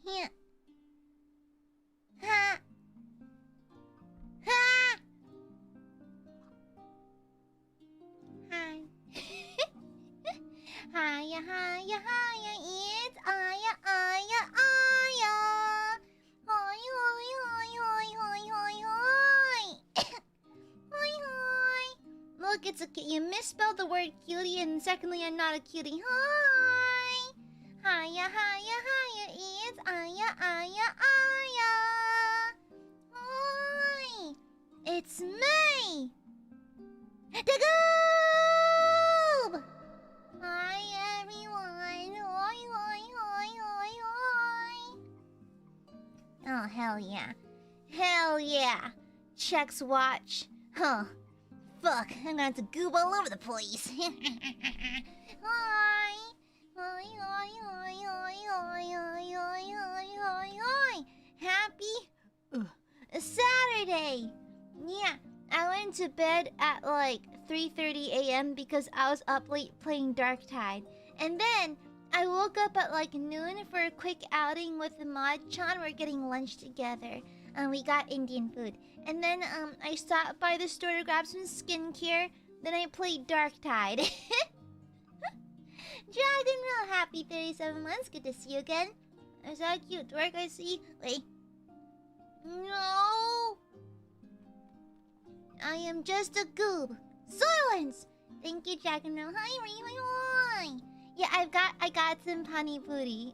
Yeah. Ha. Ha. Hi. Hiya, hiya, hiya, it's Aya, Aya, Aya. Hoi, hoi, hoi, hoi, hoi, hoi, hoi. Hoi, hoi. Look, it's a you misspelled the word cutie, and secondly, I'm not a cutie. Hi. Hiya, hiya, hiya, it's Aya, Aya, Aya. Hi. It's me. The Goob! Hi everyone! Hoi hoi hoi hoi hoi! Oh hell yeah! Hell yeah! Checks watch. Huh? Fuck! I'm gonna have to goob all over the place. Hi! Hoi hoi hoi hoi hoi hoi hoi hoi hoi hoi! Happy Saturday! Yeah. I went to bed at like 3:30 a.m. because I was up late playing Darktide. And then I woke up at like noon for a quick outing with the Mod-chan. We're getting lunch together. And we got Indian food. And then I stopped by the store to grab some skincare. Then I played Darktide. Dragon Roll, happy 37 months. Good to see you again. Is that cute dwarf I see? Wait. No! I am just a goob. Silence! Thank you, Jack and Roll. Hi, hi. Yeah, I got some pani puri.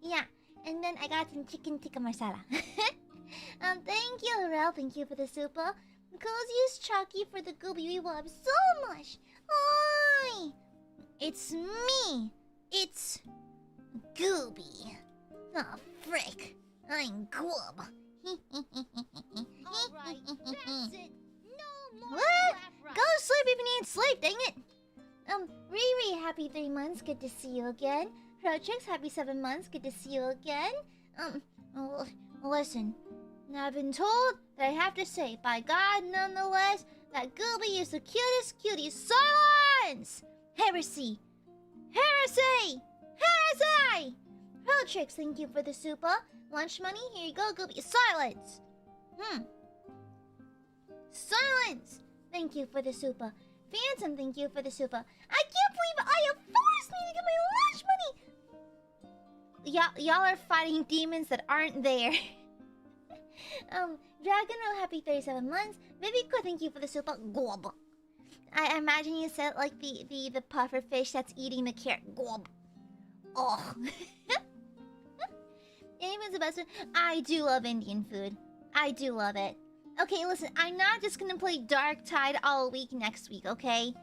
Yeah, and then I got some chicken tikka masala. Thank you, Lorel. Thank you for the super. Coziest Chucky for the gooby we love so much. Hi! It's me. It's Gooby. Oh, frick. I'm Goob. Alright, that's it. No more What? laugh Go sleep if you need sleep, dang it! Riri, happy 3 months, good to see you again. Rotrix, happy 7 months, good to see you again. Listen, I've been told that I have to say, by God, nonetheless, that Gooby is the cutest cutie. Silence! Heresy! Heresy! Heresy! Rotrix, thank you for the super. Lunch money, here you go, Gooby. Silence! Silence! Thank you for the super. Phantom, thank you for the super. I can't believe Aya forced me to get my lunch money! Y'all are fighting demons that aren't there. Dragon Roll, happy 37 months. Viviko, thank you for the super. Gob. I imagine you said like the puffer fish that's eating the carrot. Gob. Oh. Anyone's the best one. I do love Indian food. I do love it. Okay, listen, I'm not just gonna play Darktide all week next week, okay?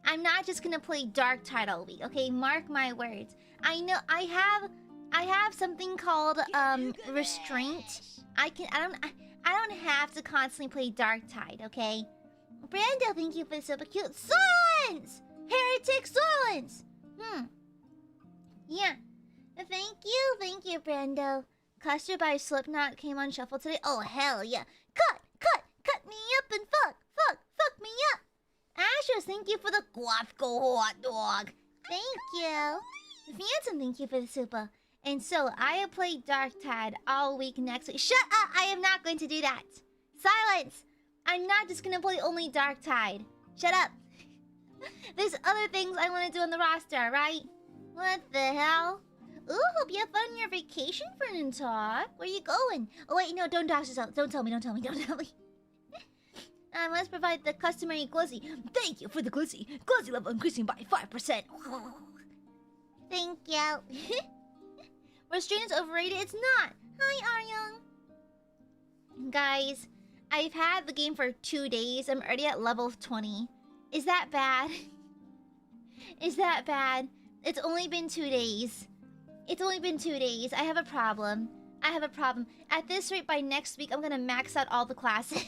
I'm not just gonna play Darktide all week, okay? Mark my words. I know I have something called restraint. I don't have to constantly play Darktide, okay? Brando, thank you for the super cute. Silence! Heretic silence! Yeah. Thank you, Brando. Cluster by Slipknot came on shuffle today. Oh hell yeah. Cut me up and fuck me up. Astros, thank you for the guafco hot dog. Thank you. Phantom, thank you for the super. And so, I have played Darktide all week next week. Shut up! I am not going to do that. Silence! I'm not just gonna play only Darktide. Shut up. There's other things I want to do on the roster, right? What the hell? Ooh, hope you have fun on your vacation, Vernon Talk. Where you going? Oh wait, no, don't dox yourself. Don't tell me. I must provide the customary glizzy. Thank you for the glizzy. Glizzy level increasing by 5%. Thank you. Restraint is overrated. It's not. Hi, Aryung. Guys, I've had the game for 2 days. I'm already at level 20. Is that bad? Is that bad? It's only been 2 days. It's only been 2 days. I have a problem. At this rate, by next week, I'm gonna max out all the classes.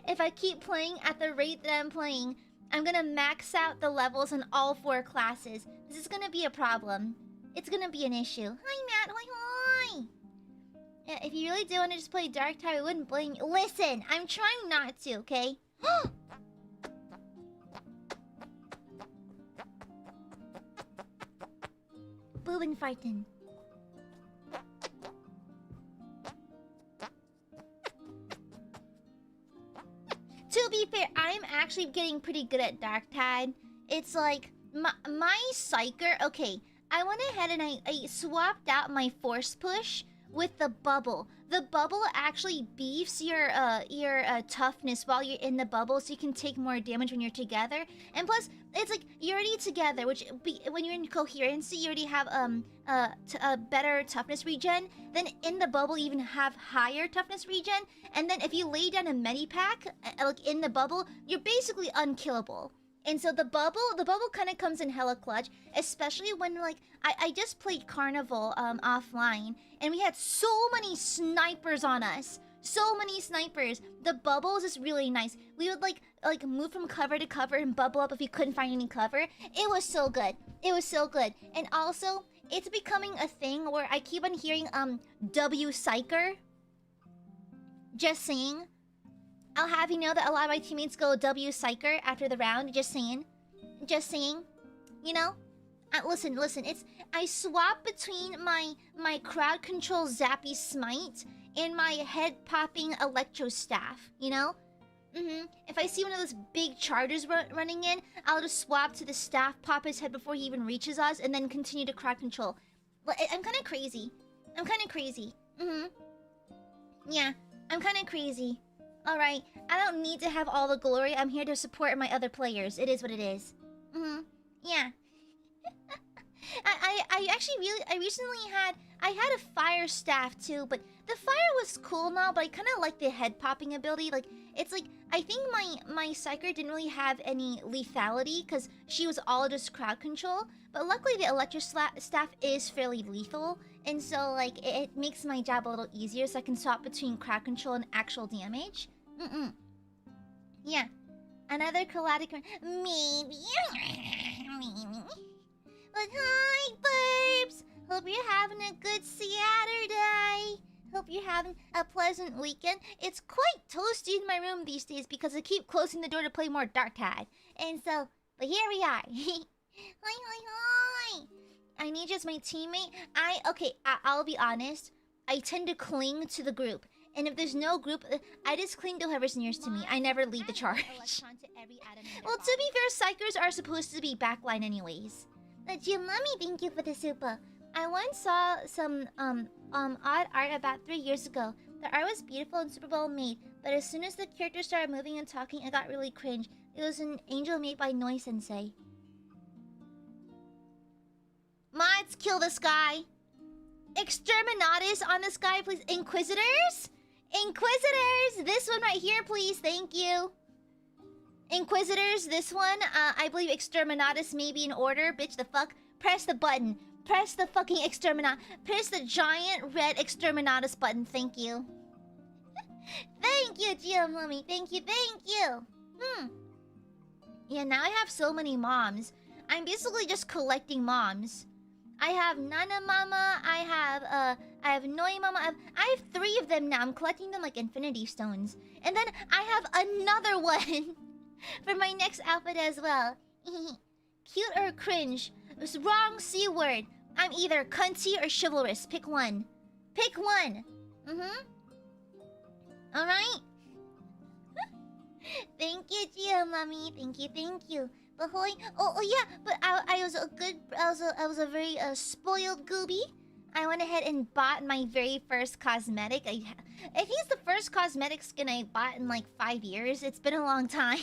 If I keep playing at the rate that I'm playing, I'm gonna max out the levels in all 4 classes. This is gonna be a problem. It's gonna be an issue. Hi, Matt. Hi. Yeah, if you really do want to just play Darktide, I wouldn't blame you. Listen, I'm trying not to, okay? Boobin fartin. actually getting pretty good at Dark Tide. It's like my psyker. Okay, I went ahead and I swapped out my force push with the bubble. The bubble actually beefs your toughness while you're in the bubble, so you can take more damage when you're together. And plus, it's like you're already together, when you're in coherency, you already have a better toughness regen. Then in the bubble, you even have higher toughness regen. And then if you lay down a medipack, like in the bubble, you're basically unkillable. And so the bubble kind of comes in hella clutch, especially when like I just played Carnival offline, and we had so many snipers on us. So many snipers. The bubbles is really nice. We would like move from cover to cover and bubble up if we couldn't find any cover. It was so good. It was so good. And also, it's becoming a thing where I keep on hearing W Psyker. Just saying. I'll have you know that a lot of my teammates go W Psyker after the round. Just saying. Just saying. You know? Listen. It's I swap between my crowd control Zappy Smite and my head popping Electro Staff. You know? If I see one of those big chargers running in, I'll just swap to the staff, pop his head before he even reaches us, and then continue to crowd control. I'm kind of crazy. Yeah, I'm kind of crazy. Alright, I don't need to have all the glory. I'm here to support my other players. It is what it is. Yeah. I recently had a fire staff too, but the fire was cool now, but I kind of like the head popping ability. Like, it's like, I think my psyker didn't really have any lethality because she was all just crowd control, but luckily the electric staff is fairly lethal, and so like it makes my job a little easier, so I can swap between crowd control and actual damage. Yeah. Another colladic maybe. But hi, Burbs! Hope you're having a good Saturday. Hope you're having a pleasant weekend. It's quite toasty in my room these days because I keep closing the door to play more Dark Tide. And so, but here we are. Hi. I need just my teammate. I'll be honest. I tend to cling to the group. And if there's no group, I just cling to whoever's nearest to me. I never lead the charge. Well, to be fair, psychers are supposed to be backline anyways. Jim, Mommy, thank you for the super. I once saw some odd art about 3 years ago. The art was beautiful and super well made, but as soon as the characters started moving and talking, it got really cringe. It was an angel made by Noi Sensei. Mods, kill this guy. Exterminatus on this guy, please. Inquisitors? Inquisitors! This one right here, please. Thank you. Inquisitors, this one. I believe Exterminatus may be in order. Bitch, the fuck? Press the button. Press the fucking Exterminatus. Press the giant red Exterminatus button. Thank you. Thank you, GM Mummy. Thank you. Yeah, now I have so many moms. I'm basically just collecting moms. I have Nana Mama, I have Noi Mama, I have 3 of them now. I'm collecting them like Infinity Stones. And then I have another one for my next outfit as well. Cute or cringe? It's wrong C word. I'm either cunty or chivalrous. Pick one. Pick one. Alright? Thank you, Gia Mommy. Thank you. Ahoy. Oh yeah, but I was a very spoiled gooby. I went ahead and bought my very first cosmetic. I think it's the first cosmetic skin I bought in like 5 years. It's been a long time.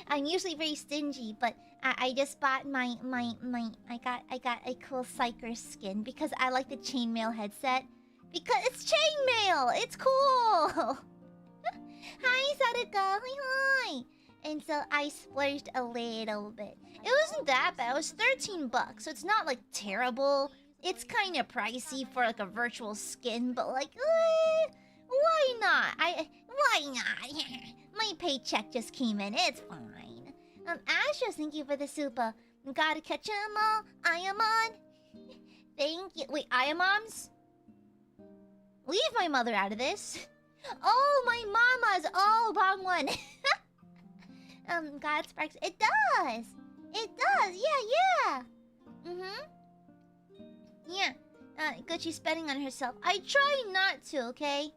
I'm usually very stingy, but I just bought I got a cool psyker skin because I like the chainmail headset. Because it's chainmail! It's cool! Hi, Sadaka! Hi! And so I splurged a little bit. It wasn't that bad. It was 13 bucks, so it's not like terrible. It's kind of pricey for like a virtual skin, but like, why not? Why not? My paycheck just came in. It's fine. Ashes, thank you for the super. Gotta catch 'em all. I am on. Thank you. Wait, I am moms? Leave my mother out of this. Oh, my mama's. Oh, wrong one. God Sparks. It does. Yeah. Yeah. Good, she's spending on herself. I try not to, okay?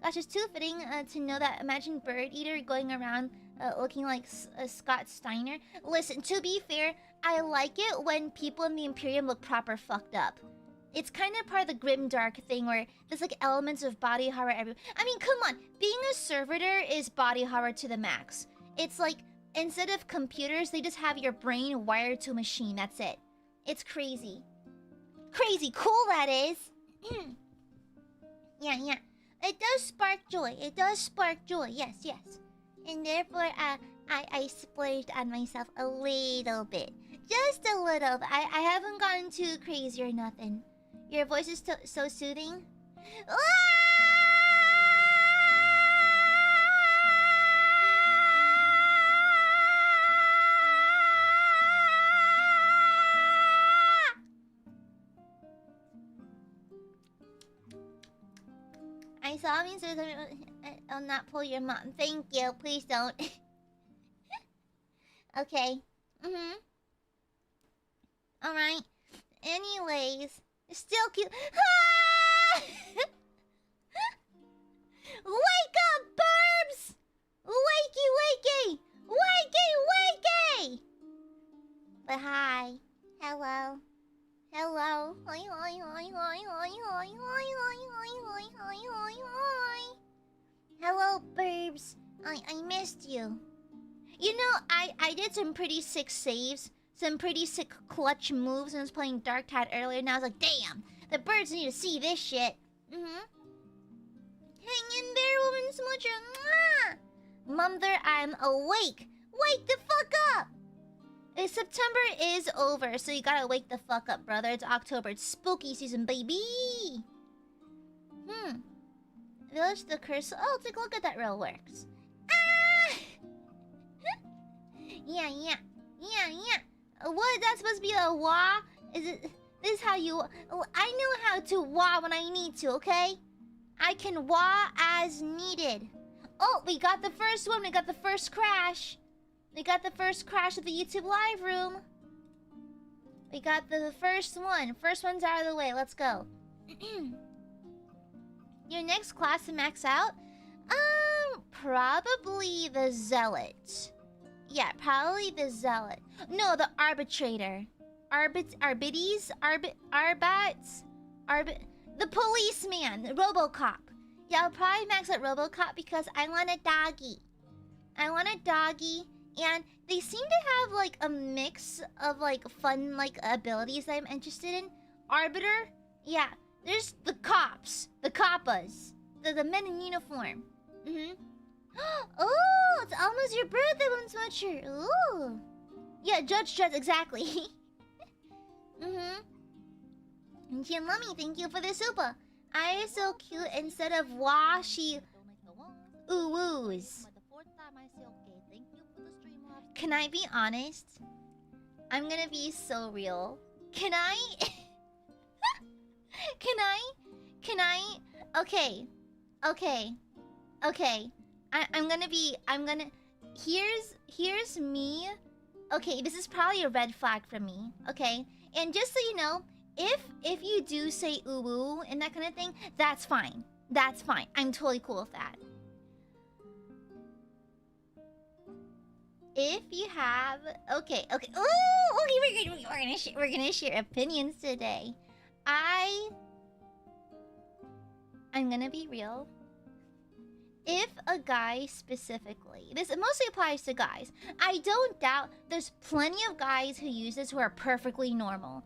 Gosh, it's too fitting to know that. Imagine Bird Eater going around looking like Scott Steiner. Listen, to be fair, I like it when people in the Imperium look proper fucked up. It's kind of part of the grimdark thing where there's like elements of body horror everywhere. I mean, come on, being a servitor is body horror to the max. It's like, instead of computers, they just have your brain wired to a machine, that's it. It's crazy. Crazy cool, that is. Yeah. It does spark joy. It does spark joy, yes. And therefore, I splurged on myself a little bit. Just a little. I haven't gotten too crazy or nothing. Your voice is so soothing. Ah! I saw me, so I'll not pull your mom. Thank you. Please don't. Okay. Alright. Anyways. It's still cute. Ah! Wake up, burbs! Wakey! But hi. Hello. Hello, burbs. I missed you. You know, I did some pretty sick saves. Some pretty sick clutch moves when I was playing Dark Tide earlier, and I was like, damn, the birds need to see this shit. Hang in there, woman smoocher. Mwah! Mother, I'm awake. Wake the fuck up! September is over, so you gotta wake the fuck up, brother. It's October. It's spooky season, baby. Village the curse. Oh, take a look at that real works. Ah! Yeah. What is that supposed to be a wah? Is it? This is how you? I know how to wah when I need to. Okay, I can wah as needed. Oh, we got the first one. We got the first crash. We got the first crash of the YouTube live room. We got the first one. First one's out of the way. Let's go. Your next class to max out? Probably the Zealot. Yeah, probably the Zealot. No, the Arbitrator. Arbits? The policeman, the Robocop. Yeah, I'll probably max out Robocop because I want a doggy. And they seem to have like a mix of like fun like abilities that I'm interested in. Arbiter? Yeah. There's the cops. The coppas. The men in uniform. Oh, it's almost your birthday, One Smutcher. Ooh. Yeah, Judge Dredd, exactly. Lummy, thank you for the super. I is so cute instead of washy ooh-woos. Can I be honest? I'm gonna be so real. Can I? Okay. Here's me. Okay, this is probably a red flag for me. Okay, and just so you know, if you do say ooh ooh and that kind of thing, that's fine. I'm totally cool with that. If you have, okay. Ooh, okay, we're gonna share opinions today. I'm gonna be real. If a guy specifically, this mostly applies to guys. I don't doubt there's plenty of guys who use this who are perfectly normal.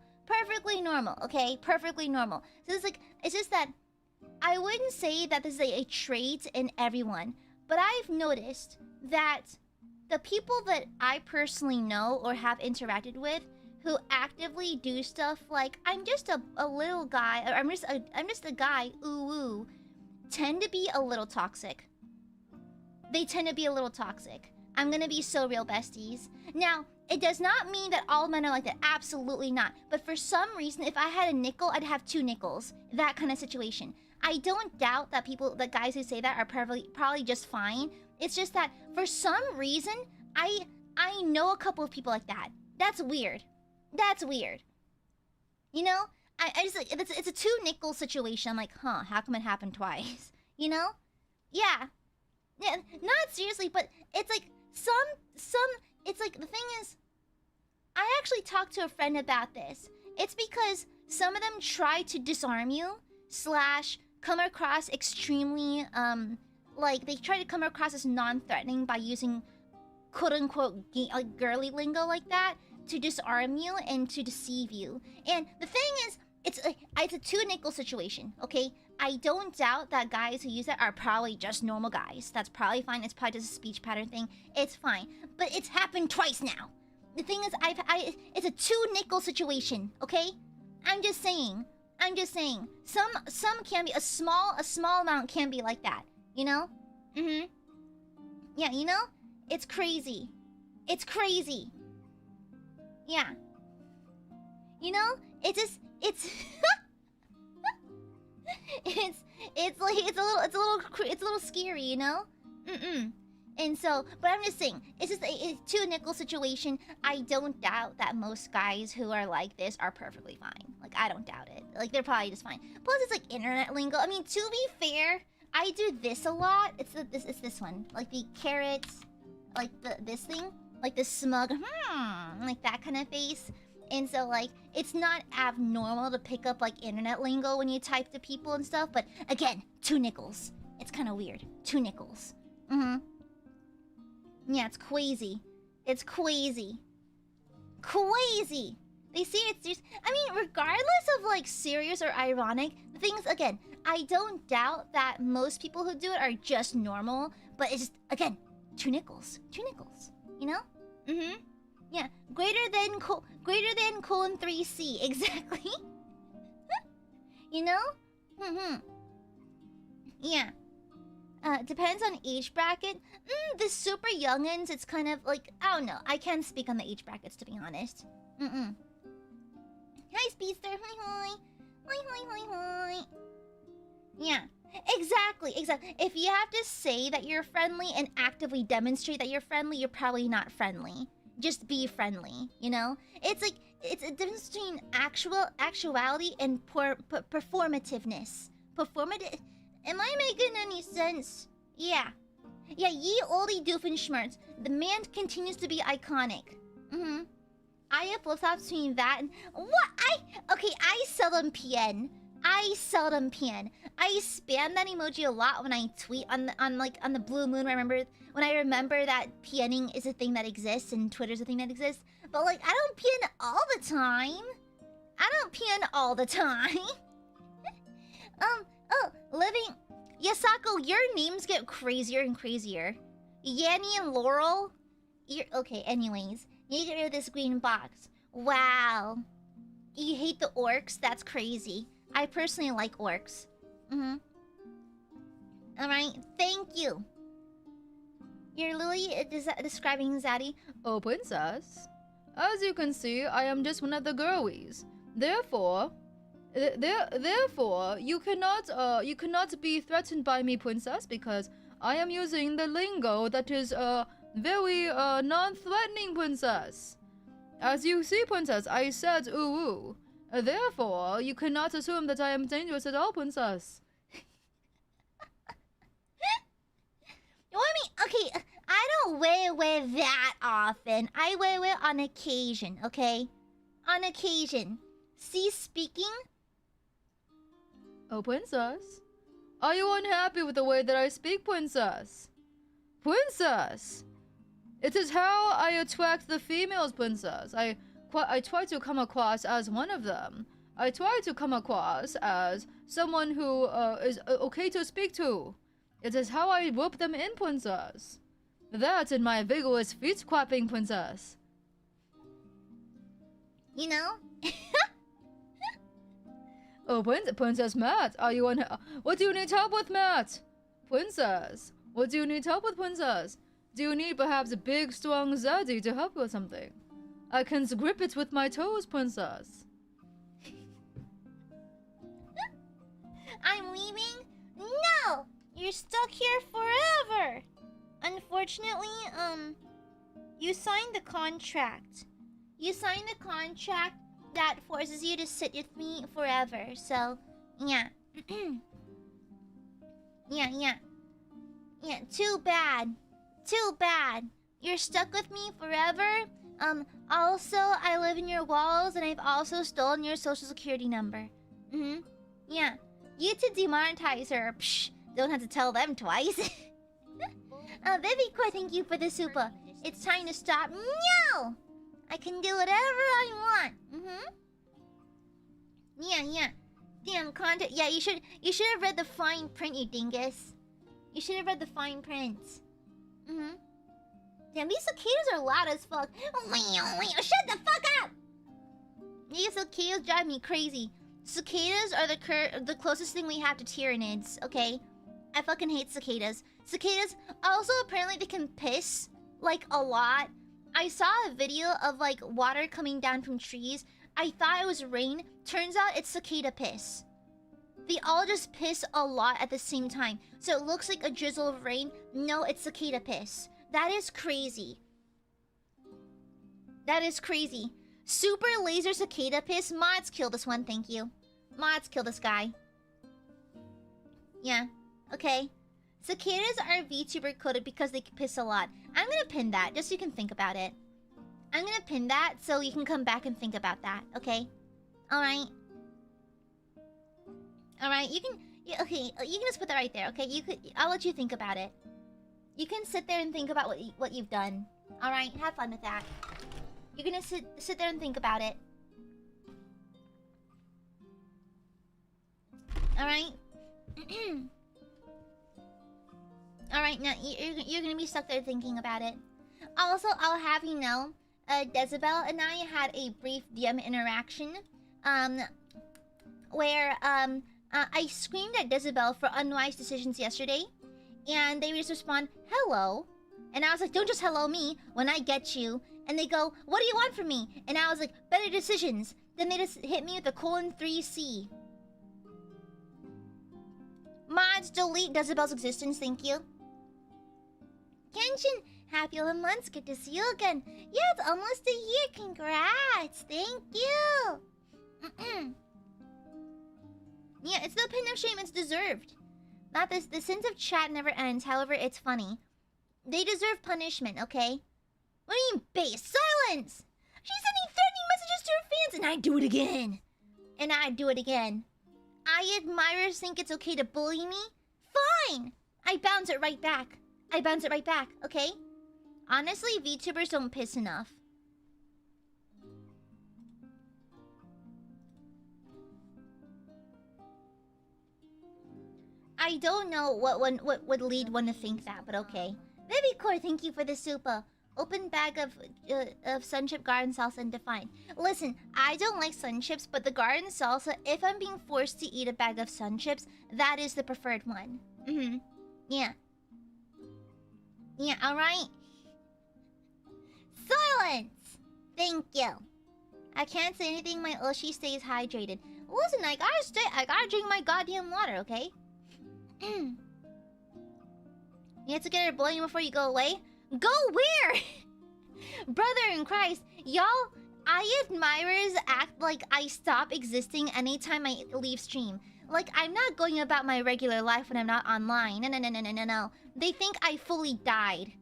Okay? Perfectly normal. So it's just that I wouldn't say that this is a trait in everyone, but I've noticed that the people that I personally know or have interacted with who actively do stuff like I'm just a little guy, or I'm just a guy, ooh ooh, tend to be a little toxic. They tend to be a little toxic. I'm gonna be so real, besties. Now, it does not mean that all men are like that. Absolutely not. But for some reason, if I had a nickel, I'd have two nickels. That kind of situation. I don't doubt that the guys who say that are probably just fine. It's just that for some reason, I know a couple of people like that. That's weird. You know? I just like it's a two nickel situation. I'm like, huh? How come it happened twice? You know? Yeah. Not seriously, but it's like it's like, the thing is, I actually talked to a friend about this. It's because some of them try to disarm you, / come across extremely, like, they try to come across as non-threatening by using quote-unquote like girly lingo like that to disarm you and to deceive you. And the thing is, it's a 2 nickel situation, okay? I don't doubt that guys who use that are probably just normal guys. That's probably fine. It's probably just a speech pattern thing. It's fine. But it's happened twice now. The thing is, it's a 2 nickel situation, okay? I'm just saying. Some can be a small amount can be like that, you know? Yeah, you know? It's crazy. Yeah. You know? It's it's a little scary, you know? And so, but I'm just saying, it's just a 2 nickel situation. I don't doubt that most guys who are like this are perfectly fine. Like, I don't doubt it. Like, they're probably just fine. Plus, it's like internet lingo. I mean, to be fair, I do this a lot. It's this one, like the carrots, like this thing, like the smug, like that kind of face. And so, like, it's not abnormal to pick up like internet lingo when you type to people and stuff. But again, 2 nickels. It's kind of weird. 2 nickels. Yeah, it's crazy. It's crazy. They see it's serious. I mean, regardless of like serious or ironic, the thing is, again, I don't doubt that most people who do it are just normal, but it's just, again, 2 nickels. 2 nickels. You know? Yeah. Greater than colon 3C, exactly. You know? Yeah. Depends on age bracket. The super youngins, it's kind of like, I don't know. I can't speak on the age brackets, to be honest. Hi, Speedster. Hi. Yeah. Exactly. If you have to say that you're friendly and actively demonstrate that you're friendly, you're probably not friendly. Just be friendly, you know? It's like, it's a difference between actuality and performativeness. Am I making any sense? Yeah. Yeah, ye olde doofenshmirtz. The man continues to be iconic. I have flip-flops between that and... What? I seldom PN. I spam that emoji a lot when I tweet on the blue moon. When I remember that PNing is a thing that exists and Twitter's a thing that exists. But like, I don't PN all the time. Living... Yasako, your names get crazier and crazier. Yanni and Laurel? Okay, anyways. You get rid of this green box. Wow. You hate the orcs? That's crazy. I personally like orcs. Alright, thank you. You're literally describing Zaddy. Oh, princess. As you can see, I am just one of the girlies. Therefore, you cannot be threatened by me, princess, because I am using the lingo that is very non-threatening, princess. As you see, princess, I said ooh. Therefore, you cannot assume that I am dangerous at all, princess. Well, I mean, okay, I don't wear that often. I wear it on occasion, okay? On occasion. See speaking? Oh, princess. Are you unhappy with the way that I speak, princess? Princess! It is how I attract the females, princess. I try to come across as one of them. I try to come across as someone who is okay to speak to. It is how I rope them in, princess. That and my vigorous feet clapping, princess. You know? Oh, Princess Matt, are you on? What do you need help with, Matt? Princess, what do you need help with, princess? Do you need perhaps a big, strong zaddy to help you with something? I can grip it with my toes, princess. I'm leaving? No! You're stuck here forever! Unfortunately, you signed the contract. You signed the contract that forces you to sit with me forever, so, yeah. Yeah, too bad. You're stuck with me forever. Also, I live in your walls, and I've also stolen your social security number. Yeah. You to demonetize her. Psh, don't have to tell them twice. Baby Core, thank you for the super. It's time to stop. No! I can do whatever I want. Yeah. Damn, content. Yeah, you should have read the fine print, you dingus. You should have read the fine print. Damn, these cicadas are loud as fuck. Shut the fuck up! These cicadas drive me crazy. Cicadas are the closest thing we have to tyrannids, okay? I fucking hate cicadas. Cicadas, also apparently they can piss, like, a lot. I saw a video of, like, water coming down from trees. I thought it was rain. Turns out it's cicada piss. They all just piss a lot at the same time. So it looks like a drizzle of rain. No, it's cicada piss. That is crazy. That is crazy. Super laser cicada piss. Mods kill this one, thank you. Mods kill this guy. Yeah, okay. Cicadas are VTuber coded because they piss a lot. I'm gonna pin that, just so you can think about it. I'm gonna pin that so you can come back and think about that, okay? Alright. Alright, you can... okay, you can just put that right there, okay? I'll let you think about it. You can sit there and think about what you've done. Alright, have fun with that. You're gonna sit there and think about it. Alright? Alright, now you're gonna be stuck there thinking about it. Also, I'll have you know, Decibel and I had a brief DM interaction, where, I screamed at Decibel for unwise decisions yesterday, and they just respond, hello. And I was like, don't just hello me when I get you. And they go, what do you want from me? And I was like, better decisions. Then they just hit me with a :3C. Mods, delete Decibel's existence, thank you. Kenshin, happy 11 months, good to see you again. Yeah, it's almost a year, congrats, thank you. Yeah, it's the pin of shame, it's deserved. Not this, the sense of chat never ends, however, it's funny. They deserve punishment, okay? What do you mean, base? Silence! She's sending threatening messages to her fans, and I do it again. And I do it again. Aiadmirers think it's okay to bully me? Fine! I bounce it right back. I bounce it right back, okay? Honestly, VTubers don't piss enough. I don't know what would lead one to think that, but okay. Baby Core, thank you for the super. Open bag of Sunchip garden salsa and define. Listen, I don't like Sunchips, but the garden salsa, if I'm being forced to eat a bag of Sunchips, that is the preferred one. Yeah. Yeah, alright? Silence! Thank you. I can't say anything, my Oshi stays hydrated. Listen, I gotta drink my goddamn water, okay? You have to get her blowing before you go away? Go where? Brother in Christ, y'all, Aiadmirers act like I stop existing anytime I leave stream. Like, I'm not going about my regular life when I'm not online. No. They think I fully died.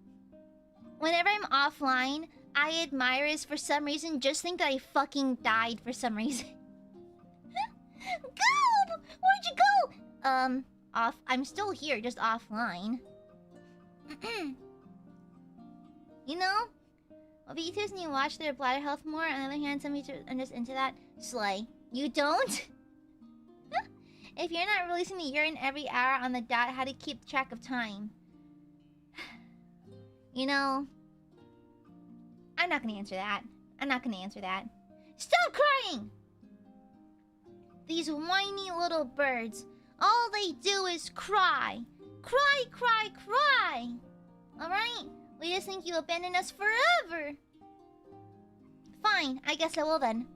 Whenever I'm offline, Aiadmirers, for some reason, just think that I fucking died for some reason. Go! Where'd you go? I'm still here, just offline. You know? Well, VTubers need to watch their bladder health more. On the other hand, some VTubers are just into that. Slay. You don't? If you're not releasing the urine every hour on the dot, how to keep track of time? You know... I'm not gonna answer that. I'm not gonna answer that. Stop crying! These whiny little birds. All they do is cry. Cry. Alright? We just think you abandoned us forever. Fine, I guess I will then.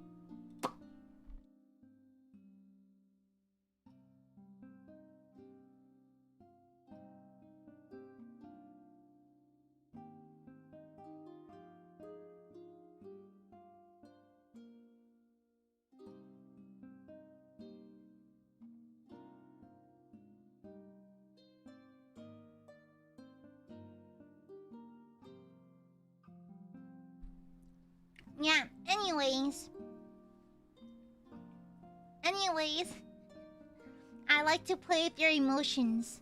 Anyways, I like to play with your emotions.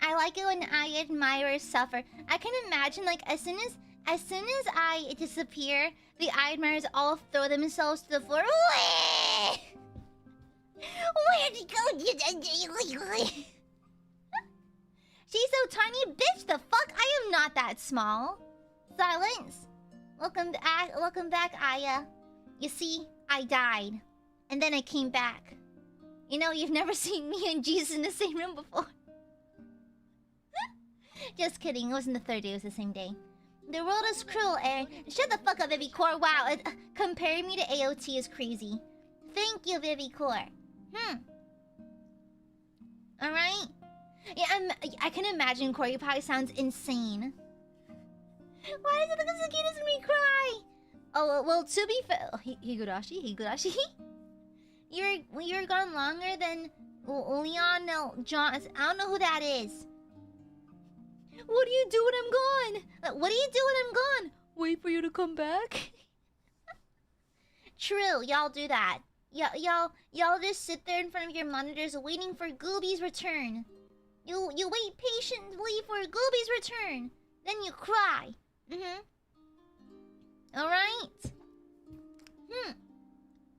I like it when Aiadmirers suffer. I can imagine, like, as soon as I disappear, the Aiadmirers all throw themselves to the floor. Where'd he go? She's so tiny, bitch. The fuck? I am not that small. Silence. Welcome back, Aya. You see, I died, and then I came back. You know, you've never seen me and Jesus in the same room before. Just kidding. It wasn't the third day. It was the same day. The world is cruel, Aaron. Shut the fuck up, Vivicore. Wow, comparing me to AOT is crazy. Thank you, Vivicore. Alright? Yeah, I can imagine Corey Pie sounds insane. Why does it look as cute as me cry? Oh, well, to be fair... Higurashi? You're gone longer than Leon... No, John... I don't know who that is. What do you do when I'm gone? What do you do when I'm gone? Wait for you to come back? True, y'all do that. Y'all just sit there in front of your monitors waiting for Gooby's return. You wait patiently for Gooby's return. Then you cry. Alright?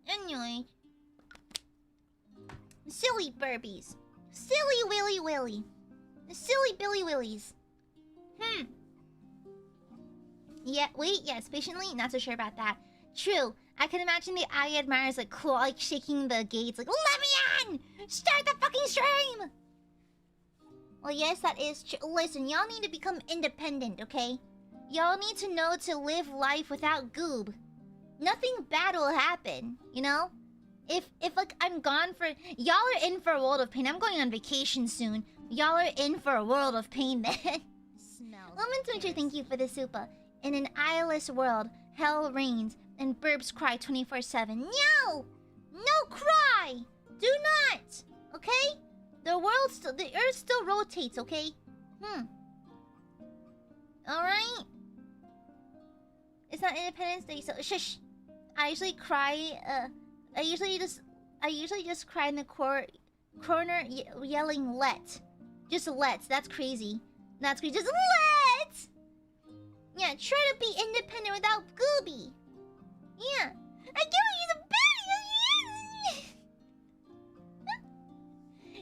Anyway. Silly Burbies. Silly Willy Willy. Silly Billy Willies. Yeah, wait, yes, patiently? Not so sure about that. True. I can imagine the Aiadmirers like shaking the gates like, let me in! Start the fucking stream! Well, yes, that is true. Listen, y'all need to become independent, okay? Y'all need to know to live life without Goob. Nothing bad will happen, you know? If like I'm gone for... Y'all are in for a world of pain. I'm going on vacation soon. Y'all are in for a world of pain then. Woman Twitcher, thank you for the super. In an eyeless world, hell reigns and burbs cry 24/7. No! No cry! Do not! Okay? The earth still rotates, okay? Alright? It's not Independence Day, so shush. I usually cry, I usually just cry in the corner yelling let. Just let. That's crazy. That's crazy. Just let! Yeah, try to be independent without Gooby. Yeah. I give you the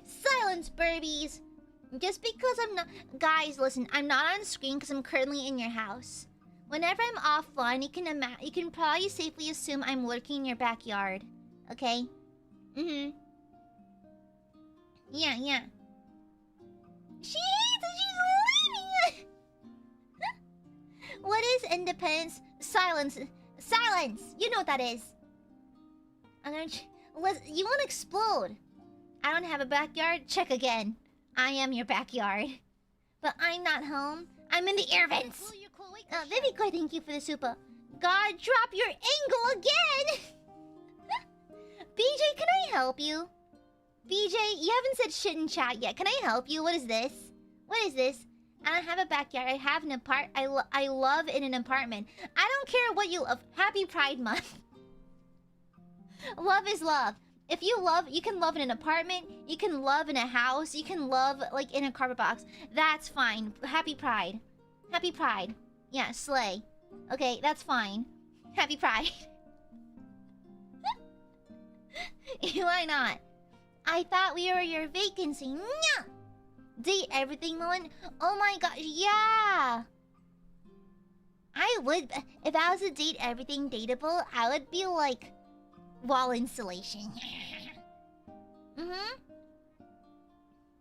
Silence, Burbies. Just because I'm not... Guys, listen. I'm not on screen because I'm currently in your house. Whenever I'm offline, you can probably safely assume I'm lurking in your backyard. Okay? Yeah. She hates it. She's leaving. What is independence? Silence. Silence. You know what that is. You won't explode. I don't have a backyard. Check again. I am your backyard. But I'm not home. I'm in the air vents. Vivicoy, thank you for the super. God, drop your angle again. BJ, can I help you? BJ, you haven't said shit in chat yet. Can I help you? What is this? What is this? I don't have a backyard. I have an I love in an apartment. I don't care what you love. Happy Pride Month. Love is love. If you love, you can love in an apartment. You can love in a house. You can love, like, in a carpet box. That's fine. Happy Pride. Happy Pride. Yeah, slay. Okay, that's fine. Happy Pride. Why not? I thought we were your vacancy. Nya! Date everything, Moen. Oh my gosh, yeah! I would... If I was a date everything dateable, I would be like... wall installation.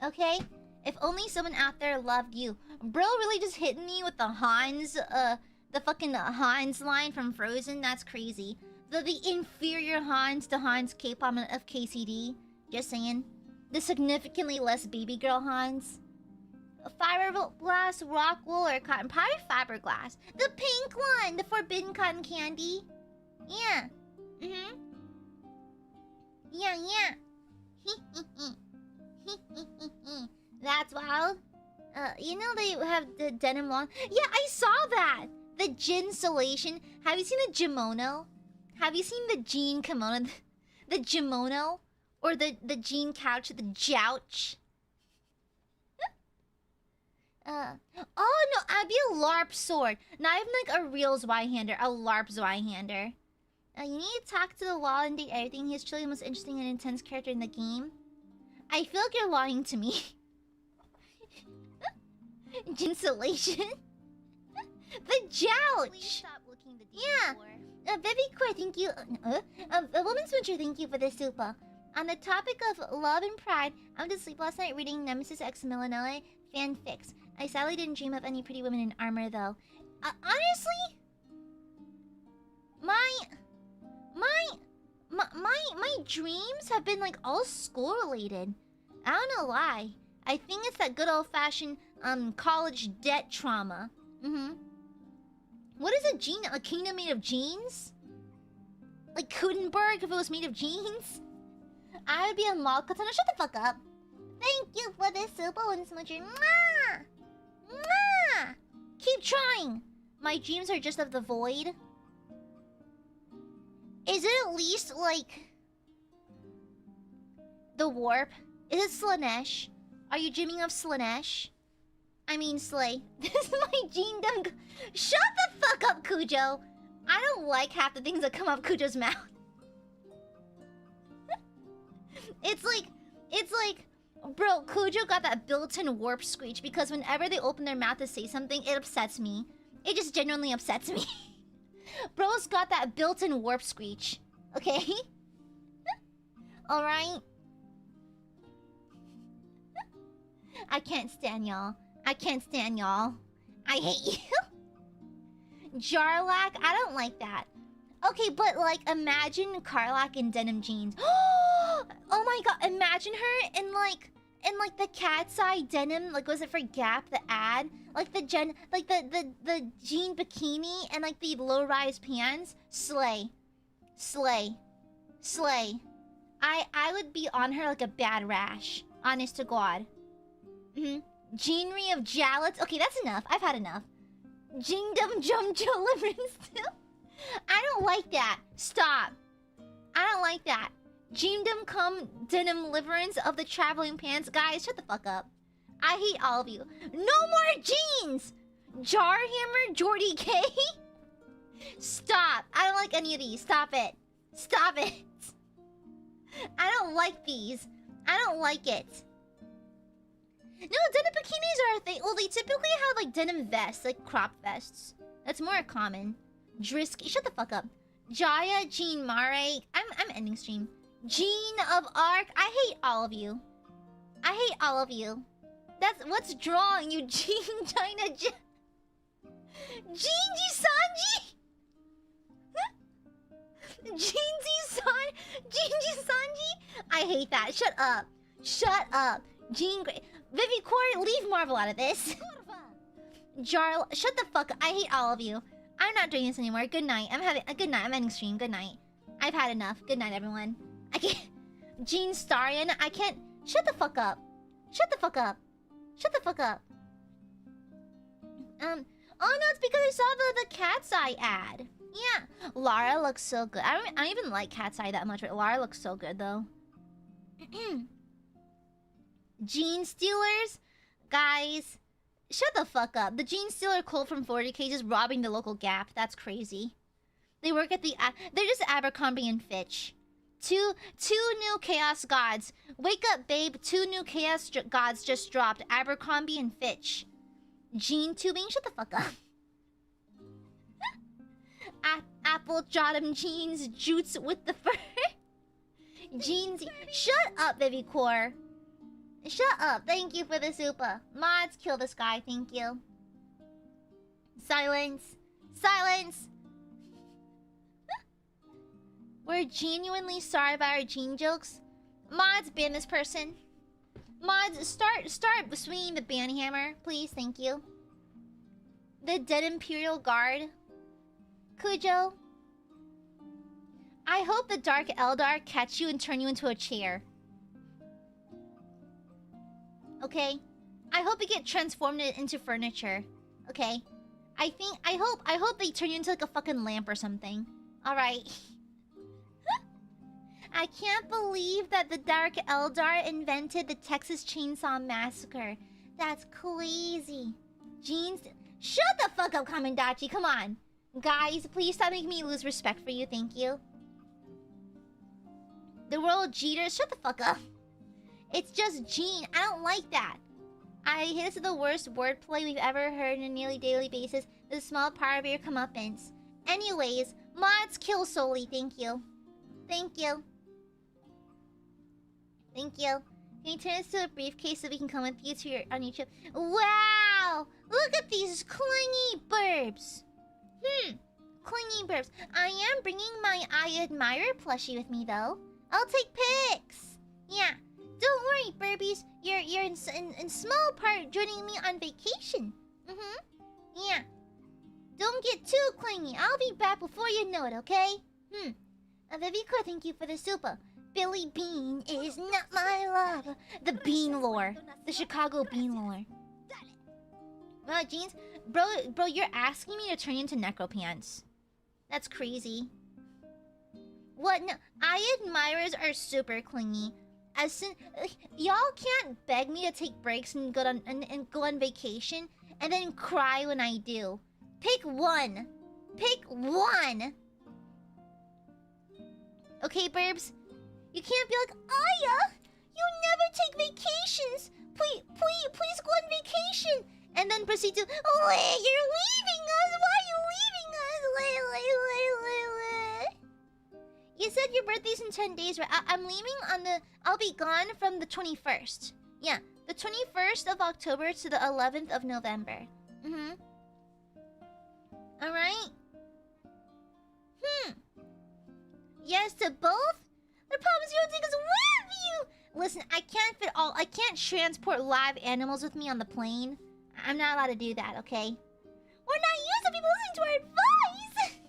Okay? If only someone out there loved you. Bro really just hit me with the Hans... the fucking Hans line from Frozen. That's crazy. The inferior Hans to Hans K-pop of KCD. Just saying. The significantly less baby girl Hans. Fiberglass, rock wool, or cotton. Probably fiberglass. The pink one! The forbidden cotton candy. Yeah. Yeah. That's wild. You know they have the denim long... Yeah, I saw that! The Jinsolation. Have you seen the Jimono? Have you seen the jean kimono? The kimono? Or the jean couch, the jouch? Oh no, I'd be a LARP sword. Not even like a real Zweihander, a LARP Zweihander. You need to talk to the law and date everything. He's truly the most interesting and intense character in the game. I feel like you're lying to me. Insulation. The jouch. Please stop looking the Yeah. Baby Core, thank you. A woman's winter, thank you for the super. On the topic of love and pride, I went to sleep last night reading Nemesis X Millennial fanfics. I sadly didn't dream of any pretty women in armor, though. Honestly, my dreams have been like all school related. I don't know why. I think it's that good old fashioned college debt trauma. What is a jean? A kingdom made of jeans? Like Kudenberg if it was made of jeans? I would be a mall katana. Shut the fuck up. Thank you for this super and smoocher. Mwah! Mwah! Keep trying. My dreams are just of the void. Is it at least like the warp? Is it Slanesh? Are you dreaming of Slanesh? I mean Slay. This is my gene dumb. Shut the fuck up, Kujo. I don't like half the things that come out of Kujo's mouth. It's like, bro, Kujo got that built-in warp screech because whenever they open their mouth to say something, it upsets me. It just genuinely upsets me. Bro's got that built-in warp screech. Okay? Alright? I can't stand y'all. I can't stand y'all. I hate you. Jarlac, I don't like that. Okay, but like imagine Karlak in denim jeans. Oh my god, imagine her in like the cat's eye denim, like was it for Gap, the ad? Like the jean bikini and like the low-rise pants. Slay. Slay. Slay. I would be on her like a bad rash. Honest to God. Jeanery of Jalets. Okay, that's enough. I've had enough. Jingdom Jumjo living still. I don't like that. Stop. I don't like that. Jingdom cum denim liverance of the traveling pants. Guys, shut the fuck up. I hate all of you. No more jeans! Jarhammer Jordy K? Stop. I don't like any of these. Stop it. Stop it. I don't like these. I don't like it. No, denim bikinis are a thing. Well, they typically have like denim vests, like crop vests. That's more common. Drisky, shut the fuck up. Jaya, Jean Mare. I'm ending stream. Jean of Arc. I hate all of you. I hate all of you. That's what's drawing you, Jean China. Nijisanji. Nijisanji. I hate that. Shut up. Shut up. Jean Grey. Vivi Core, leave Marvel out of this. Jarl, shut the fuck up. I hate all of you. I'm not doing this anymore. Good night. I'm ending stream. Good night. I've had enough. Good night, everyone. I can't. Jean Starion, I can't. Shut the fuck up. Shut the fuck up. Shut the fuck up. Oh no, it's because I saw the Cat's Eye ad. Yeah. Lara looks so good. I don't even like Cat's Eye that much, but Lara looks so good though. Gene Stealers? Guys, shut the fuck up. The Gene Stealer cult from 40K just robbing the local Gap. That's crazy. They work at the... they're just Abercrombie and Fitch. Two new Chaos Gods. Wake up, babe. 2 new Chaos Gods just dropped. Abercrombie and Fitch. Gene Tubing? Shut the fuck up. Apple Jotum Jeans. Jutes with the fur. Jeans... Shut up, Vivi Core. Shut up. Thank you for the super. Mods, kill this guy. Thank you. Silence. Silence. We're genuinely sorry about our gene jokes. Mods, ban this person. Mods, start swinging the ban hammer, please. Thank you. The Dead Imperial Guard. Kujo. I hope the Dark Eldar catch you and turn you into a chair. Okay? I hope you get transformed into furniture. Okay? I hope they turn you into like a fucking lamp or something. Alright. I can't believe that the Dark Eldar invented the Texas Chainsaw Massacre. That's crazy. Jeans... Shut the fuck up, Kamendachi. Come on. Guys, please stop making me lose respect for you. Thank you. The Royal Jeeters. Shut the fuck up. It's just Jean. I don't like that. This is the worst wordplay we've ever heard on a nearly daily basis. The small part of your comeuppance. Anyways, mods kill Soli. Thank you. Thank you. Thank you. Can you turn this to a briefcase so we can come with you to on YouTube? Wow! Look at these clingy burbs. Clingy burbs. I am bringing my AiaAmareLIVE plushie with me though. I'll take pics. Yeah. Don't worry, burbies. You're in small part joining me on vacation. Yeah. Don't get too clingy. I'll be back before you know it, okay? Vivico, thank you for the super. Billy Bean is not my lover. The Bean lore. The Chicago Bean lore. Wow, Jeans. Bro, you're asking me to turn into necropants. That's crazy. What? No, AiADmirers are super clingy. As soon... y'all can't beg me to take breaks and go on vacation and then cry when I do. Pick one. Pick one. Okay, burbs? You can't be like, Aya, you never take vacations. Please go on vacation. And then proceed to, wait, you're leaving us. Why are you leaving us? You said your birthday's in 10 days, right? I'm leaving on the... I'll be gone from the 21st. Yeah, the 21st of October to the 11th of November. Alright? Yes to both? The problem is you don't take us with you! Listen, I can't transport live animals with me on the plane. I'm not allowed to do that, okay? We're not used to people listening to our advice!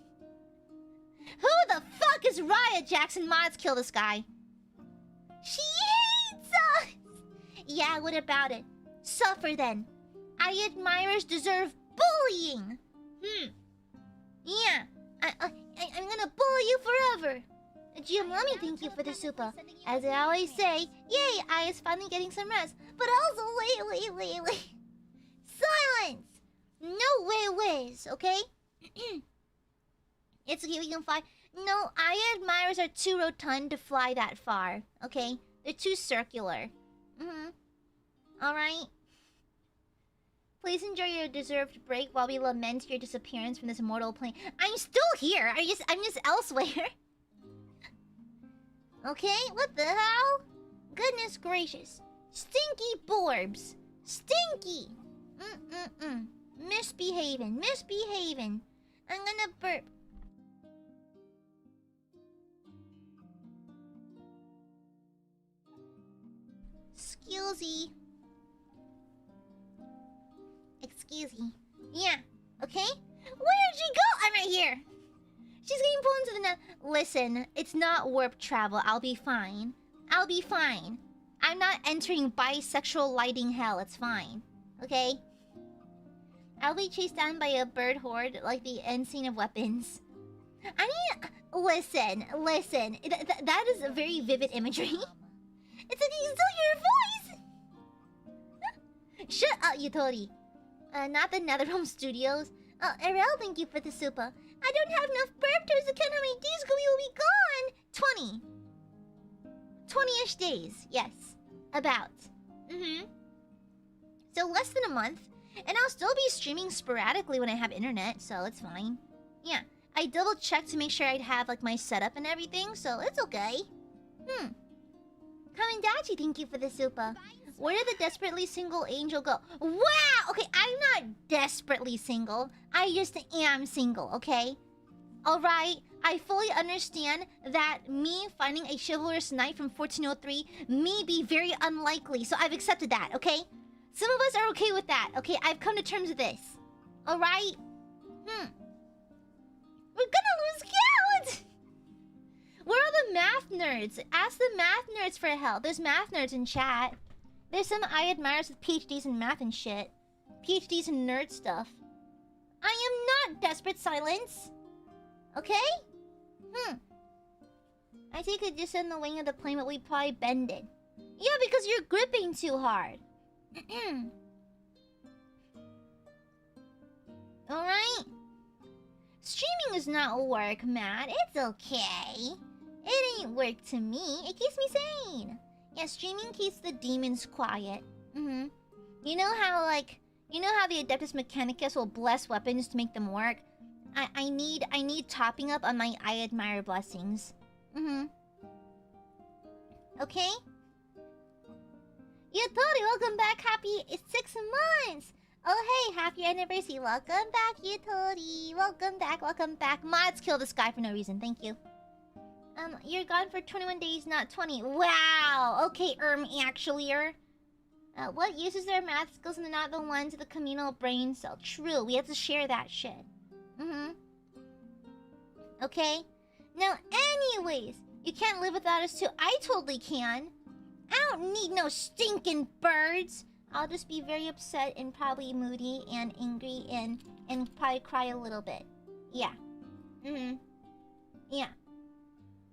Who the fuck is Riot Jackson? Mods, kill this guy. She hates us! Yeah, what about it? Suffer then. AiaAmareLIVE deserve bullying! Yeah, I'm gonna bully you forever. Giamami, thank you for the super. As I always say, yay, Aya's finally getting some rest. But also, wait. Silence! No ways, okay? It's okay, we can fly. No, AiaAmareLIVE are too rotund to fly that far, okay? They're too circular. Alright? Please enjoy your deserved break while we lament your disappearance from this mortal plane. I'm still here! I'm just elsewhere. Okay, what the hell? Goodness gracious. Stinky borbs. Stinky! Misbehaving. I'm gonna burp. Excuse me. Yeah, okay? Where did she go? I'm right here. She's getting pulled into the net. Listen, it's not warp travel. I'll be fine. I'm not entering bisexual lighting hell. It's fine. Okay? I'll be chased down by a bird horde like the end scene of Weapons. I mean, listen. That is a very vivid imagery. It's like you can still hear your voice! Shut up, Yutori. Not the Netherrealm Studios. Ariel, thank you for the super. I don't have enough burp toes to count how many days we will be gone. 20-ish days, yes. About. So less than a month. And I'll still be streaming sporadically when I have internet, so it's fine. Yeah, I double-checked to make sure I'd have, like, my setup and everything, so it's okay. Kamendachi, thank you for the super. Where did the desperately single angel go? Wow! Okay, I'm not desperately single. I just am single, okay? Alright, I fully understand that me finding a chivalrous knight from 1403 may be very unlikely, so I've accepted that, okay? Some of us are okay with that, okay? I've come to terms with this. Alright? We're gonna lose count! Where are the math nerds? Ask the math nerds for help. There's math nerds in chat. There's some AiaAmareLIVE with PhDs in math and shit. PhDs in nerd stuff. I am not desperate, Silence. Okay? I think it just in the wing of the plane, but we probably bend it. Yeah, because you're gripping too hard. Alright? Streaming is not work, Matt. It's okay. It ain't work to me. It keeps me sane. Yeah, streaming keeps the demons quiet. You know how, like... You know how the Adeptus Mechanicus will bless weapons to make them work? I need topping up on my Aiadmire blessings. Okay? Yutori, welcome back. Happy 6 months. Oh, hey, happy anniversary. Welcome back, Yutori. Welcome back, welcome back. Mods kill this guy for no reason. Thank you. You're gone for 21 days, not 20. Wow. Okay, actually, what uses their math skills and they're not the ones with the communal brain cell? True, we have to share that shit. Okay? Now, anyways, you can't live without us too. I totally can. I don't need no stinking birds. I'll just be very upset and probably moody and angry and probably cry a little bit. Yeah. Yeah.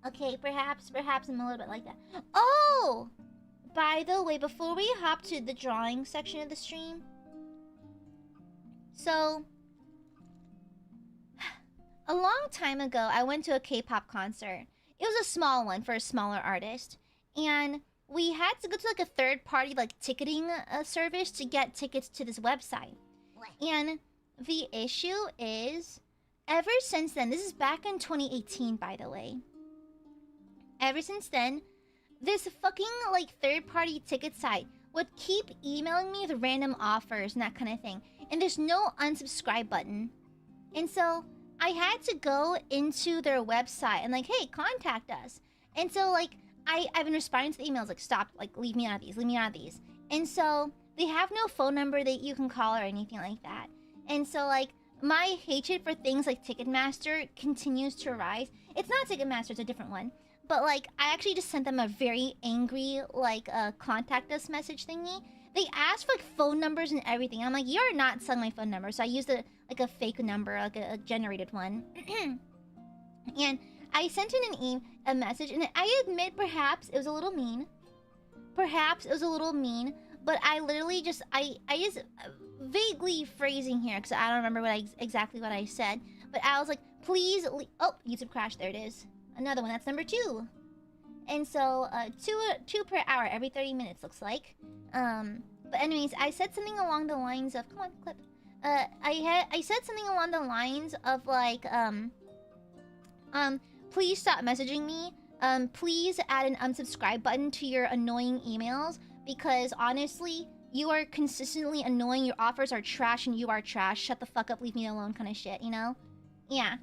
Okay, perhaps I'm a little bit like that. Oh! By the way, before we hop to the drawing section of the stream, so a long time ago, I went to a K-pop concert. It was a small one for a smaller artist, and we had to go to like a third-party like ticketing service to get tickets to this website. And the issue is, ever since then, this is back in 2018, by the way. Ever since then, this fucking, like, third-party ticket site would keep emailing me with random offers and that kind of thing. And there's no unsubscribe button. And so, I had to go into their website and, like, hey, contact us. And so, like, I've been responding to the emails, like, stop, like, leave me out of these, leave me out of these. And so, they have no phone number that you can call or anything like that. And so, like, my hatred for things like Ticketmaster continues to rise. It's not Ticketmaster, it's a different one. But, like, I actually just sent them a very angry, like, contact us message thingy. They asked for, like, phone numbers and everything. I'm like, you're not selling my phone number. So I used, a fake number, like a generated one. And I sent in a message, and I admit perhaps it was a little mean. Perhaps it was a little mean. But I literally just, I just, vaguely phrasing here, because I don't remember exactly what I said. But I was like, please, oh, YouTube crashed, there it is. Another one, that's number 2. And so, two per hour, every 30 minutes, looks like. But anyways, I said something along the lines of, come on, clip. I said something along the lines of, like, please stop messaging me. Please add an unsubscribe button to your annoying emails, because honestly, you are consistently annoying, your offers are trash, and you are trash. Shut the fuck up, leave me alone kind of shit, you know? Yeah.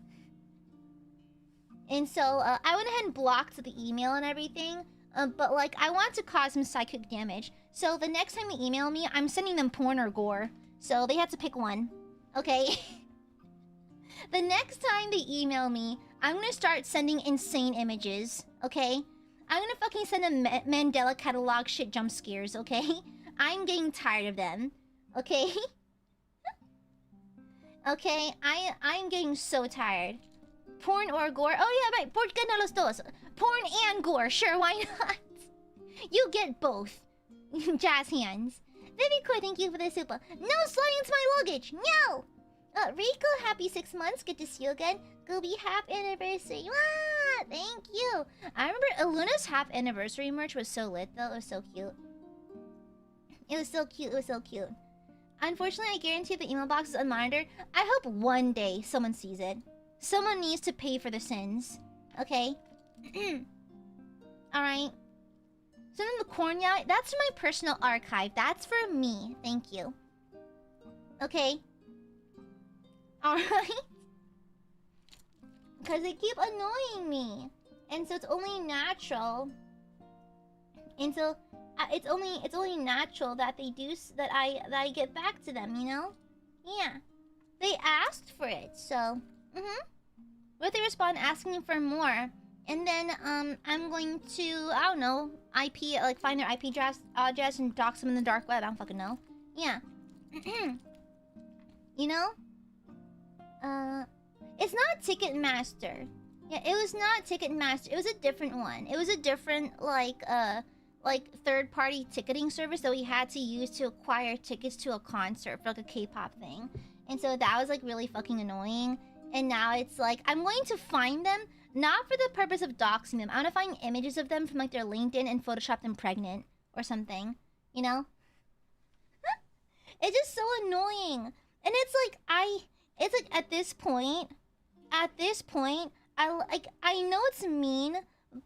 And so, I went ahead and blocked the email and everything. But, like, I want to cause some psychic damage. So, the next time they email me, I'm sending them porn or gore. So, they have to pick one. Okay? The next time they email me, I'm gonna start sending insane images. Okay? I'm gonna fucking send them Mandela catalog shit jump scares, okay? I'm getting tired of them. Okay? Okay? I'm getting so tired. Porn or gore? Oh yeah, right. ¿Por qué no los dos? Porn and gore. Sure, why not? You get both. Jazz hands. Very cool, thank you for the super. No sliding into my luggage. No! Rico, happy 6 months. Good to see you again. Gooby, happy anniversary. Wow, thank you. I remember ILUNA's half anniversary merch was so lit though. It was so cute. It was so cute. It was so cute. Unfortunately, I guarantee the email box is unmonitored. I hope one day someone sees it. Someone needs to pay for the sins. Okay? Alright. Send them the cornea. That's my personal archive. That's for me. Thank you. Okay? Alright? Because they keep annoying me. And so it's only natural. And so it's only natural that they do that I get back to them, you know? Yeah. They asked for it, so what if they respond asking for more? And then I'm going to, I don't know, find their IP address and dox them in the dark web. I don't fucking know. Yeah. You know? It's not Ticketmaster. Yeah, it was not Ticketmaster. It was a different one. It was a different like third-party ticketing service that we had to use to acquire tickets to a concert for like a K-pop thing. And so that was like really fucking annoying. And now it's like I'm going to find them, not for the purpose of doxing them. I'm gonna find images of them from like their LinkedIn and Photoshop them pregnant or something. You know? It's just so annoying. And it's like at this point, I know it's mean,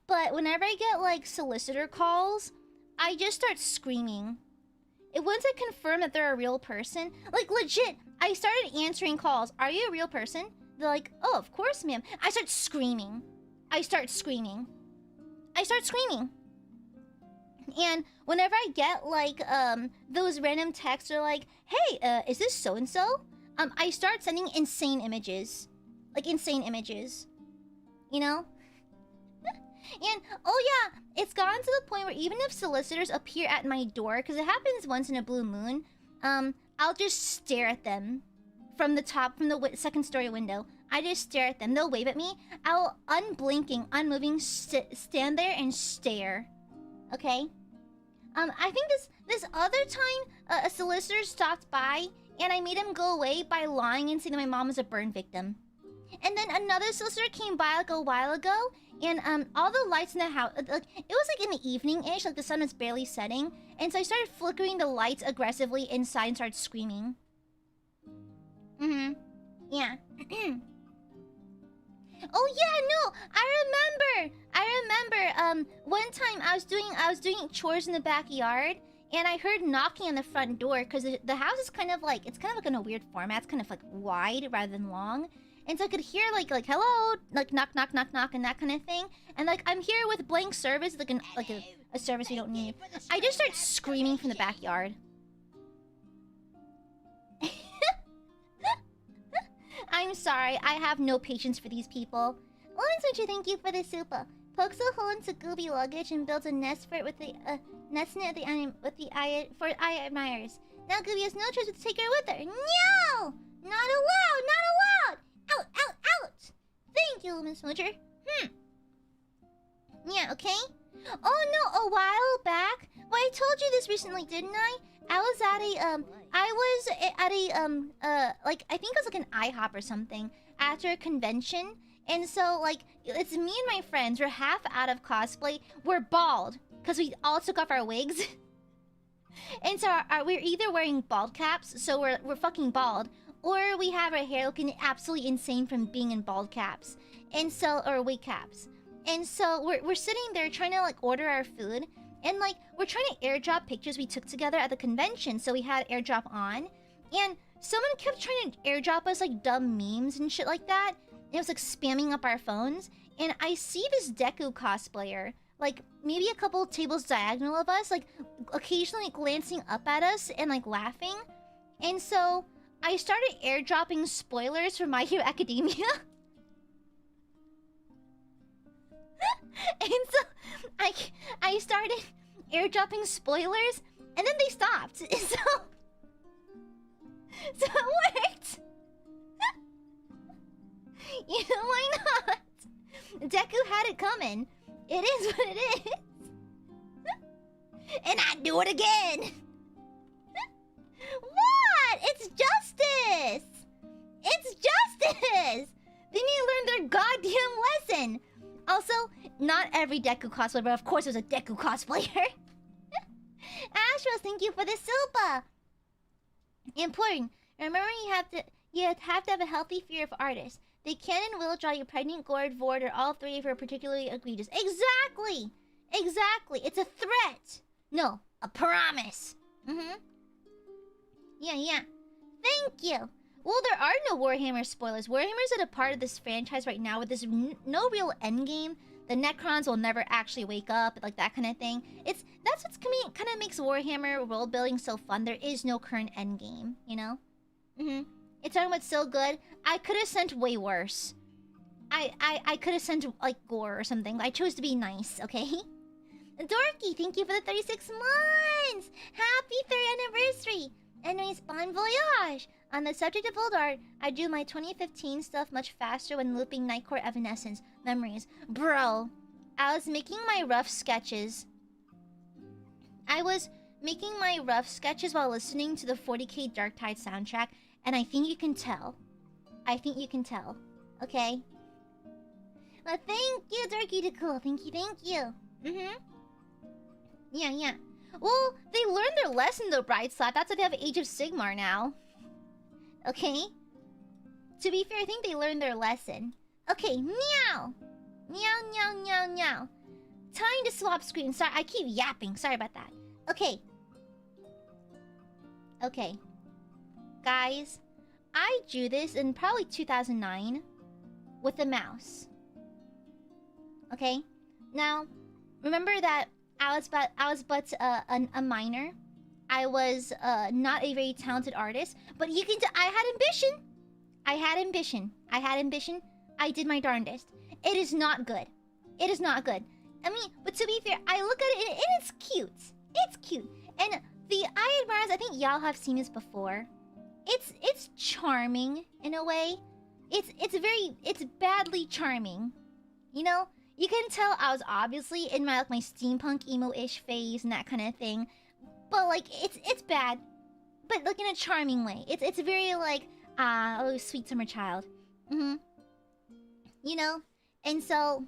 but whenever I get like solicitor calls, I just start screaming. Once I confirm that they're a real person, like legit, I started answering calls. Are you a real person? They're like, oh, of course, ma'am. I start screaming. And whenever I get like those random texts are like, hey, is this so and so? I start sending insane images, you know. And oh yeah, it's gotten to the point where even if solicitors appear at my door, because it happens once in a blue moon, I'll just stare at them from the second story window. I just stare at them. They'll wave at me. I'll unblinking, unmoving, stand there and stare. Okay. I think this other time a solicitor stopped by and I made him go away by lying and saying that my mom was a burn victim. And then another solicitor came by like a while ago, and all the lights in the house, like it was like in the evening-ish, like the sun was barely setting, and so I started flickering the lights aggressively inside and started screaming. Yeah. Oh yeah, no, I remember. One time I was doing chores in the backyard, and I heard knocking on the front door because the house is kind of like in a weird format. It's kind of like wide rather than long. And so I could hear like hello, like knock, and that kind of thing. And like I'm here with blank service, like a service we don't need. I just start screaming from the backyard. I'm sorry, I have no patience for these people. Lawrence, thank you for the super. Pokes a hole into Gooby luggage and builds a nest for it with the nest net for Aiadmirers. Now Gooby has no choice but to take her with her. No! Not allowed! Out! Thank you, Miss Smoocher. Yeah, okay? Oh no, a while back. Well, I told you this recently, didn't I? I was at a like I think it was like an IHOP or something after a convention. And so like it's me and my friends, we're half out of cosplay. We're bald because we all took off our wigs. And so we're either wearing bald caps, so we're fucking bald, or we have our hair looking absolutely insane from being in bald caps. And so, or wig caps. And so we're sitting there trying to like order our food, and like we're trying to airdrop pictures we took together at the convention, so we had airdrop on, and someone kept trying to airdrop us like dumb memes and shit like that. And it was like spamming up our phones, and I see this Deku cosplayer, like maybe a couple tables diagonal of us, like occasionally glancing up at us and like laughing. And so I started airdropping spoilers for My Hero Academia. And so I started airdropping spoilers, and then they stopped. So it worked. You know, why not? Deku had it coming. It is what it is. And I do it again. What? It's justice. It's justice. They need to learn their goddamn lesson. Also, not every Deku cosplayer, but of course there's a Deku cosplayer. Astros, thank you for the super. Important. Remember, you have to have a healthy fear of artists. They can and will draw you pregnant, gored, void, or all three if you're particularly egregious. Exactly! Exactly. It's a threat. No, a promise. Yeah. Thank you. Well, there are no Warhammer spoilers. Warhammer's at a part of this franchise right now with this no real endgame. The Necrons will never actually wake up, like that kind of thing. That's what's kind of makes Warhammer world building so fun. There is no current endgame, you know. It's talking about so good. I could have sent way worse. I could have sent like gore or something. I chose to be nice, okay? Dorky, thank you for the 36 months. Happy 3rd anniversary. Anyways, bon voyage. On the subject of old art, I do my 2015 stuff much faster when looping Nightcore Evanescence memories. Bro, I was making my rough sketches. I was making my rough sketches while listening to the 40K Dark Tide soundtrack, and I think you can tell. I think you can tell. Okay? Well, thank you, Darky the Cool. Thank you, thank you. Yeah, yeah. Well, they learned their lesson though, Bright Slap. That's why they have Age of Sigmar now. Okay? To be fair, I think they learned their lesson. Okay, meow! Meow, meow, meow, meow. Time to swap screen. Sorry, I keep yapping. Sorry about that. Okay. Okay. Guys, I drew this in probably 2009 with a mouse. Okay? Now, remember that I was but a minor. I was not a very talented artist, but you can I had ambition. I had ambition. I had ambition. I did my darndest. It is not good. It is not good. I mean, but to be fair, I look at it and it's cute. It's cute. And the Aiadmirers, I think y'all have seen this before. It's charming in a way. It's badly charming. You know? You can tell I was obviously in my my steampunk emo-ish phase and that kind of thing. But like it's bad. But like in a charming way. It's very like oh sweet summer child. You know? And so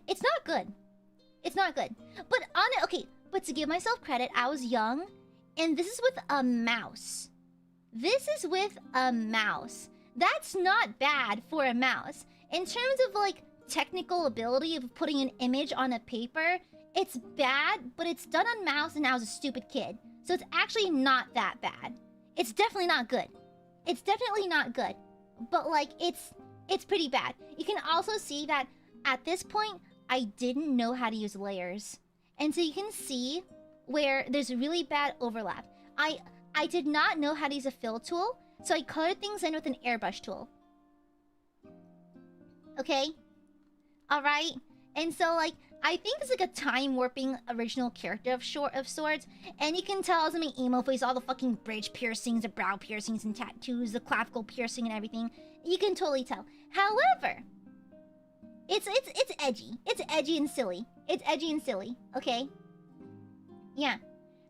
it's not good. It's not good. But on it, okay, but to give myself credit, I was young, and this is with a mouse. This is with a mouse. That's not bad for a mouse. In terms of like technical ability of putting an image on a paper, it's bad, but it's done on mouse and I was a stupid kid. So it's actually not that bad. It's definitely not good. It's definitely not good. But like it's pretty bad. You can also see that at this point I didn't know how to use layers. And so you can see where there's really bad overlap. I did not know how to use a fill tool, so I colored things in with an airbrush tool. Okay? Alright? And so like I think it's like a time warping original character of sorts, and you can tell I was in my emo face, all the fucking bridge piercings, the brow piercings and tattoos, the clavicle piercing and everything. You can totally tell. However, it's edgy. It's edgy and silly. It's edgy and silly. Okay? Yeah.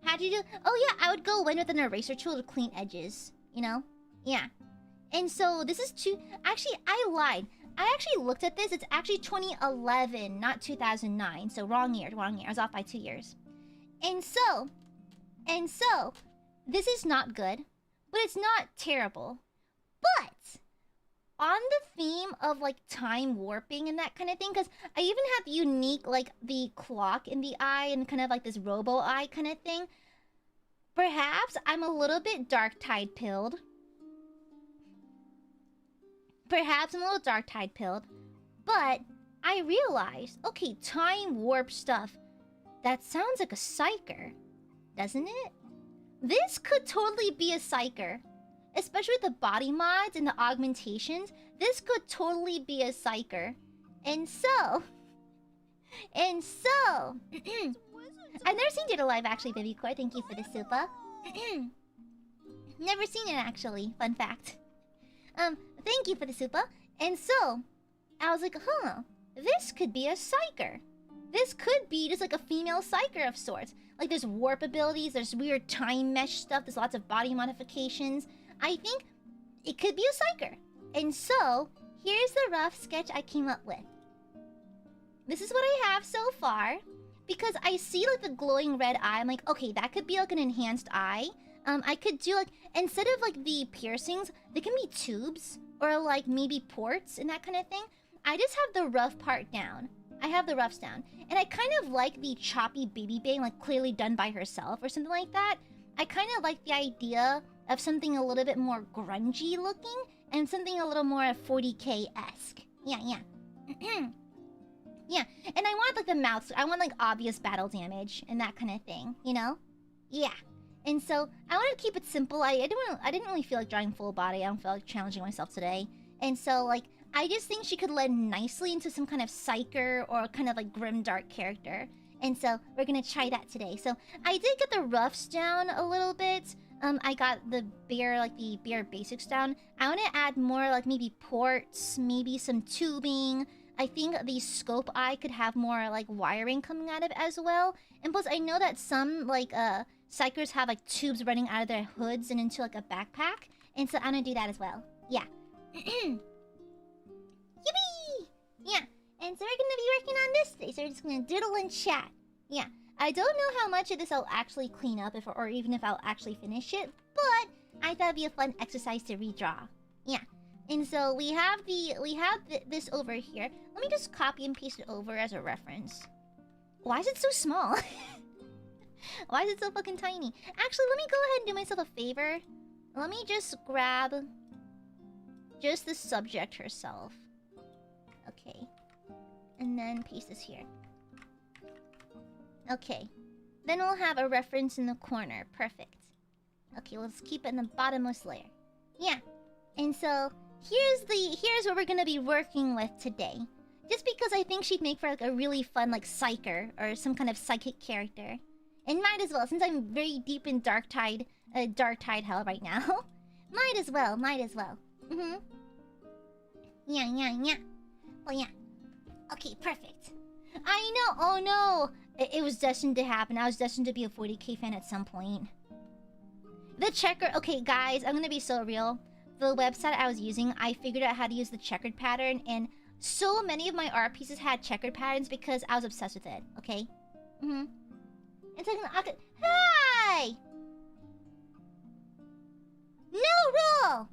How'd you do? Oh yeah, I would go in with an eraser tool to clean edges. You know? Yeah. And so this is actually, I lied. I actually looked at this. It's actually 2011, not 2009. So wrong year, wrong year. I was off by 2 years. And so, this is not good, but it's not terrible. But on the theme of like time warping and that kind of thing, because I even have unique like the clock in the eye and kind of like this robo eye kind of thing. Perhaps I'm a little bit dark tide pilled. Perhaps I'm a little dark tide pilled, but I realized, okay, time warp stuff. That sounds like a psyker, doesn't it? This could totally be a psyker. Especially with the body mods and the augmentations, this could totally be a psyker. And so... I've never seen Data Live actually, Baby Core. Thank you for the super. Never seen it actually, fun fact. Thank you for the super. And so, I was like, huh, this could be a psyker. This could be just like a female psyker of sorts. Like there's warp abilities, there's weird time mesh stuff, there's lots of body modifications. I think it could be a psyker. And so, here's the rough sketch I came up with. This is what I have so far. Because I see like the glowing red eye, I'm like, okay, that could be like an enhanced eye. I could do like, instead of like the piercings, they can be tubes. Or like maybe ports and that kind of thing. I just have the rough part down. I have the roughs down. And I kind of like the choppy baby bang, like clearly done by herself or something like that. I kind of like the idea of something a little bit more grungy looking and something a little more 40K-esque. Yeah. Yeah, and I want like the mouth, I want like obvious battle damage and that kind of thing, you know? Yeah. And so I want to keep it simple. I didn't really feel like drawing full body. I don't feel like challenging myself today. And so like I just think she could lend nicely into some kind of psyker or kind of like grim dark character. And so we're gonna try that today. So I did get the roughs down a little bit. I got the bare basics down. I want to add more like maybe ports, maybe some tubing. I think the scope eye could have more like wiring coming out of it as well. And plus I know that some like psychers have like tubes running out of their hoods and into like a backpack. And so I'm gonna do that as well. Yeah. Yippee! Yeah. And so we're gonna be working on this today. So we're just gonna doodle and chat. Yeah. I don't know how much of this I'll actually clean up, or even if I'll actually finish it, but I thought it'd be a fun exercise to redraw. Yeah, and so we have this over here. Let me just copy and paste it over as a reference. Why is it so small? Why is it so fucking tiny? Actually, let me go ahead and do myself a favor. Let me just grab just the subject herself. Okay, and then paste this here. Okay, then we'll have a reference in the corner. Perfect. Okay, let's keep it in the bottommost layer. Yeah, and so here's what we're gonna be working with today. Just because I think she'd make for like a really fun like psyker or some kind of psychic character, and might as well since I'm very deep in dark tide hell right now. might as well. Yeah. Oh yeah. Okay, perfect. I know. Oh no. It was destined to happen. I was destined to be a 40k fan at some point. The checker... Okay, guys, I'm gonna be so real. The website I was using, I figured out how to use the checkered pattern, and so many of my art pieces had checkered patterns because I was obsessed with it, okay? It's like an... Hi! No rule!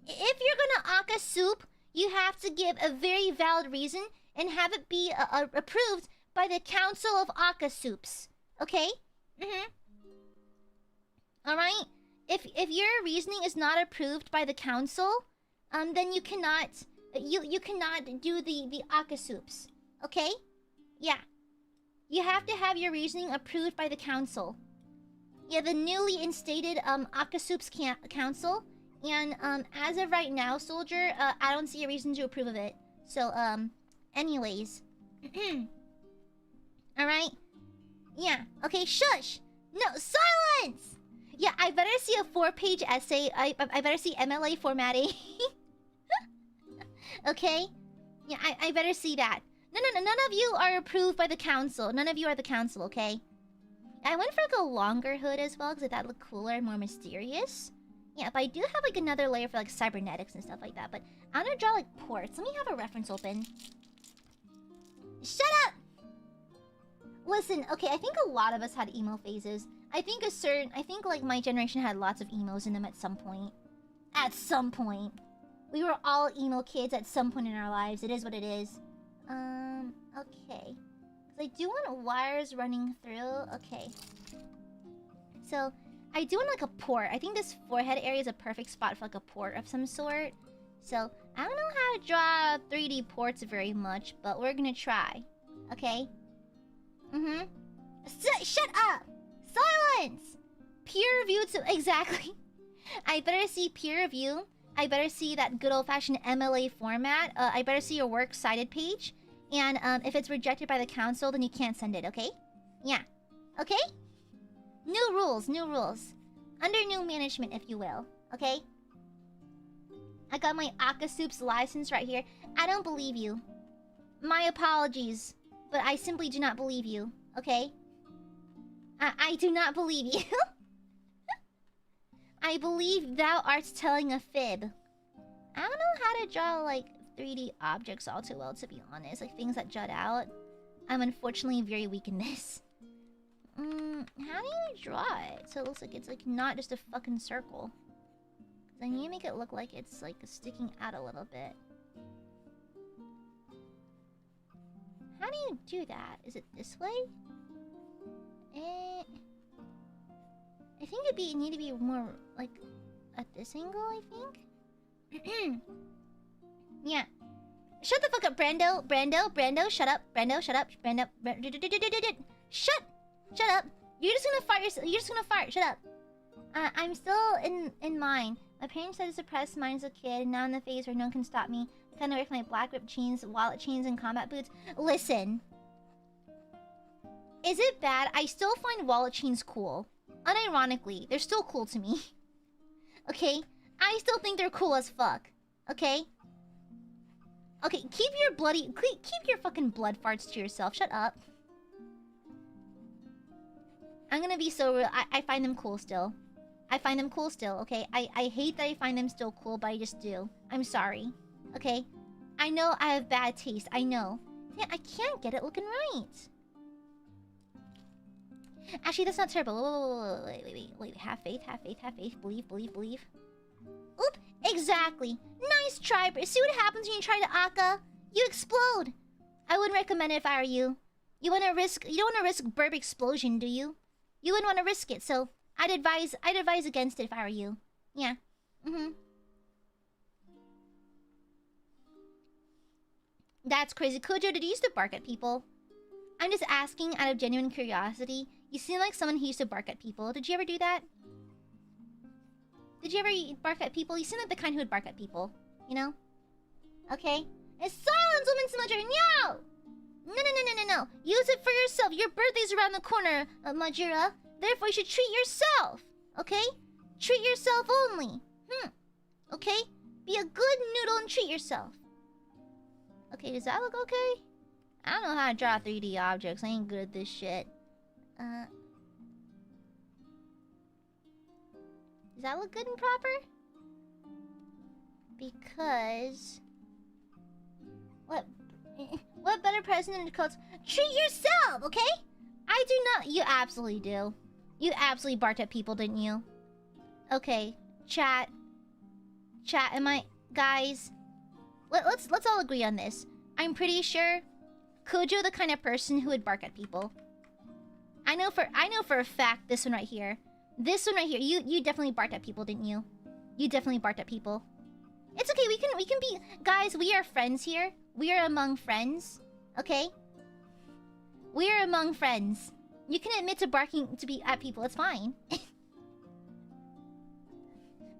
If you're gonna aka soup, you have to give a very valid reason and have it be approved by the Council of Aka Soups. Okay? Alright? If your reasoning is not approved by the council, then you cannot you cannot do the Aka Soups. Okay? Yeah. You have to have your reasoning approved by the council. Yeah, the newly instated Aka Soups council. And as of right now, soldier, I don't see a reason to approve of it. So anyways. Alright? Yeah. Okay, shush! No, silence! Yeah, I better see a 4-page essay. I better see MLA formatting. Okay? Yeah, I better see that. No, none of you are approved by the council. None of you are the council, okay? I went for like a longer hood as well, because that looked cooler and more mysterious. Yeah, but I do have like another layer for like cybernetics and stuff like that. But I'm gonna draw like ports. Let me have a reference open. Shut up! Listen, okay, I think a lot of us had emo phases. I think like my generation had lots of emos in them at some point. At some point. We were all emo kids at some point in our lives. It is what it is. Okay. Because I do want wires running through. Okay. So, I do want like a port. I think this forehead area is a perfect spot for like a port of some sort. So, I don't know how to draw 3D ports very much, but we're gonna try. Okay? Shut up! Silence! Peer review to... Exactly. I better see peer review. I better see that good old-fashioned MLA format. I better see your works cited page. And if it's rejected by the council, then you can't send it, okay? Yeah. Okay? New rules, new rules. Under new management, if you will. Okay? I got my Aka Soups license right here. I don't believe you. My apologies. But I simply do not believe you. Okay? I do not believe you. I believe thou art telling a fib. I don't know how to draw, like, 3D objects all too well, to be honest. Like, things that jut out. I'm unfortunately very weak in this. How do you draw it? So it looks like it's, like, not just a fucking circle. Because I need to make it look like it's, like, sticking out a little bit. How do you do that? Is it this way? I think it'd need to be more, like, at this angle, I think? Yeah. Shut the fuck up, Brando! Brando, shut up! Brando, shut up! Brando, Shut up! You're just gonna fart yourself. You're just gonna fart. Shut up. I'm still in mine. My parents said to suppress mine as a kid, and now in the phase where no one can stop me. I kinda wear my black ripped chains, wallet chains, and combat boots. Listen. Is it bad? I still find wallet chains cool. Unironically, they're still cool to me. Okay? I still think they're cool as fuck. Okay? Okay, keep your fucking blood farts to yourself. Shut up. I'm gonna be so real. I find them cool still. I find them cool still, okay? I hate that I find them still cool, but I just do. I'm sorry. Okay? I know I have bad taste. I know. Yeah, I can't get it looking right. Actually, that's not terrible. Wait. Have faith. Believe. Oop! Exactly. Nice try, but see what happens when you try to Akka? You explode. I wouldn't recommend it if I were you. You don't want to risk burp explosion, do you? You wouldn't want to risk it, so I'd advise against it if I were you. Yeah. That's crazy. Kojo, did you used to bark at people? I'm just asking out of genuine curiosity. You seem like someone who used to bark at people. Did you ever do that? Did you ever bark at people? You seem like the kind who would bark at people. You know? Okay? It's silence, woman smudger! No! Use it for yourself. Your birthday's around the corner, Majira. Therefore, you should treat yourself. Okay? Treat yourself only. Okay? Be a good noodle and treat yourself. Okay, does that look okay? I don't know how to draw 3D objects. I ain't good at this shit. Does that look good and proper? Because... What better present than Dakota's? Treat yourself, okay? I do not... You absolutely do. You absolutely barked at people, didn't you? Okay, chat. Chat, am I... Guys... Let's all agree on this. I'm pretty sure Kojo the kind of person who would bark at people. I know for a fact this one right here. This one right here. You definitely barked at people, didn't you? You definitely barked at people. It's okay. We can be guys. We are friends here. We are among friends. Okay. We are among friends. You can admit to barking to be at people. It's fine.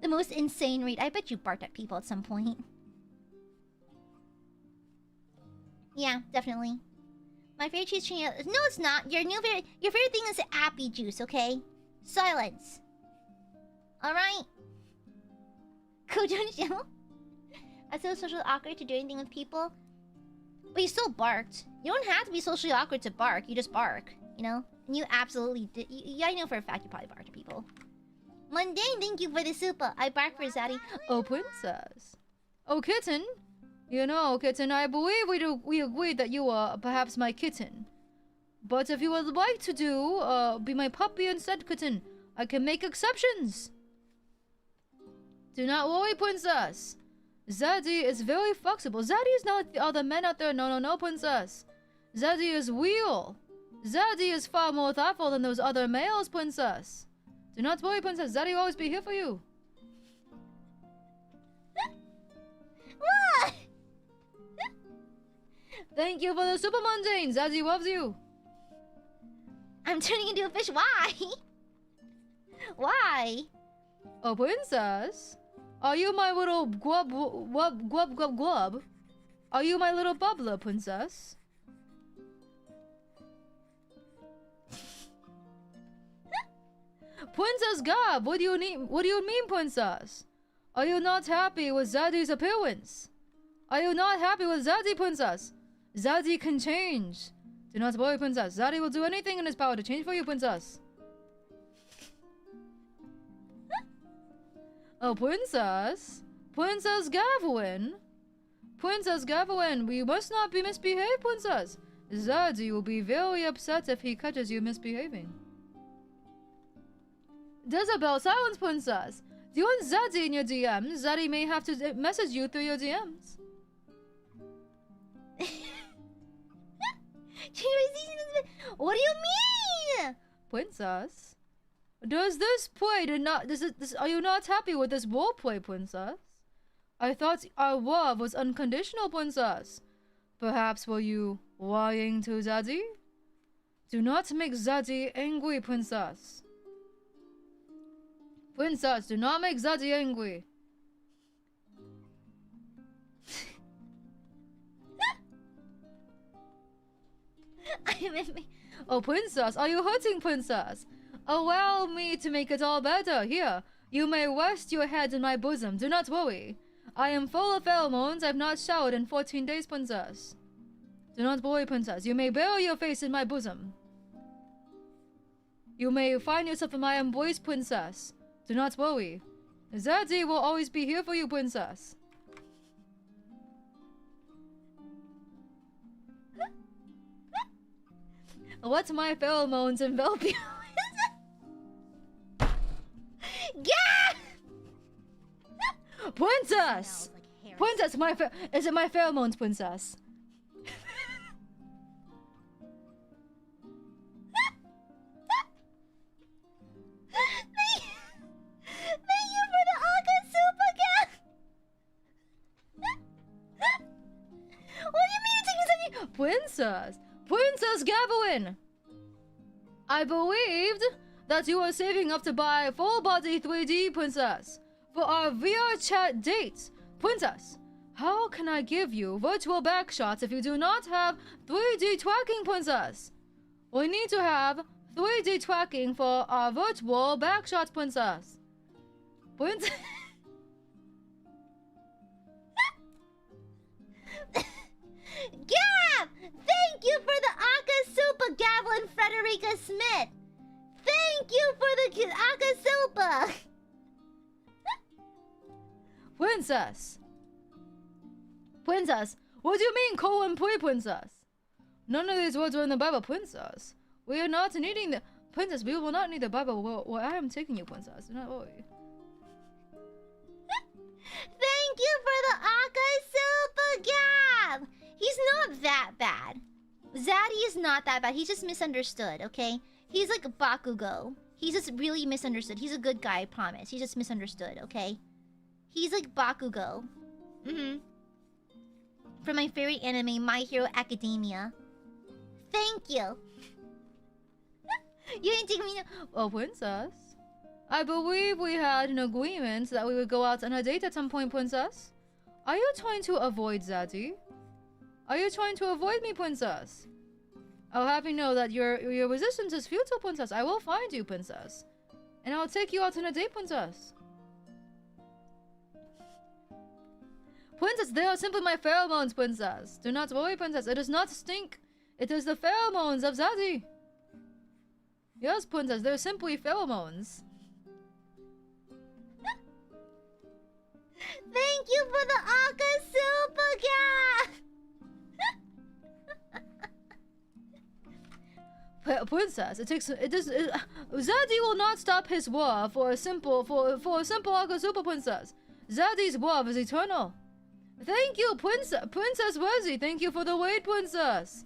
The most insane read. I bet you barked at people at some point. Yeah, definitely. My favorite cheese tree. No, it's not. Your favorite thing is appy juice, okay? Silence. Alright? Kojo. I feel socially awkward to do anything with people. But you still barked. You don't have to be socially awkward to bark. You just bark, you know? And you absolutely did. Yeah, I know for a fact you probably barked at people. Mundane, thank you for the super. I bark for Zaddy. Oh, princess. Oh, kitten. You know, kitten, I believe we agreed that you are perhaps my kitten. But if you would like to be my puppy instead, kitten, I can make exceptions. Do not worry, princess. Zaddy is very flexible. Zaddy is not like the other men out there. No, princess. Zaddy is real. Zaddy is far more thoughtful than those other males, princess. Do not worry, princess. Zaddy will always be here for you. What? Thank you for the super mundane. Zaddy loves you. I'm turning into a fish. Why? Why? Oh, princess. Are you my little glub? Are you my little bubbler, princess? Princess Gab, what do you mean, princess? Are you not happy with Zaddy's appearance? Are you not happy with Zaddy, princess? Zaddy can change. Do not worry, princess. Zaddy will do anything in his power to change for you, princess. Oh, princess. Princess Gawain. Princess Gawain, we must not be misbehaved, princess. Zaddy will be very upset if he catches you misbehaving. Jezebel, silence, princess. Do you want Zaddy in your DMs? Zaddy may have to message you through your DMs. What do you mean? Princess? Does this play are you not happy with this roleplay, princess? I thought our love was unconditional, princess. Perhaps were you lying to Zaddy? Do not make Zaddy angry, princess. Princess, do not make Zaddy angry. Oh, princess, are you hurting, princess? Allow me to make it all better. Here, you may rest your head in my bosom. Do not worry. I am full of pheromones. I've not showered in 14 days, princess. Do not worry, princess. You may bury your face in my bosom. You may find yourself in my embrace, princess. Do not worry. Zaddy will always be here for you, princess. Let my pheromones envelop you. Yeah! Princess! Princess, is it my pheromones, princess? Thank you for the Aka soup again! What do you mean you're taking something? Princess! Princess Gavelin! I believed that you were saving up to buy full-body 3D, princess, for our VR chat date. Princess, how can I give you virtual backshots if you do not have 3D tracking, princess? We need to have 3D tracking for our virtual backshots, princess. Princess... Gab! Thank you for the Aka Supa, Gavlin Frederica Smith! Thank you for the Aka Supa! Princess! Princess! What do you mean, colon princess? None of these words are in the Bible, princess. We are not needing the... Princess, we will not need the Bible where I am taking you, princess. Do not worry. Thank you for the Aka Supa, Gab! He's not that bad. Zaddy is not that bad. He's just misunderstood, okay? He's like Bakugo. He's just really misunderstood. He's a good guy, I promise. He's just misunderstood, okay? He's like Bakugo. From my favorite anime, My Hero Academia. Thank you. You didn't take me... Oh, princess. I believe we had an agreement that we would go out on a date at some point, princess. Are you trying to avoid Zaddy? Are you trying to avoid me, princess? I'll have you know that your resistance is futile, princess. I will find you, princess. And I'll take you out on a date, princess. Princess, they are simply my pheromones, princess. Do not worry, princess. It does not stink. It is the pheromones of Zaddy. Yes, princess, they're simply pheromones. Thank you for the Aka Supa, Princess, Zaddy will not stop his war for a simple Aka Super princess. Zaddy's war is eternal. Thank you, Princess Wezzy. Thank you for the wait, princess.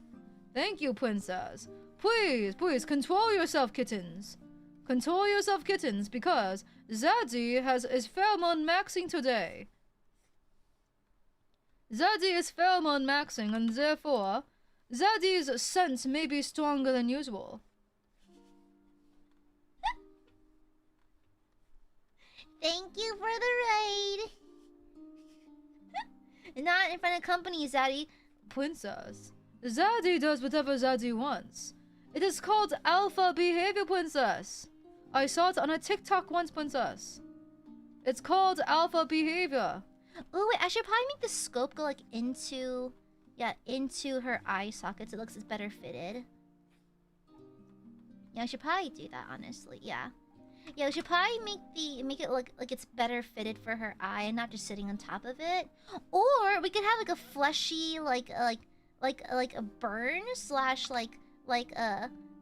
Thank you, princess. Please, control yourself, kittens. Control yourself, kittens, because Zaddy is pheromone maxing today. Zaddy is pheromone maxing, and therefore, Zaddy's scent may be stronger than usual. Thank you for the raid. Not in front of company, Zaddy. Princess, Zaddy does whatever Zaddy wants. It is called alpha behavior, princess. I saw it on a TikTok once, princess. It's called alpha behavior. Oh wait, I should probably make the scope go like into her eye sockets. It looks better fitted. Yeah, I should probably do that, honestly. Yeah, we should probably make it look like it's better fitted for her eye and not just sitting on top of it. Or we could have like a fleshy like a burn slash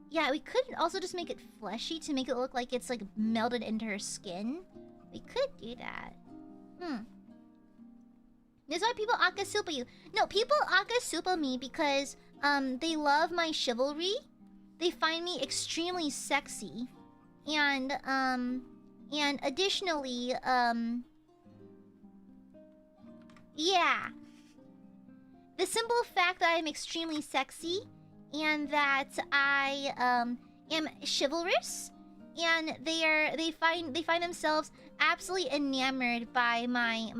yeah, we could also just make it fleshy to make it look like it's like melted into her skin. We could do that. This is why people Akasupa you. No, people Akasupa me because they love my chivalry. They find me extremely sexy. And additionally, yeah. The simple fact that I'm extremely sexy and that I am chivalrous, and they find themselves absolutely enamored by my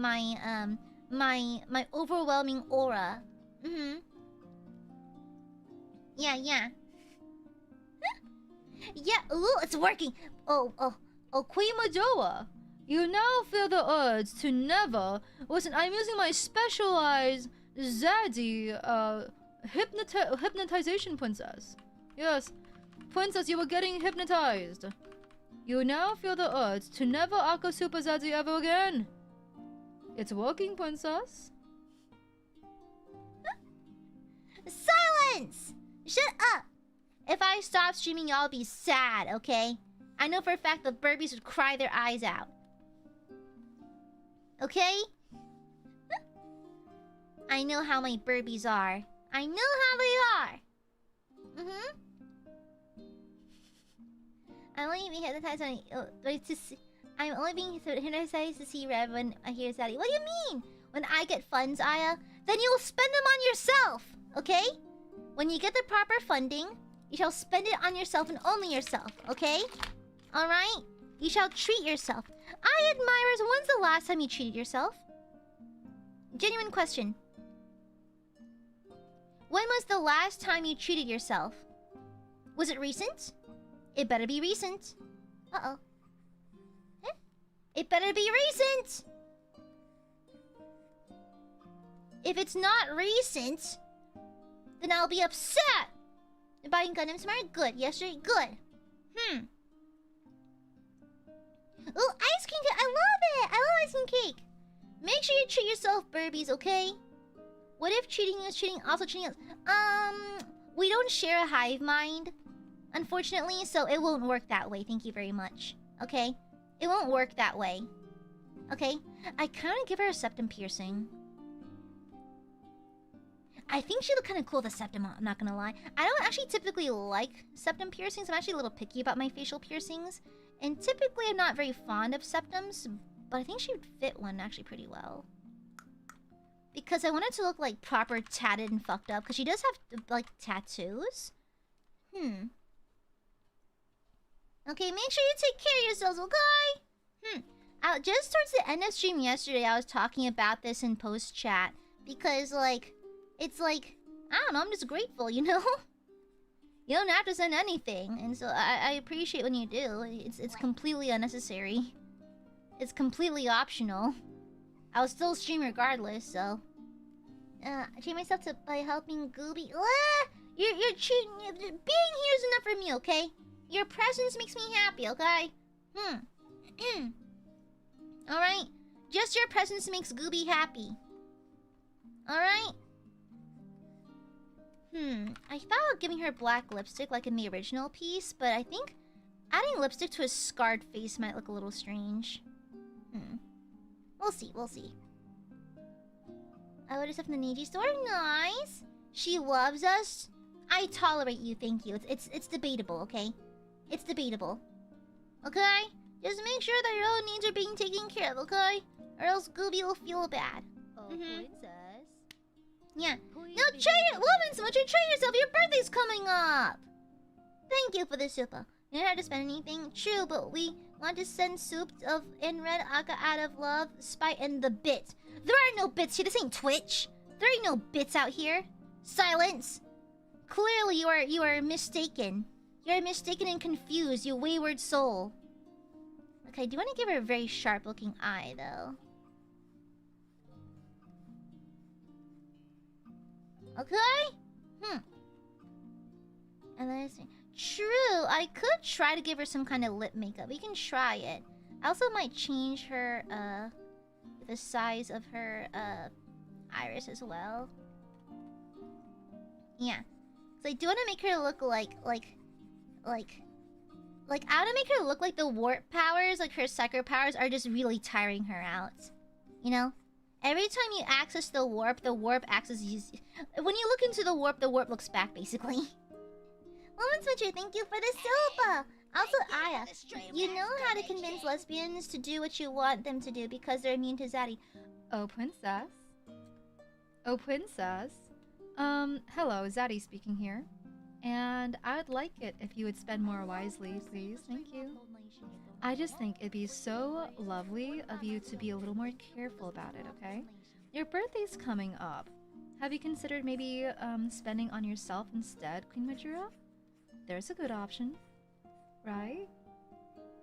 overwhelming aura. Yeah. Yeah, ooh, it's working. Oh, Queen Majoa, you now feel the urge to never. Listen, I'm using my specialized Zaddy hypnotization princess. Yes, princess, you were getting hypnotized. You now feel the urge to never Aqua Super Zaddy ever again. It's working, princess. silence! Shut up! If I stop streaming, y'all be sad, okay? I know for a fact the Burbies would cry their eyes out. Okay? I know how my Burbies are. I know how they are. I'm only being hypnotized I'm only being hypnotized to see Rev when I hear Zaddy. What do you mean? When I get funds, Aya, then you'll spend them on yourself, okay? When you get the proper funding, you shall spend it on yourself and only yourself, okay? Alright? You shall treat yourself. Aiadmirers, when's the last time you treated yourself? Genuine question. When was the last time you treated yourself? Was it recent? It better be recent. Uh-oh. Huh? It better be recent! If it's not recent, then I'll be upset! Buying Gundam tomorrow? Good. Yesterday? Good. Ooh, ice cream cake! I love it! I love ice cream cake! Make sure you treat yourself, Burbies, okay? What if treating you is also treating us? We don't share a hive mind, unfortunately, so it won't work that way. Thank you very much. Okay? It won't work that way. Okay? I kind of give her a septum piercing. I think she looked kind of cool with a septum, I'm not gonna lie. I don't actually typically like septum piercings. I'm actually a little picky about my facial piercings. And typically I'm not very fond of septums, but I think she would fit one actually pretty well. Because I want it to look like proper tatted and fucked up, because she does have like tattoos. Okay, make sure you take care of yourselves, okay? Just towards the end of stream yesterday, I was talking about this in post chat. Because like, it's like, I don't know, I'm just grateful, you know? You don't have to send anything, and so I appreciate when you do. It's completely unnecessary. It's completely optional. I'll still stream regardless, so... I treat myself by helping Gooby... You're cheating... Being here is enough for me, okay? Your presence makes me happy, okay? Alright? Just your presence makes Gooby happy. Alright? I thought about giving her black lipstick like in the original piece, but I think adding lipstick to a scarred face might look a little strange. We'll see, we'll see. I ordered stuff from the Niji store. Nice! She loves us. I tolerate you, thank you. It's debatable, okay? It's debatable. Okay? Just make sure that your own needs are being taken care of, okay? Or else Gooby will feel bad. Princess. Yeah. No, woman, so much you train yourself. Your birthday's coming up. Thank you for the super. You don't have to spend anything. True, but we want to send soup of in red aka out of love, spite, and the bit. There are no bits here. This ain't Twitch. There ain't no bits out here. Silence. Clearly, you are mistaken. You're mistaken and confused, you wayward soul. Okay, I do want to give her a very sharp-looking eye, though. Okay? And then true, I could try to give her some kind of lip makeup. We can try it. I also might change her, the size of her, iris as well. Yeah. So I do want to make her look like, I want to make her look like the warp powers, like her psycho powers are just really tiring her out. You know? Every time you access the warp accesses... When you look into the warp looks back, basically. Woman Switcher, thank you for the sopa! Also, Aya, you know how to convince lesbians to do what you want them to do because they're immune to Zaddy. Oh, princess. Oh, princess. Hello, Zaddy speaking here. And I'd like it if you would spend more wisely, please. Thank you. I just think it'd be so lovely of you to be a little more careful about it, okay? Your birthday's coming up. Have you considered maybe spending on yourself instead, Queen Majura? There's a good option. right?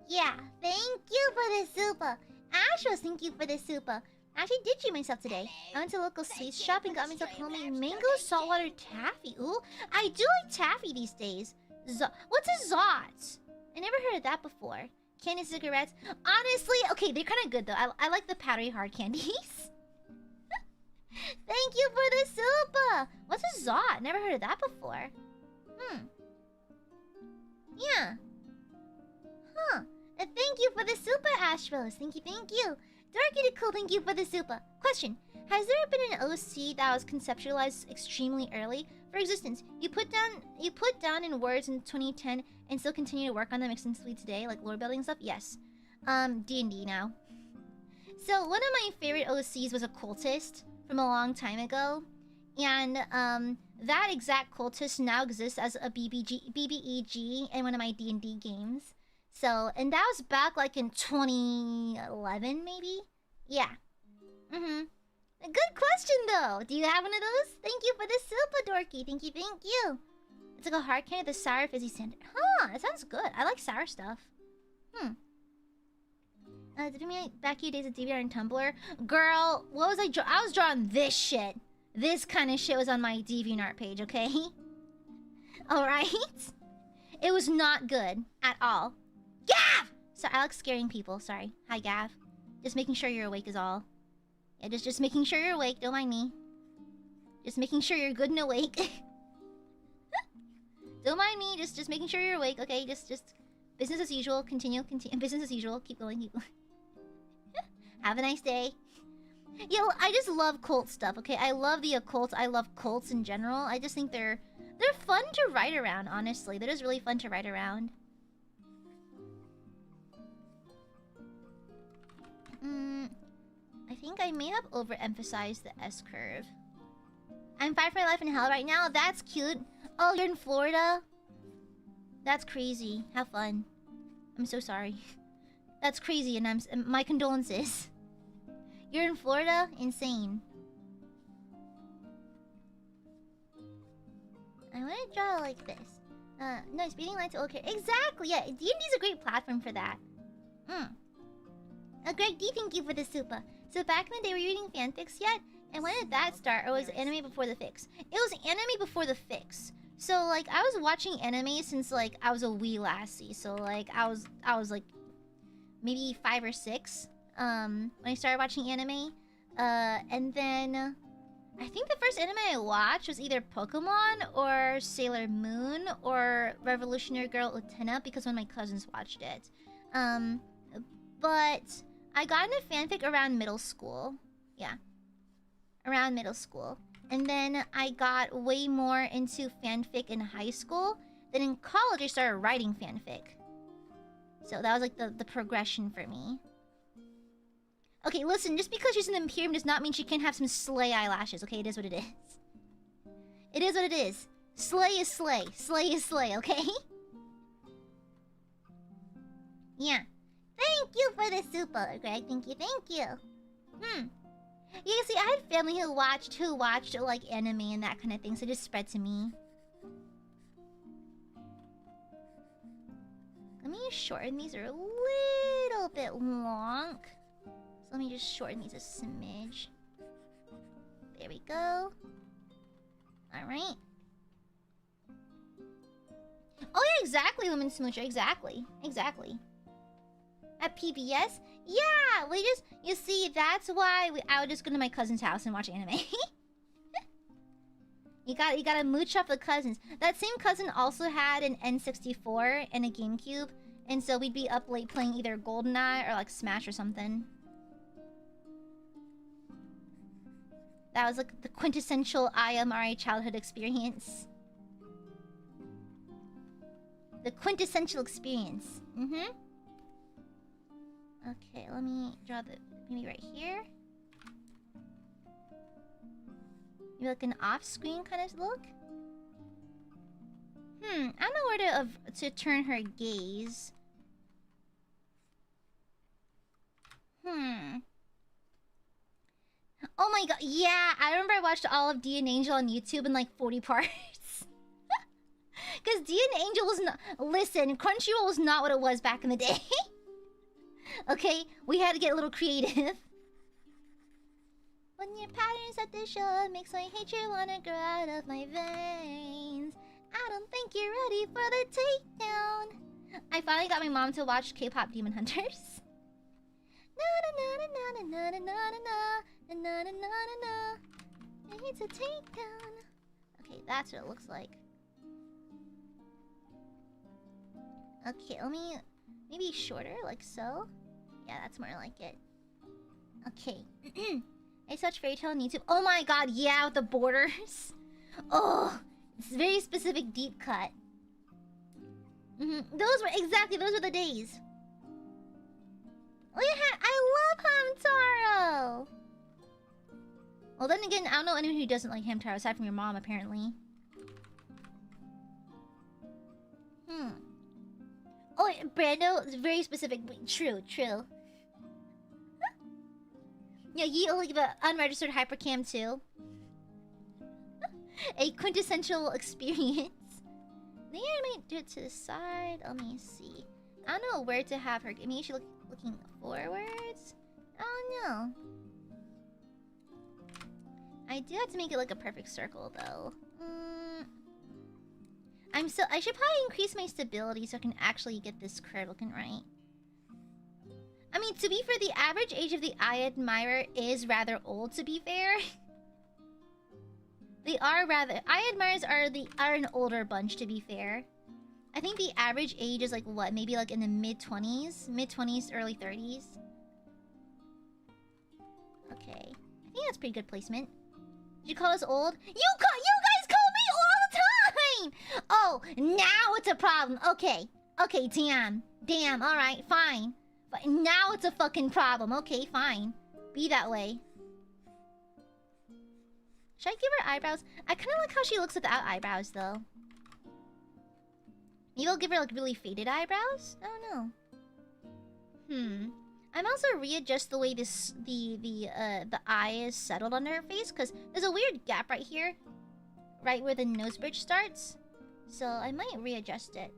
Yeah, thank you for the super. Astros, thank you for the super. I actually did treat myself today. I went to a local sweet shop and got myself homemade mango saltwater taffy. Ooh, I do like taffy these days. What's a Zot? I never heard of that before. Candy cigarettes. Honestly, okay, they're kind of good though. I like the powdery hard candies. Thank you for the super. What's a Zot? Never heard of that before. Yeah. Huh. And thank you for the super, Ashros. Thank you. Darky the Cool, thank you for the super. Question. Has there been an OC that was conceptualized extremely early? For existence, you put down in words in 2010 and still continue to work on them extensively today, like lore building stuff? Yes. D&D now. So one of my favorite OCs was a cultist from a long time ago. And that exact cultist now exists as a BBEG in one of my D&D games. So, and that was back like in 2011 maybe? Yeah. A good question though. Do you have one of those? Thank you for the super, Dorky. Thank you. It's like a hard candy with a sour fizzy standard. Huh, that sounds good. I like sour stuff. Did me back in your days of DVR and Tumblr? Girl, what was I was drawing this shit. This kind of shit was on my DeviantArt page, okay? Alright? It was not good at all. Gav! So I like scaring people, sorry. Hi, Gav. Just making sure you're awake is all. Yeah, just making sure you're awake, don't mind me. Just making sure you're good and awake. Don't mind me, just making sure you're awake, okay? Just business as usual, continue, business as usual, keep going. Have a nice day. Yo, I just love cult stuff, okay? I love the occult, I love cults in general. I just think they're fun to write around, honestly. They're just really fun to write around. I think I may have overemphasized the S-curve. I'm fighting for my life in hell right now. That's cute. Oh, you're in Florida? That's crazy. Have fun. I'm so sorry. That's crazy, and my condolences. You're in Florida? Insane. I want to draw like this. No, speeding lights okay. Exactly, yeah. D&D's a great platform for that. Greg D, thank you for the super. So back in the day, were you reading fanfics yet? And when did that start? Or was it anime before the fix? It was anime before the fix. So like I was watching anime since like I was a wee lassie. So like I was like maybe 5 or 6 when I started watching anime. And then I think the first anime I watched was either Pokemon or Sailor Moon or Revolutionary Girl Utena because one of my cousins watched it. But I got into fanfic around middle school. Yeah. Around middle school. And then I got way more into fanfic in high school. Then in college I started writing fanfic. So that was like the progression for me. Okay, listen, just because she's an Imperium does not mean she can't have some slay eyelashes, okay? It is what it is. It is what it is. Slay is slay. Slay is slay, okay? Yeah. Thank you for the super, Greg. Thank you. You see, I had family who watched like anime and that kind of thing, so it just spread to me. Let me just shorten these. Are a little bit long. So let me just shorten these a smidge. There we go. Alright. Oh yeah, exactly, Women Smoocher. Exactly. At PBS? Yeah, you see, that's why I would just go to my cousin's house and watch anime. you gotta mooch off the cousins. That same cousin also had an N64 and a GameCube, and so we'd be up late playing either GoldenEye or like Smash or something. That was like the quintessential AiaAMare childhood experience. The quintessential experience. Okay, let me draw maybe right here. Maybe like an off-screen kind of look. I don't know where to turn her gaze. Oh my god, yeah, I remember I watched all of D and Angel on YouTube in like 40 parts. Because D and Angel was not. Listen, Crunchyroll was not what it was back in the day. Okay, we had to get a little creative. When your patterns at the show makes my hatred wanna grow out of my veins. I don't think you're ready for the takedown. I finally got my mom to watch K-pop Demon Hunters. It's a takedown. Okay, that's what it looks like. Okay, let me maybe shorter, like so. Yeah, that's more like it. Okay. I searched Fairy Tail on YouTube. Oh my god, yeah, with the borders. Oh, it's very specific deep cut. Those were the days. Look at I love Hamtaro. Well, then again, I don't know anyone who doesn't like Hamtaro aside from your mom, apparently. Oh, Brando is very specific. True. Yeah, you like the unregistered hypercam too. A quintessential experience. Maybe I might do it to the side. Let me see. I don't know where to have her. Maybe she looking forwards. I don't know. I do have to make it like a perfect circle though. I should probably increase my stability so I can actually get this curve looking right. I mean, to be fair, the average age of the Aiadmirer is rather old, to be fair. They are rather... Aiadmirers are an older bunch, to be fair. I think the average age is like, what? Maybe like in the mid-20s? Mid-20s, early 30s? Okay. I think that's pretty good placement. Did you call us old? You guys call me all the time! Oh, now it's a problem. Okay. Okay, damn, alright, fine. But now it's a fucking problem. Okay, fine. Be that way. Should I give her eyebrows? I kind of like how she looks without eyebrows, though. Maybe I'll give her, like, really faded eyebrows? I don't know. I'm also readjust the way the eye is settled under her face, because there's a weird gap right here. Right where the nose bridge starts. So I might readjust it.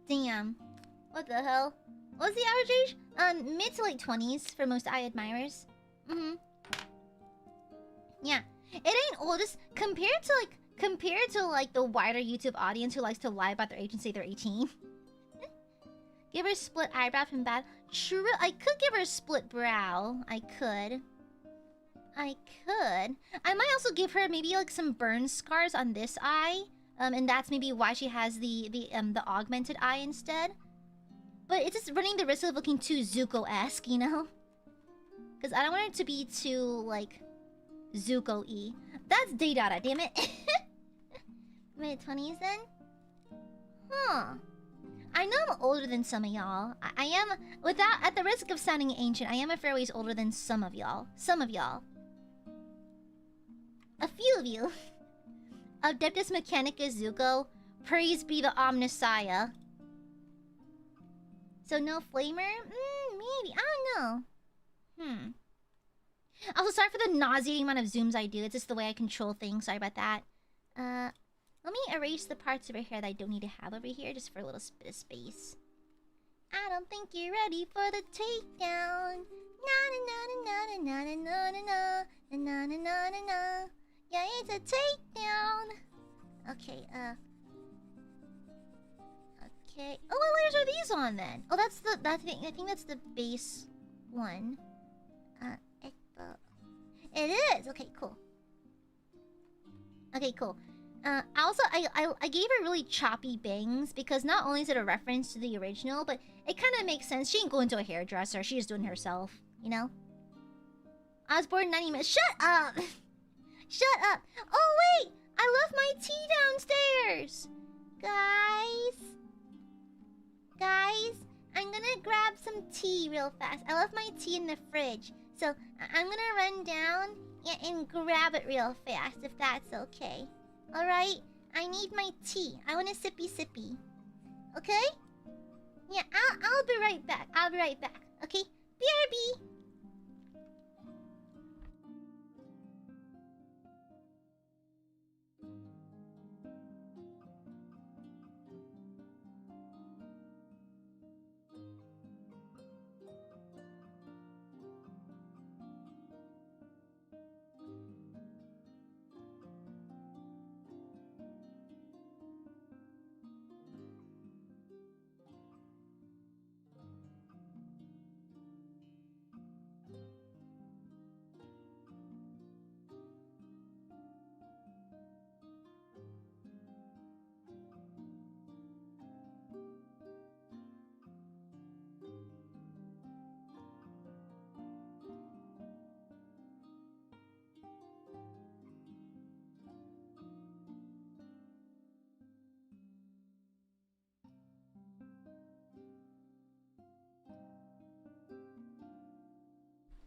Damn. What the hell? What's the average age? Mid to late 20s for most Aiadmirers. Yeah. It ain't old, just compared to like the wider YouTube audience who likes to lie about their age and say they're 18. Give her a split eyebrow from bad. True, I could give her a split brow. I could. I might also give her maybe like some burn scars on this eye. And that's maybe why she has the augmented eye instead. But it's just running the risk of looking too Zuko-esque, you know? Because I don't want it to be too, like, Zuko-y. That's Daydada, damn it. Mid-20s then? Huh. I know I'm older than some of y'all. I am, at the risk of sounding ancient, I am a fair ways older than some of y'all. A few of you. Adeptus Mechanica Zuko. Praise be the Omnissiah. So no flamer? Maybe. I don't know. Also, sorry for the nauseating amount of zooms I do. It's just the way I control things. Sorry about that. Let me erase the parts of her hair that I don't need to have over here, just for a little bit of space. I don't think you're ready for the takedown. Na-na-na-na-na-na-na-na-na-na. Na-na-na-na-na. Yeah, it's a takedown. Okay, Okay. Oh, what layers are these on then? Oh, that's the I think that's the base one. It is. Okay, cool. Okay, cool. Also, I gave her really choppy bangs because not only is it a reference to the original, but it kind of makes sense. She ain't going to a hairdresser. She's doing it herself, you know? I was born in 90 minutes. Shut up! Shut up! Oh, wait! I left my tea downstairs! Guys, I'm gonna grab some tea real fast. I left my tea in the fridge. So, I'm gonna run down and grab it real fast, if that's okay. Alright? I need my tea. I want a sippy. Okay? Yeah, I'll be right back. Okay? BRB!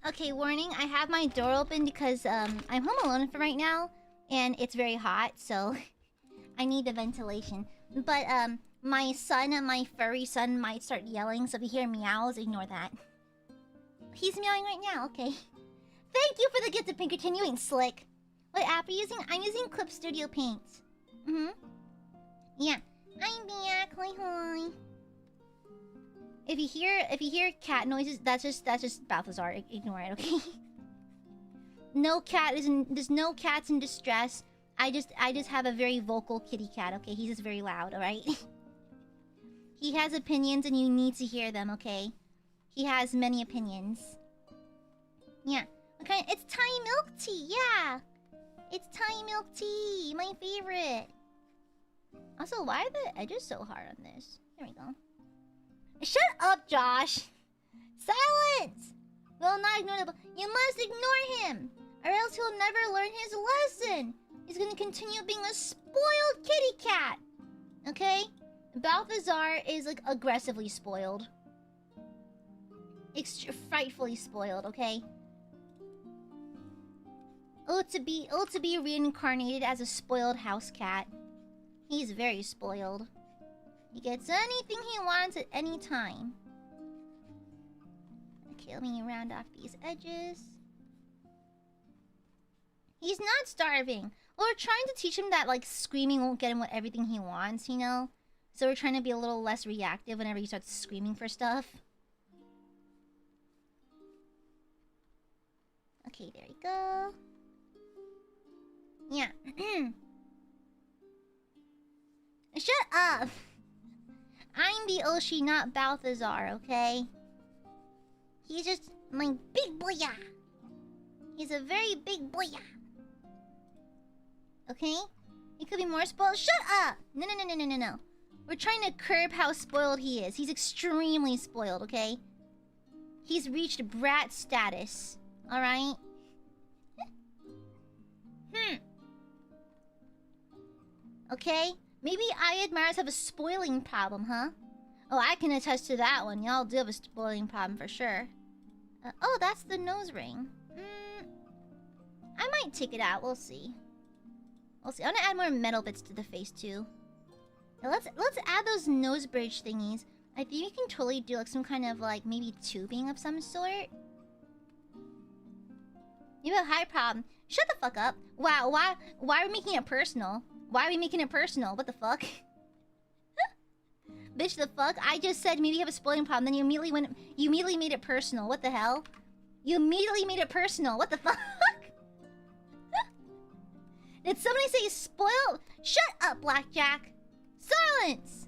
Okay, warning. I have my door open because I'm home alone for right now, and it's very hot, so I need the ventilation. But my son, my furry son, might start yelling, so if you hear meows, ignore that. He's meowing right now. Okay. Thank you for the gift of Pinkerton. You ain't slick. What app are you using? I'm using Clip Studio Paint. Yeah. I'm back. Hoi hoi. If you hear cat noises, that's just Balthazar. Ignore it, okay? There's no cats in distress. I just have a very vocal kitty cat, okay? He's just very loud, alright? He has opinions and you need to hear them, okay? He has many opinions. Yeah. Okay, it's Thai milk tea, yeah! It's Thai milk tea, my favorite. Also, why are the edges so hard on this? There we go. Shut up, Josh! Silence! Well, not ignorable. You must ignore him! Or else he'll never learn his lesson! He's gonna continue being a spoiled kitty cat! Okay? Balthazar is, like, aggressively spoiled. Frightfully spoiled, okay? To be reincarnated as a spoiled house cat. He's very spoiled. He gets anything he wants at any time. Okay, let me round off these edges. He's not starving. Well, we're trying to teach him that, like, screaming won't get him everything he wants, you know? So we're trying to be a little less reactive whenever he starts screaming for stuff. Okay, there we go. Yeah. Shut up! I'm the Oshi, not Balthazar, okay? He's just my big boya. He's a very big boya. Okay? He could be more spoiled. Shut up! No. We're trying to curb how spoiled he is. He's extremely spoiled, okay? He's reached brat status. Alright? Okay? Maybe Aiadmirers have a spoiling problem, huh? Oh, I can attest to that one. Y'all do have a spoiling problem for sure. Oh, that's the nose ring. I might take it out. We'll see. We'll see. I want to add more metal bits to the face too. Now let's add those nose bridge thingies. I think we can totally do like some kind of like maybe tubing of some sort. You have a high problem. Shut the fuck up. Wow, why are we making it personal? Why are we making it personal? What the fuck? Bitch, the fuck? I just said maybe you have a spoiling problem, then you immediately made it personal. What the hell? You immediately made it personal. What the fuck? Did somebody say spoiled? Shut up, Blackjack. Silence!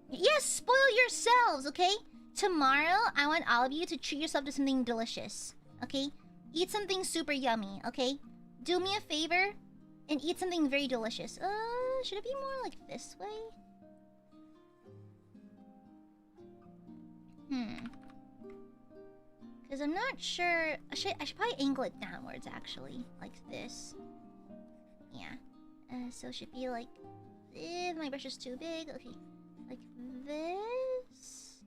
Yes, spoil yourselves, okay? Tomorrow, I want all of you to treat yourself to something delicious, okay? Eat something super yummy, okay? Do me a favor and eat something very delicious. Should it be more like this way? Because I'm not sure. I should probably angle it downwards, actually. Like this. Yeah. So it should be like... my brush is too big. Okay. Like this.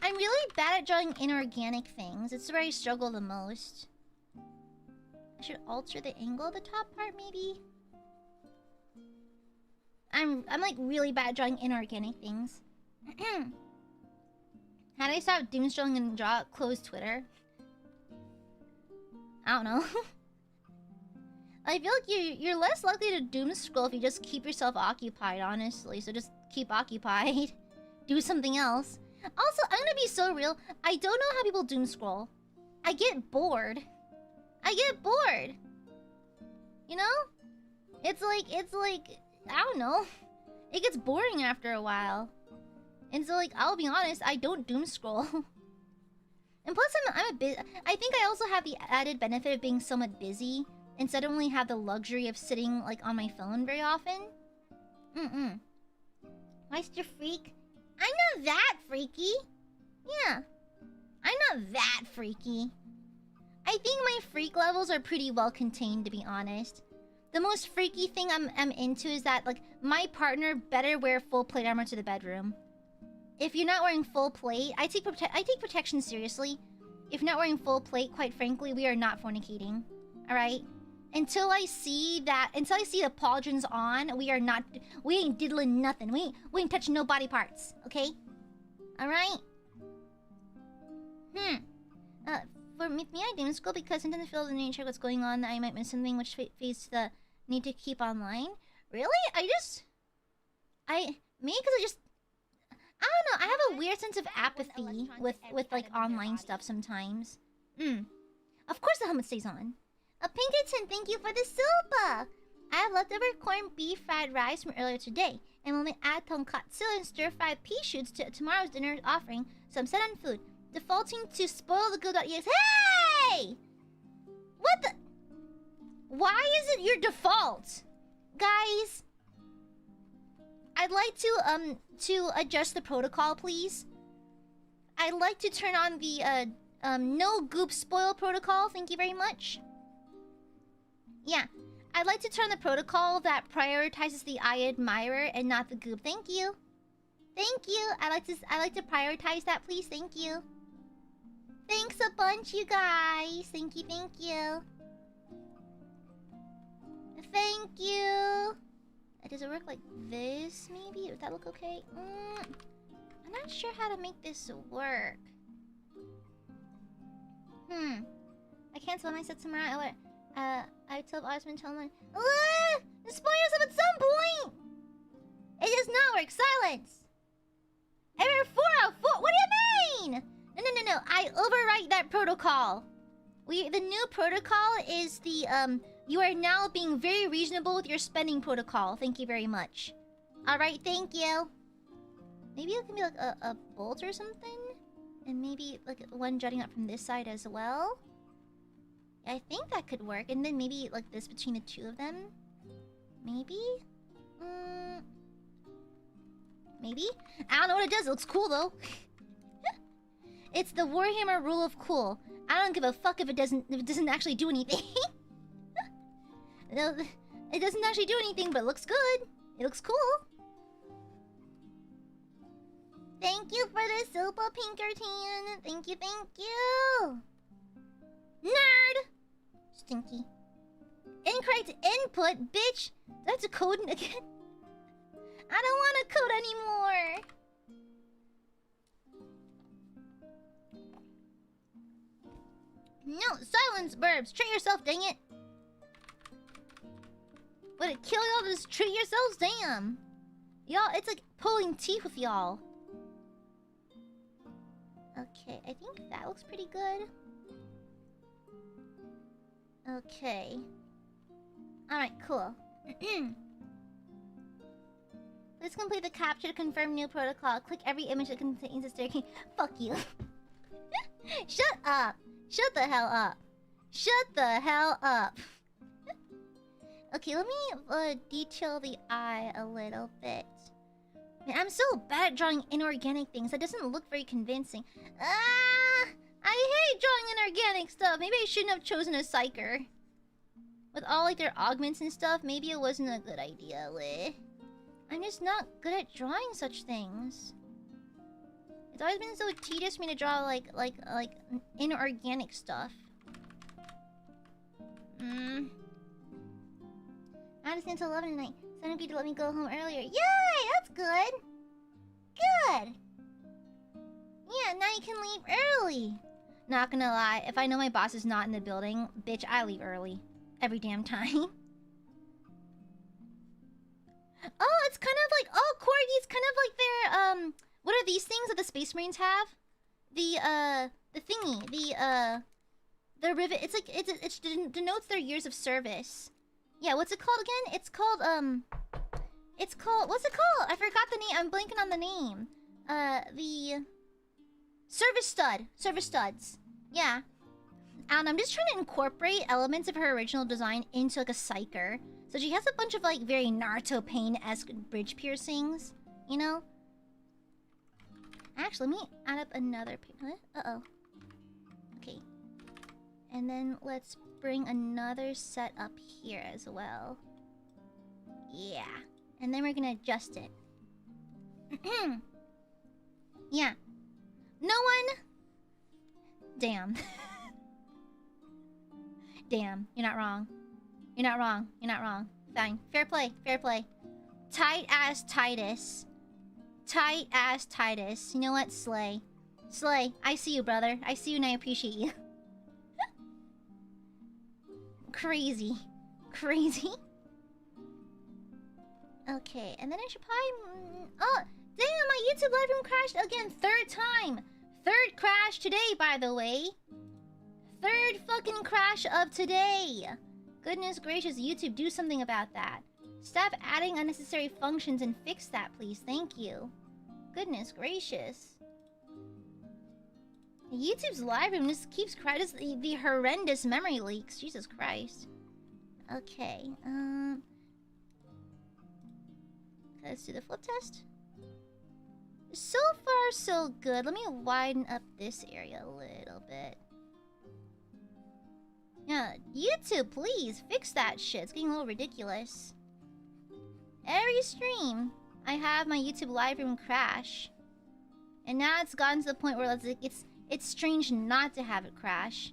I'm really bad at drawing inorganic things. It's where I struggle the most. I should alter the angle of the top part, maybe? I'm like really bad at drawing inorganic things. How do I stop doomscrolling and close Twitter? I don't know. I feel like you're less likely to doomscroll if you just keep yourself occupied, honestly. So just keep occupied. Do something else. Also, I'm gonna be so real. I don't know how people doomscroll. I get bored. You know? It's like I don't know. It gets boring after a while. And so like I'll be honest, I don't doom scroll. And plus I'm a bit I think I also have the added benefit of being somewhat busy and suddenly have the luxury of sitting like on my phone very often. Meister freak? I'm not that freaky. Yeah. I'm not that freaky. I think my freak levels are pretty well contained, to be honest. The most freaky thing I'm into is that, like, my partner better wear full plate armor to the bedroom. if you're not wearing full plate, I take protection seriously. If you're not wearing full plate, quite frankly, we are not fornicating. All right. Until I see the pauldrons on, we ain't diddling nothing. We ain't touching no body parts. Okay. All right. For me, I didn't school because sometimes I feel the need to check what's going on. That I might miss something, which feeds the need to keep online. Really? Because I don't know. I have a weird sense of apathy with like online stuff sometimes. Of course the helmet stays on. Pinkerton, thank you for the silver. I have leftover corned beef fried rice from earlier today, and we'll add tonkatsu and stir-fried pea shoots to tomorrow's dinner offering. So I'm set on food. Defaulting to spoilthegood.exe. Hey! What the? Why is it your default? Guys, I'd like to adjust the protocol, please. I'd like to turn on the no goop spoil protocol. Thank you very much. Yeah, I'd like to turn the protocol that prioritizes the Aiadmirer and not the goop. Thank you. Thank you. I like to prioritize that, please. Thank you. Thanks a bunch, you guys. Thank you. Thank you. Thank you. Does it work like this, maybe? Would that look okay? I'm not sure how to make this work. I canceled my set tomorrow. I told Osman, tell him. Spoil yourself at some point! It does not work. Silence! Error 4 out of 4. What do you mean? No. I overwrite that protocol. The new protocol is the you are now being very reasonable with your spending protocol. Thank you very much. Alright, thank you. Maybe it can be like a bolt or something? And maybe like one jutting up from this side as well? I think that could work. And then maybe like this between the two of them? Maybe? Maybe? I don't know what it does. It looks cool though. It's the Warhammer rule of cool. I don't give a fuck if it doesn't actually do anything. No, it doesn't actually do anything, but it looks good. It looks cool. Thank you for the super Pinkerton. Thank you, thank you. Nerd! Stinky. Incorrect input, bitch! That's a code again. I don't want to code anymore. No, silence, burbs. Treat yourself, dang it. Would it kill y'all to just treat yourselves? Damn. Y'all, it's like pulling teeth with y'all. Okay, I think that looks pretty good. Okay. Alright, cool. Please complete the capture to confirm new protocol. Click every image that contains a staircase. Fuck you. Shut up. Shut the hell up. Shut the hell up. Okay, let me detail the eye a little bit. Man, I'm so bad at drawing inorganic things. That doesn't look very convincing. I hate drawing inorganic stuff. Maybe I shouldn't have chosen a psyker. With all like their augments and stuff, maybe it wasn't a good idea. I'm just not good at drawing such things. It's always been so tedious for me to draw like inorganic stuff. I just until 11 tonight. 7 people let me go home earlier. Yay! That's good! Good! Yeah, now you can leave early. Not gonna lie, if I know my boss is not in the building, bitch, I leave early. Every damn time. Oh, it's kind of like... Oh, Corgi, it's kind of like their, what are these things that the Space Marines have? The thingy. The rivet. It's like... It denotes their years of service. Yeah, what's it called again? It's called, what's it called? I forgot the name. I'm blanking on the name. The... Service stud. Service studs. Yeah. And I'm just trying to incorporate elements of her original design into, like, a psyker. So she has a bunch of, like, very Naruto Pain-esque bridge piercings. You know? Actually, let me add up another... Uh-oh. Okay. And then let's bring another set up here as well. Yeah. And then we're gonna adjust it. Yeah. No one... Damn. Damn, you're not wrong. You're not wrong. You're not wrong. Fine. Fair play. Fair play. Tight ass Titus. Tight ass Titus. You know what? Slay. Slay. I see you, brother. I see you and I appreciate you. Crazy. Crazy. Okay, and then I should probably... Oh, damn, my YouTube live room crashed again. Third time. Third crash today, by the way. Third fucking crash of today. Goodness gracious, YouTube, do something about that. Stop adding unnecessary functions and fix that, please. Thank you. Goodness gracious. YouTube's live room just keeps crashing. The horrendous memory leaks. Jesus Christ. Okay, let's do the flip test. So far, so good. Let me widen up this area a little bit. Yeah, YouTube, please fix that shit. It's getting a little ridiculous. Every stream, I have my YouTube live room crash, and now it's gotten to the point where it's strange not to have it crash.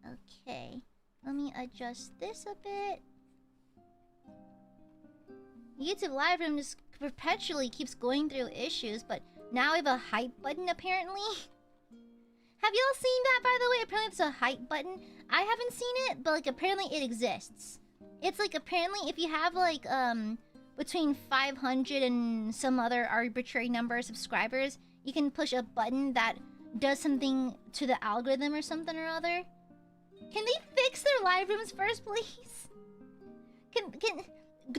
Okay, let me adjust this a bit. YouTube live room just perpetually keeps going through issues, but now we have a hype button apparently. Have y'all seen that, by the way? Apparently there's a hype button. I haven't seen it, but like apparently it exists. It's like apparently if you have like between 500 and some other arbitrary number of subscribers, you can push a button that does something to the algorithm or something or other. Can they fix their live rooms first, please? Can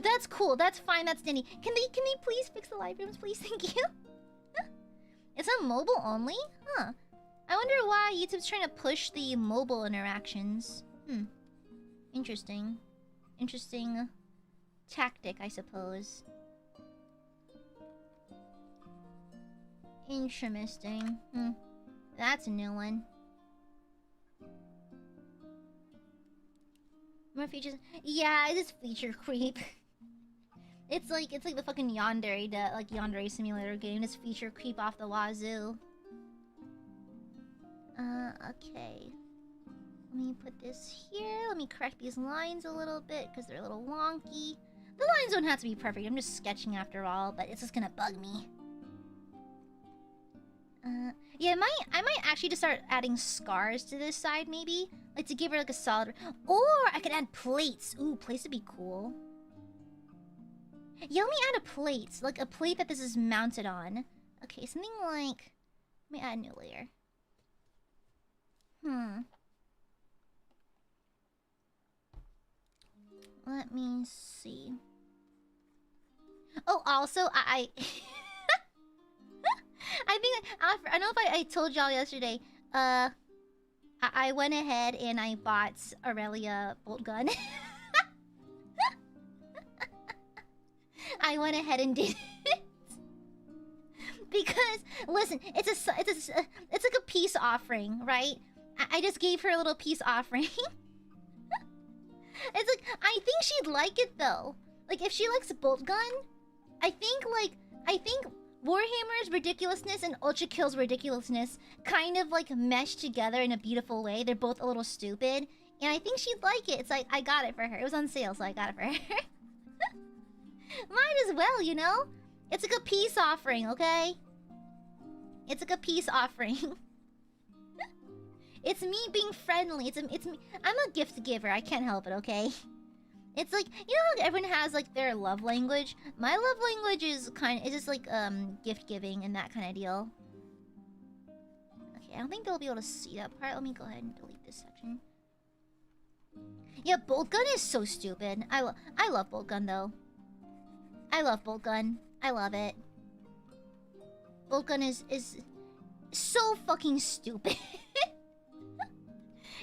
that's cool. That's fine. That's dandy. Can they please fix the live rooms, please? Thank you. It's on mobile only? Huh. I wonder why YouTube's trying to push the mobile interactions. Interesting. Interesting tactic, I suppose. Interesting. That's a new one. More features. Yeah, it is feature creep. It's like the fucking Yandere simulator game. It's feature creep off the wazoo. Okay. Let me put this here. Let me correct these lines a little bit because they're a little wonky. The lines don't have to be perfect. I'm just sketching after all, but it's just gonna bug me. Yeah, I might actually just start adding scars to this side, maybe. Like, to give her, like, a solid... Or I could add plates. Ooh, plates would be cool. Yeah, let me add a plate. Like, a plate that this is mounted on. Okay, something like... Let me add a new layer. Let me see. Oh, also, I think I don't know if I told y'all yesterday. I went ahead and I bought Aurelia bolt gun. I went ahead and did it because listen, it's like a peace offering, right? I just gave her a little peace offering. It's like I think she'd like it though. Like if she likes bolt gun, I think Warhammer's ridiculousness and Ultra Kill's ridiculousness kind of like mesh together in a beautiful way. They're both a little stupid, and I think she'd like it. It's like I got it for her. It was on sale, so I got it for her. Might as well, you know? It's like a peace offering, okay? It's like a peace offering. It's me being friendly. It's me. I'm a gift giver. I can't help it, okay? It's like, you know how everyone has like their love language? My love language is just like gift giving and that kind of deal. Okay, I don't think they'll be able to see that part. Let me go ahead and delete this section. Yeah, bolt gun is so stupid. I love bolt gun though. I love bolt gun. I love it. Bolt gun is so fucking stupid.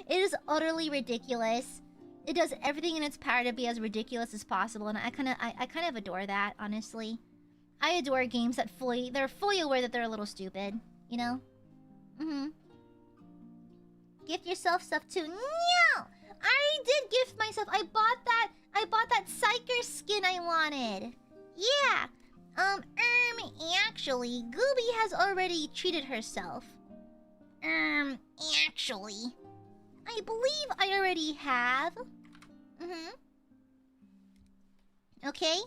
It is utterly ridiculous. It does everything in its power to be as ridiculous as possible, and I kind of adore that, honestly. I adore games that they're fully aware that they're a little stupid, you know? Gift yourself stuff too. No! I already did gift myself. I bought that Psyker skin I wanted. Yeah. actually, Gooby has already treated herself. Actually. I believe I already have. Okay?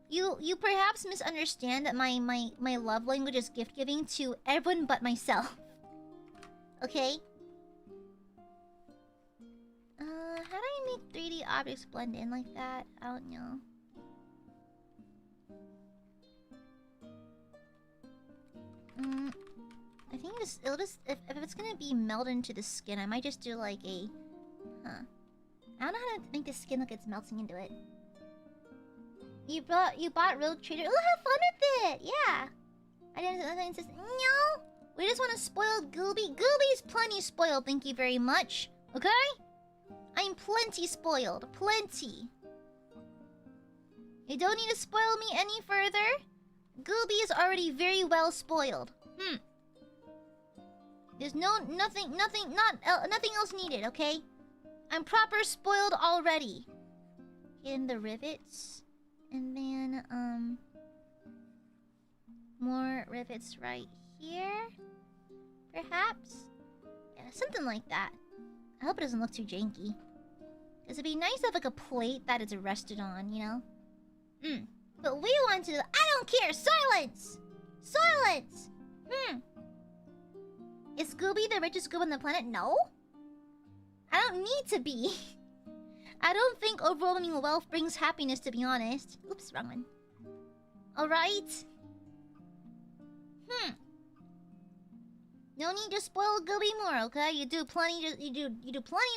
You perhaps misunderstand that my love language is gift giving to everyone but myself. Okay? How do I make 3D objects blend in like that? I don't know. I think it'll just if it's gonna be melded into the skin, I might just do like a I don't know how to make the skin look it's melting into it. You bought Road Trader. Oh, have fun with it! Yeah. I didn't insist. No! We just want to spoil Gooby. Gooby's plenty spoiled, thank you very much. Okay? I'm plenty spoiled. Plenty. You don't need to spoil me any further. Gooby is already very well spoiled. There's nothing else needed, okay? I'm proper spoiled already. In the rivets. And then, more rivets right here? Perhaps? Yeah, something like that. I hope it doesn't look too janky. Because it'd be nice to have like a plate that it's rested on, you know? But we want to... I don't care! Silence! Silence! Is Scooby the richest Scoob on the planet? No? I don't need to be. I don't think overwhelming wealth brings happiness, to be honest. Oops, wrong one. Alright? No need to spoil Gooby more, okay? You do plenty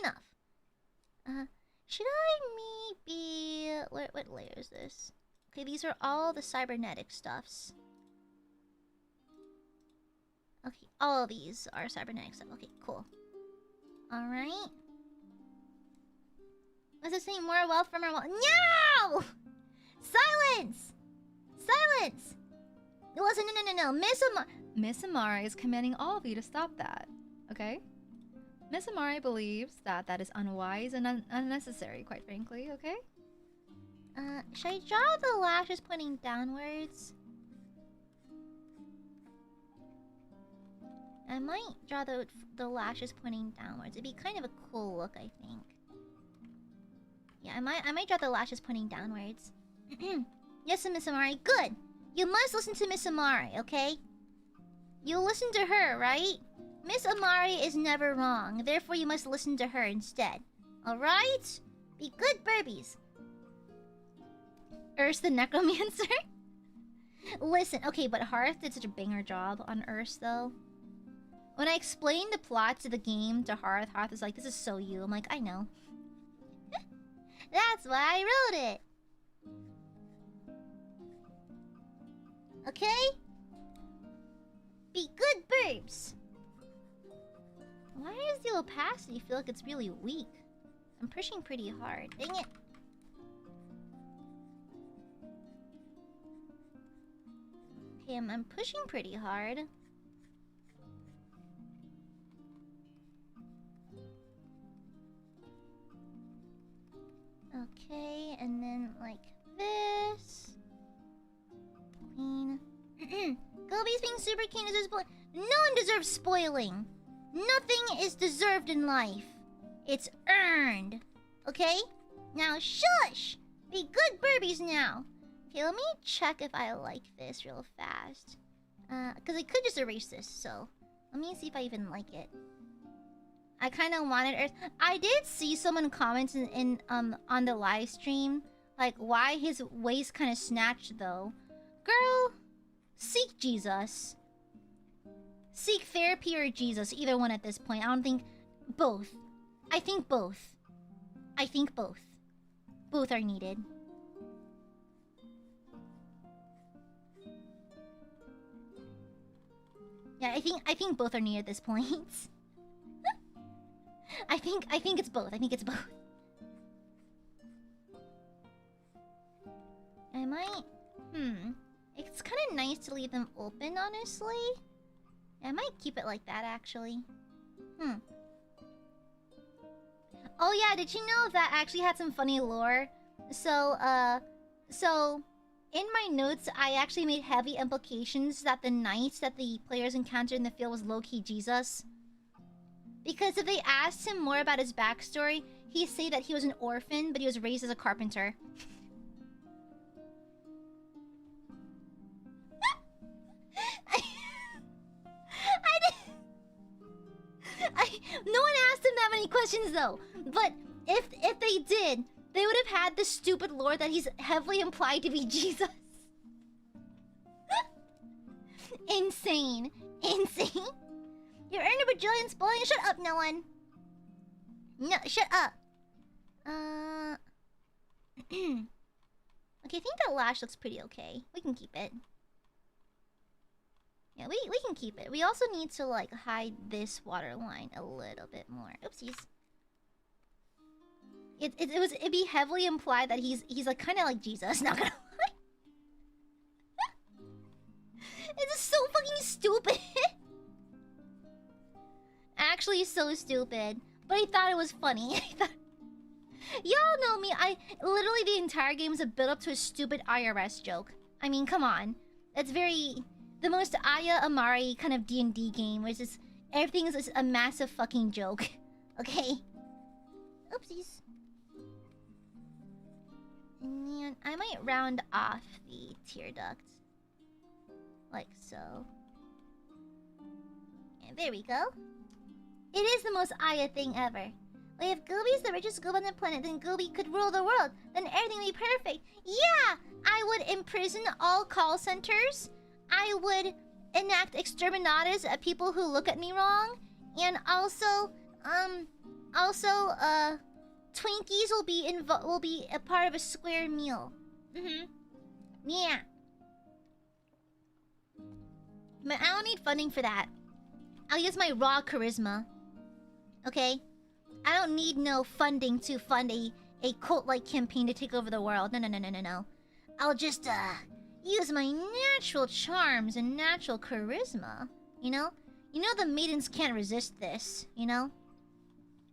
enough. Should I maybe... What layer is this? Okay, these are all the cybernetic stuffs. Okay, all of these are cybernetic stuff. Okay, cool. Alright. Was it saying more wealth from our wealth? No! Silence! Silence! Listen, no. Miss Amare is commanding all of you to stop that. Okay? Miss Amare believes that that is unwise and unnecessary, quite frankly, okay? Should I draw the lashes pointing downwards? I might draw the lashes pointing downwards. It'd be kind of a cool look, I think. Yeah, I might draw the lashes pointing downwards. Yes, Miss Amare. Good! You must listen to Miss Amare, okay? You listen to her, right? Miss Amare is never wrong. Therefore, you must listen to her instead. Alright? Be good Burbies. Urs the Necromancer? Listen, okay, but Hearth did such a banger job on Urs, though. When I explained the plot to the game to Hearth, Hearth was like, this is so you. I'm like, I know. That's why I wrote it. Okay? Be good Burbs. Why does the opacity feel like it's really weak? I'm pushing pretty hard. Dang it. Okay, I'm pushing pretty hard. Okay, and then like this. Queen. Gobi's being super keen is spoil. No one deserves spoiling. Nothing is deserved in life. It's earned. Okay? Now shush! Be good Burbies now. Okay, let me check if I like this real fast. Because I could just erase this, so... Let me see if I even like it. I kind of wanted Earth. I did see someone comment on the live stream, like, why his waist kind of snatched, though. Girl, seek Jesus. Seek therapy or Jesus, either one at this point. I don't think... Both. I think both. I think both. Both are needed. Yeah, I think both are needed at this point. I think it's both. I think it's both. I might... It's kind of nice to leave them open, honestly. I might keep it like that, actually. Oh yeah, did you know that actually had some funny lore? So in my notes, I actually made heavy implications that the knight that the players encountered in the field was low-key Jesus. Because if they asked him more about his backstory, he'd say that he was an orphan, but he was raised as a carpenter. No one asked him that many questions though. But if they did, they would have had the stupid lore that he's heavily implied to be Jesus. Insane. Insane. You earned a bajillion spoiling. Shut up, no one. No, shut up. Okay, I think that lash looks pretty okay. We can keep it. Yeah, we can keep it. We also need to like hide this waterline a little bit more. Oopsies. It'd be heavily implied that he's like kind of like Jesus. Not gonna lie. It's just so fucking stupid. Actually, so stupid. But I thought it was funny. Y'all know me. Literally the entire game is a build up to a stupid IRS joke. I mean, come on. That's very the most AiaAmare kind of D&D game, where it's just everything is just a massive fucking joke. Okay. Oopsies. And I might round off the tear duct. Like so. And there we go. It is the most Aya thing ever. Like, if Gooby is the richest goob on the planet, then Gooby could rule the world. Then everything would be perfect. Yeah! I would imprison all call centers. I would enact exterminatus at people who look at me wrong. And also, Twinkies will be a part of a square meal. Yeah. But I don't need funding for that. I'll use my raw charisma. Okay? I don't need no funding to fund a cult-like campaign to take over the world. No. I'll just, use my natural charms and natural charisma. You know? You know the maidens can't resist this, you know?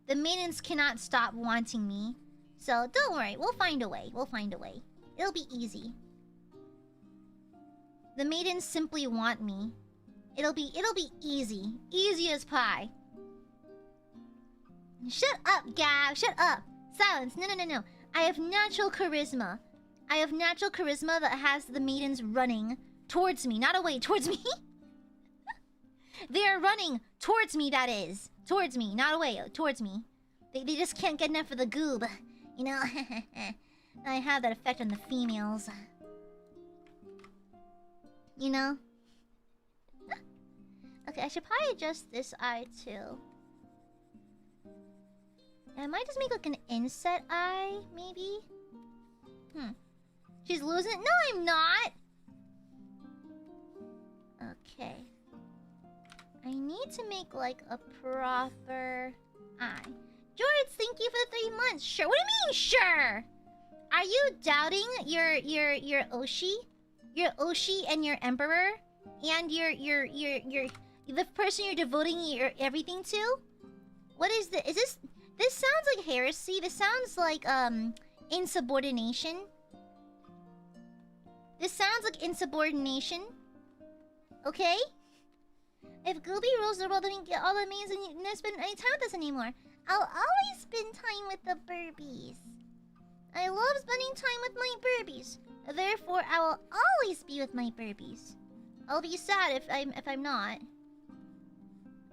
The maidens cannot stop wanting me. So, don't worry. We'll find a way. We'll find a way. It'll be easy. The maidens simply want me. It'll be easy. Easy as pie. Shut up, Gab. Shut up. Silence. No. I have natural charisma. I have natural charisma that has the maidens running towards me. Not away, towards me. They are running towards me, that is. Towards me, not away, towards me. They just can't get enough of the goob. You know? I have that effect on the females. You know? Okay, I should probably adjust this eye too. I might just make like an inset eye, maybe? She's losing it? No, I'm not! Okay. I need to make like a proper eye. George, thank you for the 3 months. Sure. What do you mean, sure? Are you doubting your Oshi? Your Oshi and your Emperor? And your the person you're devoting your everything to? What is this? This sounds like heresy. This sounds like insubordination. This sounds like insubordination. Okay? If Gooby rules the world, then we get all the means and you don't spend any time with us anymore. I'll always spend time with the Burbies. I love spending time with my Burbies. Therefore, I will always be with my Burbies. I'll be sad if I'm not.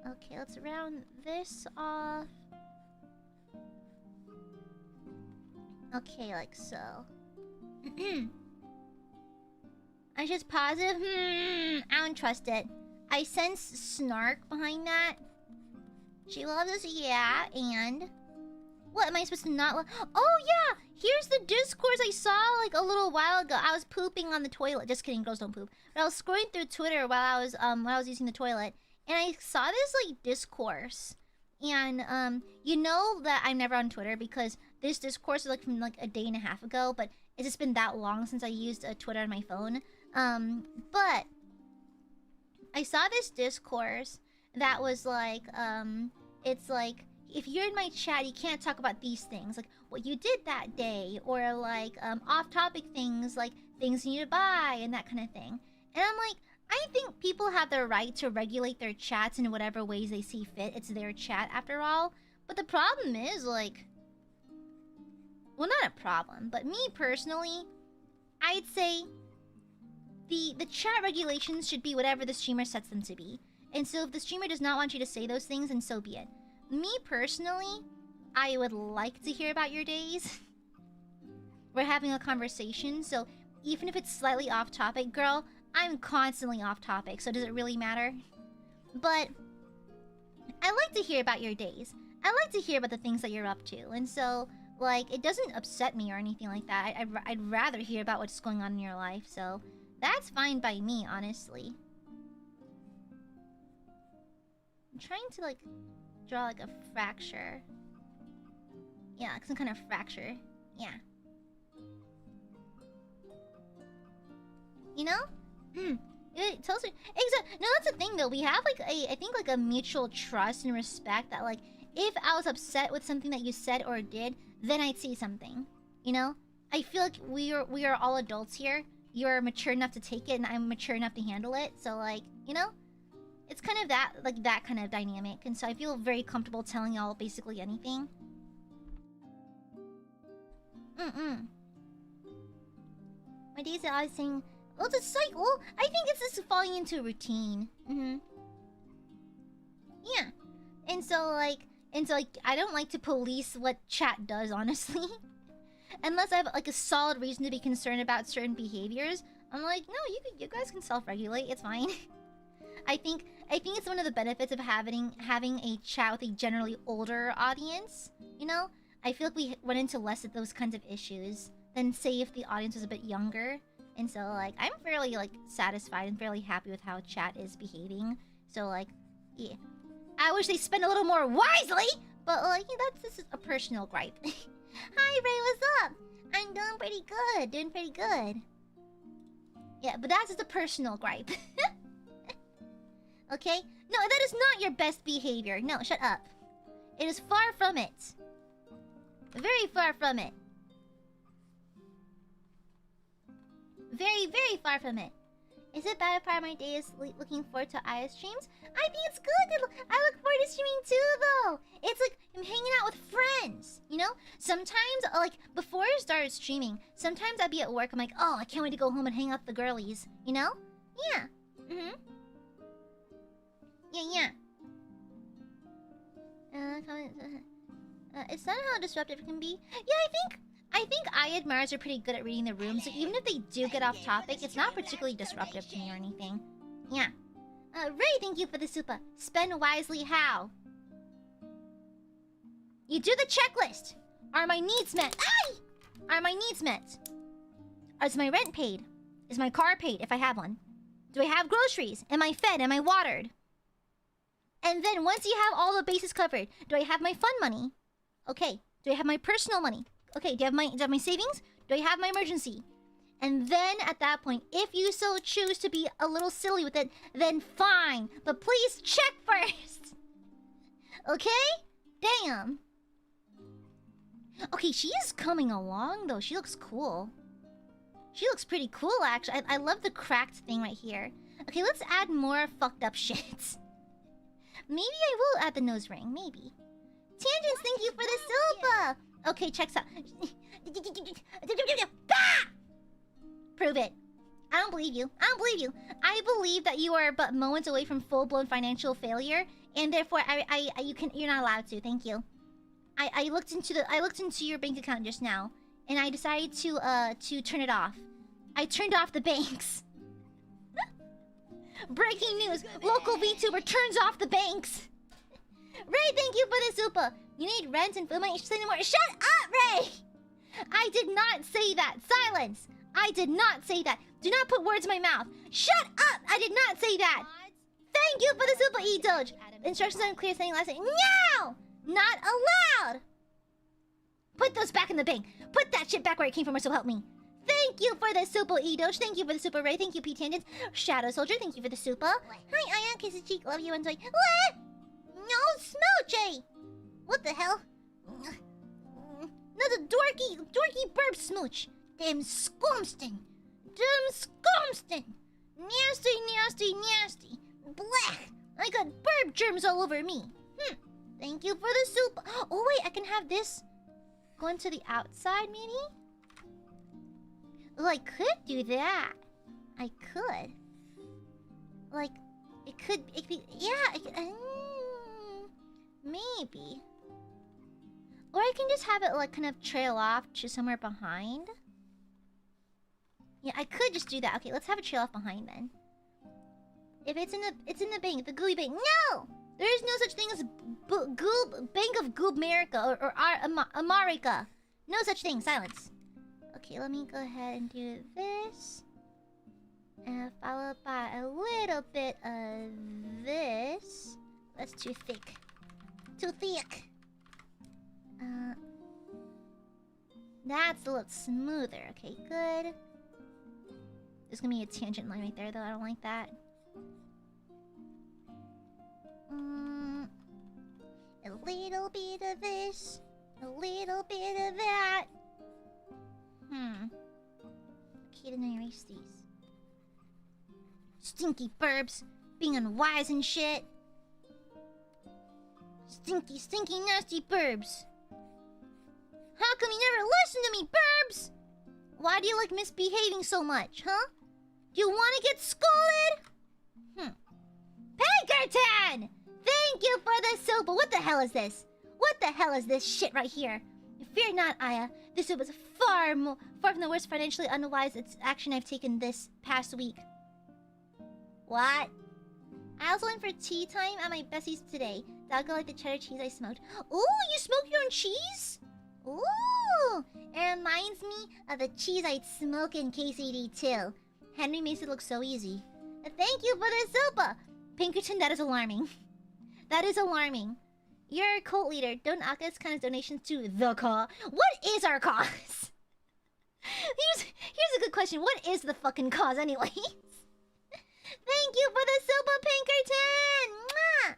Okay, let's round this off. Okay, like so. I just positive. I don't trust it. I sense snark behind that. She loves us, yeah, and... What, am I supposed to not love? Oh, yeah! Here's the discourse I saw, like, a little while ago. I was pooping on the toilet. Just kidding, girls don't poop. But I was scrolling through Twitter while I was using the toilet. And I saw this, like, discourse. And, you know that I'm never on Twitter because this discourse is, like, from, like, a day and a half ago. But it's just been that long since I used Twitter on my phone. But... I saw this discourse that was like, it's like, if you're in my chat, you can't talk about these things. Like, what you did that day, or like off-topic things like things you need to buy and that kind of thing. And I'm like, I think people have the right to regulate their chats in whatever ways they see fit. It's their chat after all. But the problem is, like, well, not a problem, but me personally, I'd say the chat regulations should be whatever the streamer sets them to be. And so if the streamer does not want you to say those things, then so be it. Me personally, I would like to hear about your days. We're having a conversation, so even if it's slightly off topic, girl, I'm constantly off topic, so does it really matter? But I like to hear about your days. I like to hear about the things that you're up to, and so, like, it doesn't upset me or anything like that. I'd rather hear about what's going on in your life, so that's fine by me, honestly. I'm trying to, like, draw, like, a fracture. Yeah, some kind of fracture. Yeah. You know? It tells you... No, that's the thing, though. We have, like, I think, like, a mutual trust and respect that, like, if I was upset with something that you said or did, then I'd say something. You know? I feel like we are all adults here. You're mature enough to take it, and I'm mature enough to handle it. So, like, you know? It's kind of that, like, that kind of dynamic. And so I feel very comfortable telling y'all basically anything. My days are always saying... Well, it's a cycle. I think it's just falling into a routine. Yeah. And so, like, I don't like to police what chat does, honestly. Unless I have, like, a solid reason to be concerned about certain behaviors. I'm like, no, you guys can self-regulate. It's fine. I think it's one of the benefits of having a chat with a generally older audience. You know? I feel like we run into less of those kinds of issues than, say, if the audience was a bit younger. And so, like, I'm fairly, like, satisfied and fairly happy with how chat is behaving. So, like, yeah. I wish they spent a little more wisely! But, like, yeah, this is a personal gripe. Hi, Ray, what's up? I'm doing pretty good. Yeah, but that's just a personal gripe. Okay? No, that is not your best behavior. No, shut up. It is far from it. Very far from it. Very, very far from it. Is it bad if part of my day is looking forward to Aya streams? I think it's good. I look forward to streaming too, though. It's like I'm hanging out with friends, you know? Sometimes, like, before I started streaming, sometimes I'd be at work. I'm like, oh, I can't wait to go home and hang out with the girlies, you know? Yeah. Yeah. It's not how disruptive it can be. Yeah, I think Aiadmirers are pretty good at reading the room, so even if they do get off topic, it's not particularly disruptive to me or anything. Yeah. Ray, thank you for the super. Spend wisely how? You do the checklist. Are my needs met? Are my needs met? Is my rent paid? Is my car paid if I have one? Do I have groceries? Am I fed? Am I watered? And then once you have all the bases covered, do I have my fun money? Okay. Do I have my personal money? Okay, do I have my savings? Do I have my emergency? And then at that point, if you so choose to be a little silly with it, then fine. But please check first. Okay? Damn. Okay, she is coming along though. She looks cool. She looks pretty cool actually. I love the cracked thing right here. Okay, let's add more fucked up shit. Maybe I will add the nose ring. Maybe. Tangents, thank you for the silver. Okay, checks out. Prove it. I don't believe you. I believe that you are but moments away from full-blown financial failure, and therefore you're not allowed to. Thank you. I looked into your bank account just now, and I decided to turn it off. I turned off the banks. Breaking news: local VTuber turns off the banks. Ray, thank you for the super. You need rent and food money. You should say no more. Shut up, Ray! I did not say that. Silence. I did not say that. Do not put words in my mouth. Shut up! I did not say that. Thank you for the super E-Doge. Instructions are unclear saying last night. No! Not allowed! Put those back in the bank. Put that shit back where it came from, or so help me. Thank you for the super E-Doge. Thank you for the super Ray. Thank you, P Tangents. Shadow Soldier, thank you for the super. Hi, Aya. Kisses cheek. Love you, enjoy. What? No smoochie! What the hell? Another dorky burp smooch. Them scumstin. Nasty. Black. I got burp germs all over me. Thank you for the soup. Oh wait, I can have this going to the outside maybe? Oh, I could do that. I could. Like, it could be, yeah, maybe. Or I can just have it like kind of trail off to somewhere behind. Yeah, I could just do that. Okay, let's have it trail off behind then. If it's in the bank, the gooey bank. No! There is no such thing as Bank of Goobmerica or America. No such thing. Silence. Okay, let me go ahead and do this. Followed by a little bit of this. That's too thick. Too thick. That's a little smoother. Okay, good. There's gonna be a tangent line right there, though. I don't like that. A little bit of this. A little bit of that. Okay, then I erase these. Stinky burbs. Being unwise and shit. Stinky, nasty burbs. How come you never listen to me, burbs? Why do you like misbehaving so much, huh? Do you want to get scolded? Pinkerton! Thank you for the soup. What the hell is this? What the hell is this shit right here? Fear not, Aya. This soup is far from the worst financially unwise action I've taken this past week. What? I also went for tea time at my Bessie's today. That'll go like the cheddar cheese I smoked. Ooh, you smoke your own cheese? Ooh! It reminds me of the cheese I'd smoke in KCD too. Henry makes it look so easy. Thank you for the sopa! Pinkerton, that is alarming. That is alarming. You're a cult leader. Don't Aka's kind of donations to the cause. What is our cause? Here's a good question. What is the fucking cause anyways? Thank you for the super, Pinkerton! Mwah!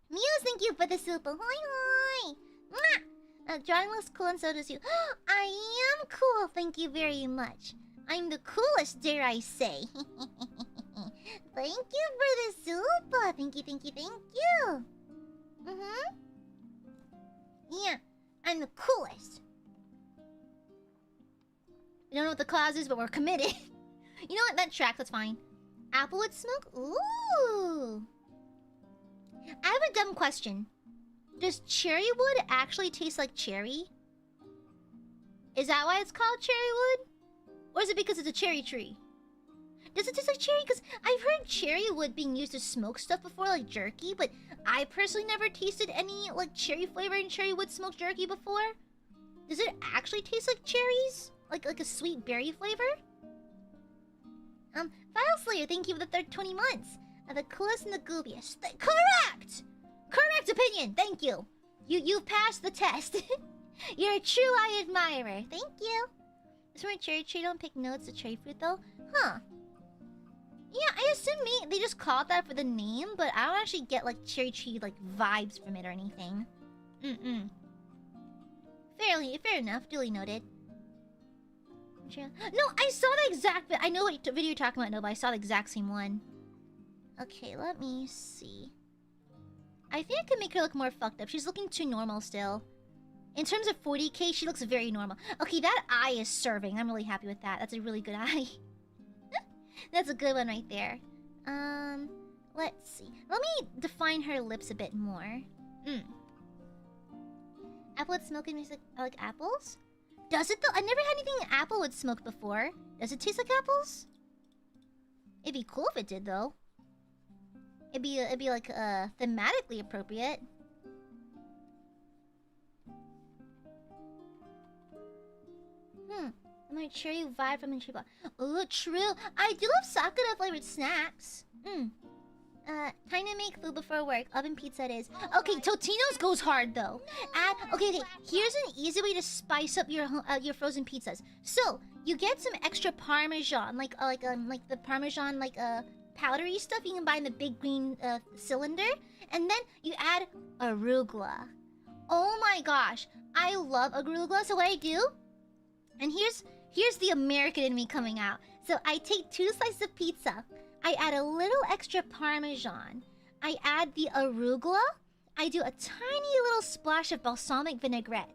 Muse, thank you for the super. Hoi hoi! Mwah! Drawing looks cool and so does you. I am cool, thank you very much. I'm the coolest, dare I say. Thank you for the super. Thank you. Yeah, I'm the coolest. We don't know what the cause is, but we're committed. You know what? That tracks, that's fine. Applewood smoke? Ooh. I have a dumb question. Does cherry wood actually taste like cherry? Is that why it's called cherry wood? Or is it because it's a cherry tree? Does it taste like cherry? Because I've heard cherry wood being used to smoke stuff before, like jerky, but I personally never tasted any, like, cherry flavor in cherry wood smoked jerky before. Does it actually taste like cherries? Like a sweet berry flavor? File Slayer, thank you for the 20 months. The coolest and the goobiest. Correct! Correct opinion, thank you. You've passed the test. You're a true Aiadmirer. Thank you. This one cherry tree don't pick notes of cherry fruit though? Huh. Yeah, I assume they just called that for the name, but I don't actually get like cherry tree like vibes from it or anything. Fair enough, duly noted. No, I saw the exact. I know what video you're talking about, no, but I saw the exact same one. Okay, let me see. I think I could make her look more fucked up. She's looking too normal still. In terms of 40k, she looks very normal. Okay, that eye is serving. I'm really happy with that. That's a really good eye. That's a good one right there. Let's see. Let me define her lips a bit more. Applewood smoking makes like apples? Does it though? I never had anything applewood smoke before. Does it taste like apples? It'd be cool if it did though. It'd be like thematically appropriate. My cherry vibe from the tree block. Oh, true. I do love Sakura flavored snacks. Time to make food before work. Oven pizza it is. Okay, Totino's goes hard though. Okay. Here's an easy way to spice up your frozen pizzas. So you get some extra Parmesan, like the Parmesan powdery stuff you can buy in the big green cylinder, and then you add arugula. Oh my gosh, I love arugula. So what I do, and here's the American in me coming out. So I take 2 slices of pizza. I add a little extra Parmesan. I add the arugula. I do a tiny little splash of balsamic vinaigrette.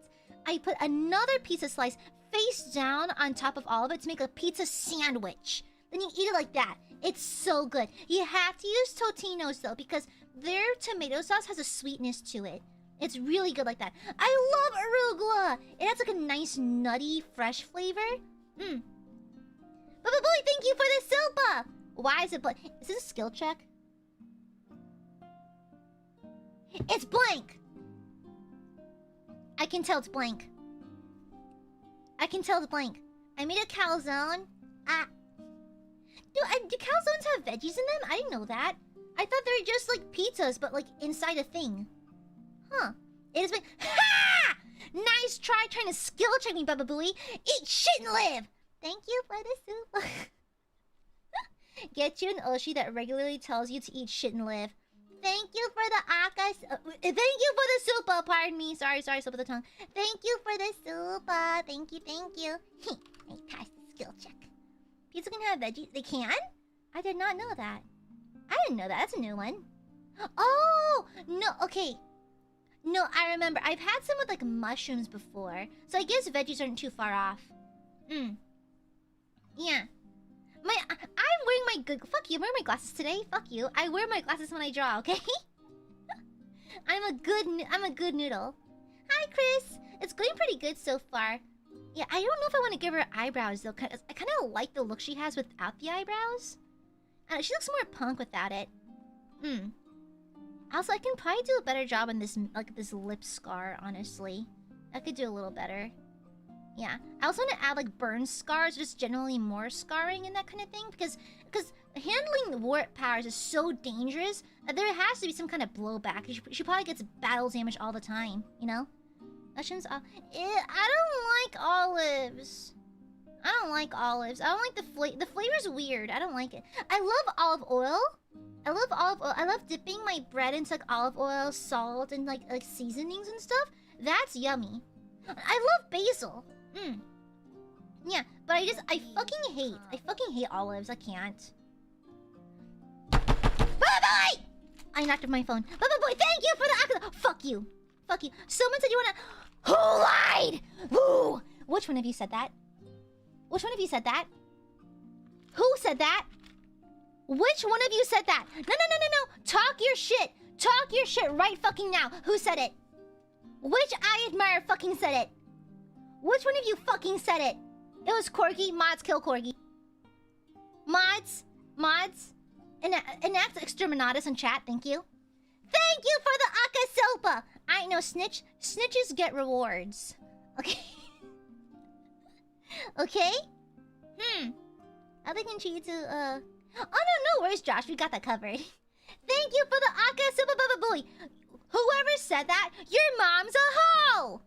I put another pizza slice face down on top of all of it to make a pizza sandwich. Then you eat it like that. It's so good. You have to use Totino's though, because their tomato sauce has a sweetness to it. It's really good like that. I love arugula. It has like a nice nutty, fresh flavor. Bubba Boy, thank you for the silpa. Why is it blank? Is this a skill check? It's blank. I can tell it's blank. I can tell it's blank. I made a calzone. Do calzones have veggies in them? I didn't know that. I thought they were just like pizzas, but like inside a thing. Huh. It has been. Ha! Nice try trying to skill check me, Bubba Booey. Eat shit and live. Thank you for the soup. Get you an Oshi that regularly tells you to eat shit and live. Thank you for the akas. Thank you for the soupa. Pardon me. Sorry, slip of the tongue. Thank you for the soupa. Thank you. I passed the skill check. Pizza can have veggies. They can? I did not know that. I didn't know that. That's a new one. Oh no. Okay. No, I remember. I've had some with like mushrooms before, so I guess veggies aren't too far off. Yeah. I'm wearing my good. Fuck you. I'm wearing my glasses today. Fuck you. I wear my glasses when I draw. Okay. I'm a good noodle. Hi, Chris. It's going pretty good so far. Yeah, I don't know if I want to give her eyebrows though. I kind of like the look she has without the eyebrows. She looks more punk without it. Also, I can probably do a better job on this, like this lip scar. Honestly, I could do a little better. Yeah, I also want to add like burn scars, just generally more scarring and that kind of thing, because handling warp powers is so dangerous that there has to be some kind of blowback. She probably gets battle damage all the time, you know? Mushrooms. I don't like olives. I don't like olives. I don't like the flavor. The flavor's weird. I don't like it. I love olive oil. I love dipping my bread into like olive oil, salt, and like seasonings and stuff. That's yummy. I love basil. Yeah, but I fucking hate olives. I can't. Bubba Boy! I knocked off my phone. Bubba Boy, thank you for the fuck you. Someone said you wanna. Who lied? Who? Which one of you said that? Who said that? Which one of you said that? No. Talk your shit right fucking now. Who said it? Which Aiadmirer fucking said it? Which one of you fucking said it? It was Corgi. Mods kill Corgi. Mods. Enact exterminatus in chat. Thank you. Thank you for the Akasopa. I know snitch. Snitches get rewards. Okay. Okay? I think I need to, Oh, no worries, Josh. We got that covered. Thank you for the Akasopa Bubba Boy. Whoever said that, your mom's a hoe!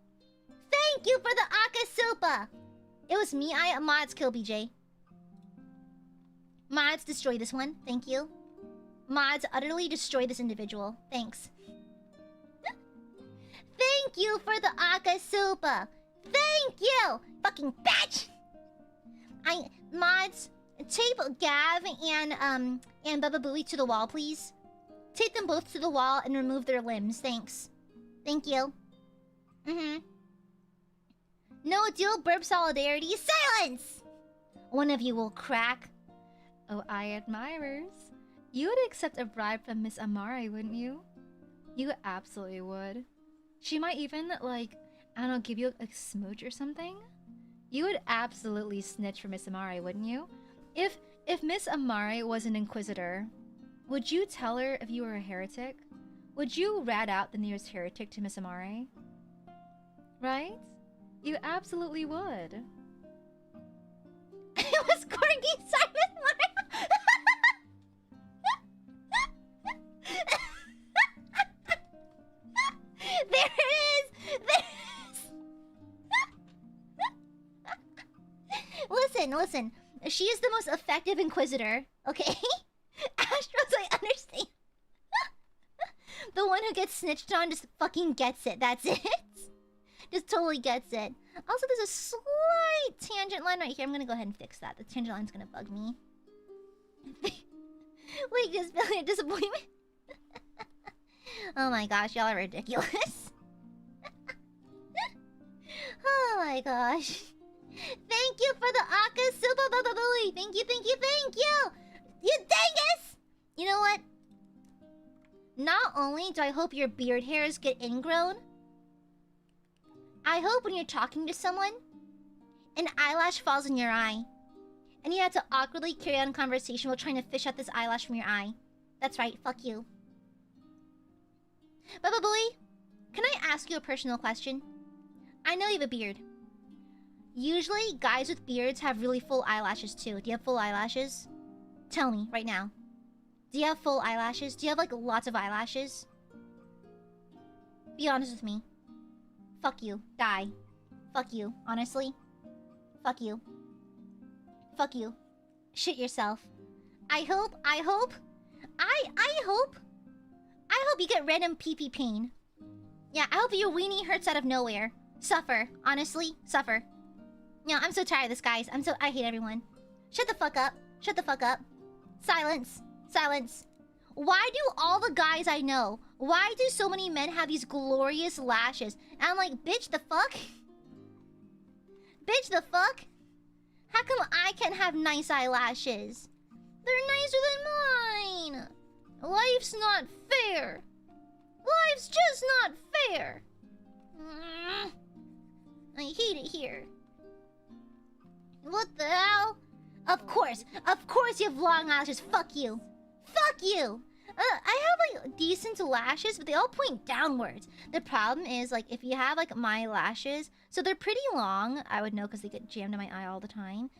Thank you for the Akasupa! It was me. Mods kill BJ. Mods destroy this one. Thank you. Mods utterly destroy this individual. Thanks. Thank you for the Akasupa! Thank you! Fucking bitch! Mods, tape Gav and Bubba Booey to the wall, please. Tape them both to the wall and remove their limbs. Thanks. Thank you. No deal, burp solidarity. Silence! One of you will crack. Oh, Aiadmirers. You would accept a bribe from Miss Amare, wouldn't you? You absolutely would. She might even, like, I don't know, give you a smooch or something? You would absolutely snitch for Miss Amare, wouldn't you? If Miss Amare was an inquisitor, would you tell her if you were a heretic? Would you rat out the nearest heretic to Miss Amare? Right? You absolutely would. It was Corgi Simon Mara. There it is. Listen. She is the most effective inquisitor. Okay. Astros, I understand. The one who gets snitched on just fucking gets it. That's it. Just totally gets it. Also, there's a slight tangent line right here. I'm gonna go ahead and fix that. The tangent line's gonna bug me. Wait, just feeling disappointment. Oh my gosh, y'all are ridiculous. Oh my gosh. Thank you for the Aka Super Bababooey. Thank you, thank you, thank you. You dingus! You know what? Not only do I hope your beard hairs get ingrown, I hope when you're talking to someone, an eyelash falls in your eye, and you have to awkwardly carry on a conversation while trying to fish out this eyelash from your eye. That's right, fuck you. Bababooey, can I ask you a personal question? I know you have a beard. Usually, guys with beards have really full eyelashes too. Do you have full eyelashes? Tell me, right now. Do you have full eyelashes? Do you have, like, lots of eyelashes? Be honest with me. Fuck you. Die. Fuck you. Honestly. Fuck you. Fuck you. Shit yourself. I hope you get random pee-pee pain. Yeah, I hope your weenie hurts out of nowhere. Suffer. Honestly, suffer. No, I'm so tired of this, guys. I hate everyone. Shut the fuck up. Shut the fuck up. Silence. Silence. Why do all the guys I know, why do so many men have these glorious lashes? And I'm like, bitch, the fuck? Bitch, the fuck? How come I can't have nice eyelashes? They're nicer than mine. Life's not fair. Life's just not fair. I hate it here. What the hell? Of course you have long eyelashes. Fuck you. Fuck you. I have like decent lashes, but they all point downwards. The problem is, like, if you have like my lashes, so they're pretty long. I would know because they get jammed in my eye all the time.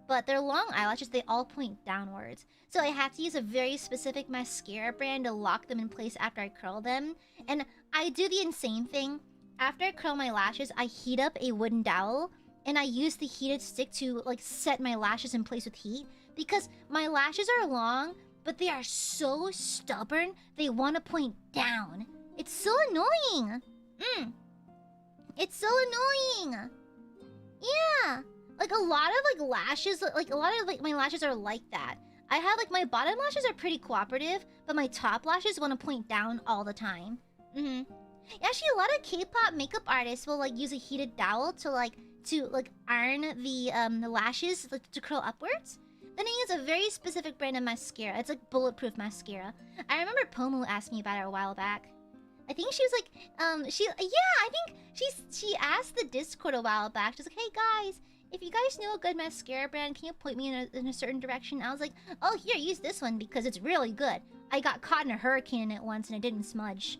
But they're long eyelashes. They all point downwards. So I have to use a very specific mascara brand to lock them in place after I curl them. And I do the insane thing. After I curl my lashes, I heat up a wooden dowel. And I use the heated stick to, like, set my lashes in place with heat. Because my lashes are long, but they are so stubborn, they want to point down. It's so annoying. It's so annoying. Yeah. Like, a lot of, like, lashes, like, a lot of, like, my lashes are like that. I have, like, my bottom lashes are pretty cooperative, but my top lashes want to point down all the time. Actually, a lot of K-pop makeup artists will, like, use a heated dowel to iron the lashes, like, to curl upwards. Then I use a very specific brand of mascara. It's like bulletproof mascara. I remember Pomu asked me about it a while back. I think she was like, I think she asked the Discord a while back. She's like, hey guys, if you guys know a good mascara brand, can you point me in a certain direction? I was like, oh, here, use this one because it's really good. I got caught in a hurricane in it once and it didn't smudge.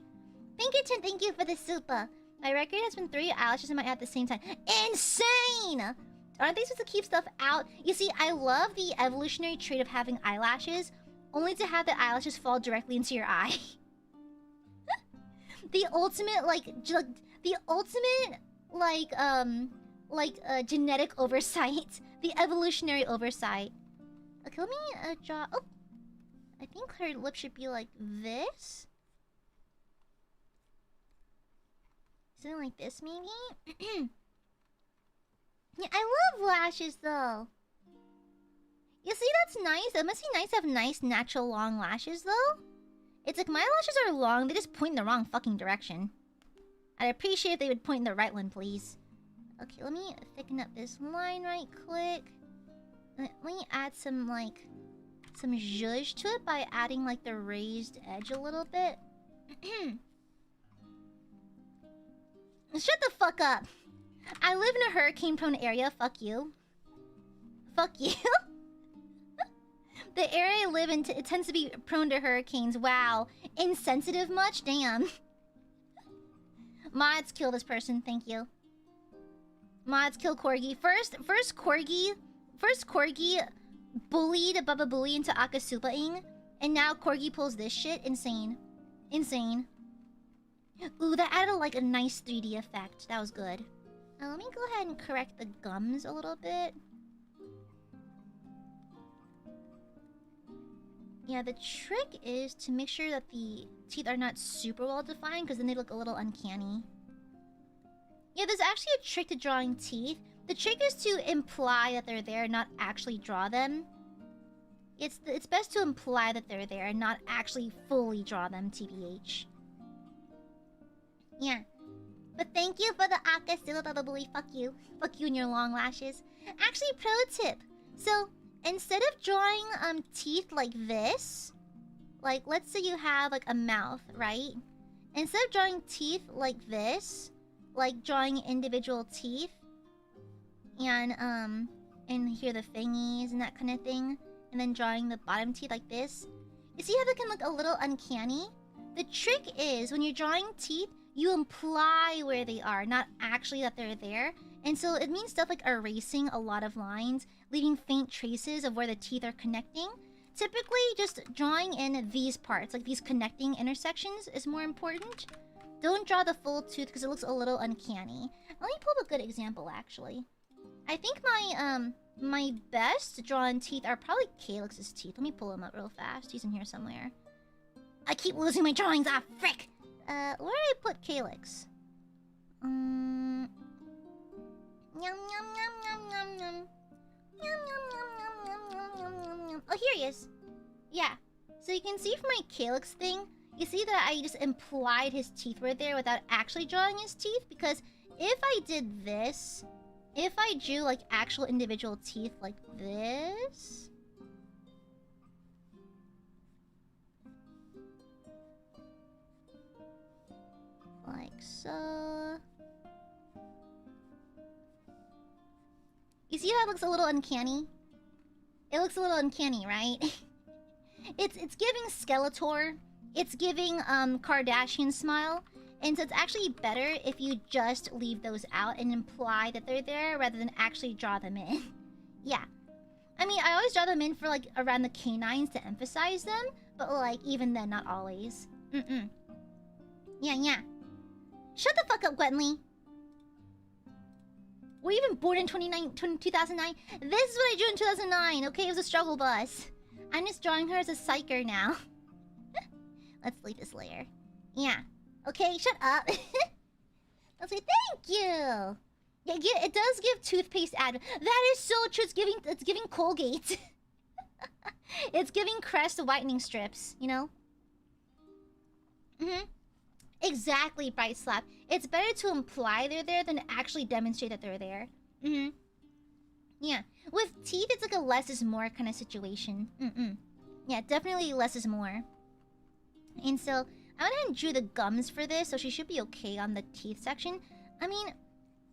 Thank you, Tin. Thank you for the super. My record has been 3 eyelashes in my eye at the same time. Insane! Aren't they supposed to keep stuff out? You see, I love the evolutionary trait of having eyelashes, only to have the eyelashes fall directly into your eye. The ultimate, genetic oversight. The evolutionary oversight. Okay, let me draw. Oh, I think her lip should be like this. Something like this, maybe? Yeah, I love lashes, though. You see, that's nice. It must be nice to have nice, natural, long lashes, though. It's like my lashes are long. They just point in the wrong fucking direction. I'd appreciate if they would point in the right one, please. Okay, let me thicken up this line right quick. Let me add some zhuzh to it by adding, like, the raised edge a little bit. Shut the fuck up. I live in a hurricane-prone area. Fuck you. Fuck you. The area I live in, it tends to be prone to hurricanes. Wow. Insensitive much? Damn. Mods, kill this person. Thank you. Mods, kill Corgi. First Corgi bullied Baba Booey into Akasupa-ing, and now Corgi pulls this shit. Insane. Insane. Ooh, that added, like, a nice 3D effect. That was good. Let me go ahead and correct the gums a little bit. Yeah, the trick is to make sure that the teeth are not super well defined, because then they look a little uncanny. Yeah, there's actually a trick to drawing teeth. The trick is to imply that they're there, not actually draw them. It's best to imply that they're there, and not actually fully draw them, TBH. Yeah. But thank you for the Akasila, fuck you. Fuck you and your long lashes. Actually, pro tip. So, instead of drawing teeth like this, like let's say you have like a mouth, right? Instead of drawing teeth like this, like drawing individual teeth, and here the thingies and that kind of thing, and then drawing the bottom teeth like this. You see how they can look a little uncanny? The trick is when you're drawing teeth, you imply where they are, not actually that they're there. And so it means stuff like erasing a lot of lines, leaving faint traces of where the teeth are connecting. Typically, just drawing in these parts, like these connecting intersections, is more important. Don't draw the full tooth because it looks a little uncanny. Let me pull up a good example, actually. I think my best drawn teeth are probably Calyx's teeth. Let me pull him up real fast. He's in here somewhere. I keep losing my drawings. Ah, frick! Where did I put Calyx? Yum yum yum yum yum yum. Yum yum yum yum yum yum yum yum. Oh, here he is. Yeah. So you can see from my Calyx thing, you see that I just implied his teeth were there without actually drawing his teeth, because if I did this, if I drew like actual individual teeth like this, like so. You see how it looks a little uncanny? It looks a little uncanny, right? It's giving Skeletor. It's giving Kardashian smile. And so it's actually better if you just leave those out and imply that they're there rather than actually draw them in. Yeah. I mean, I always draw them in for like around the canines to emphasize them, but like even then, not always. Yeah, yeah. Shut the fuck up, Gwenly. Were you even born in 2009? This is what I drew in 2009, okay? It was a struggle bus. I'm just drawing her as a psyker now. Let's delete this layer. Yeah. Okay, shut up. Let's say thank you. Yeah, it does give toothpaste ad. That is so true. It's giving Colgate. It's giving Crest whitening strips, you know? Exactly, Bright Slap. It's better to imply they're there than actually demonstrate that they're there. Yeah. With teeth, it's like a less is more kind of situation. Yeah, definitely less is more. And so, I went ahead and drew the gums for this, so she should be okay on the teeth section. I mean,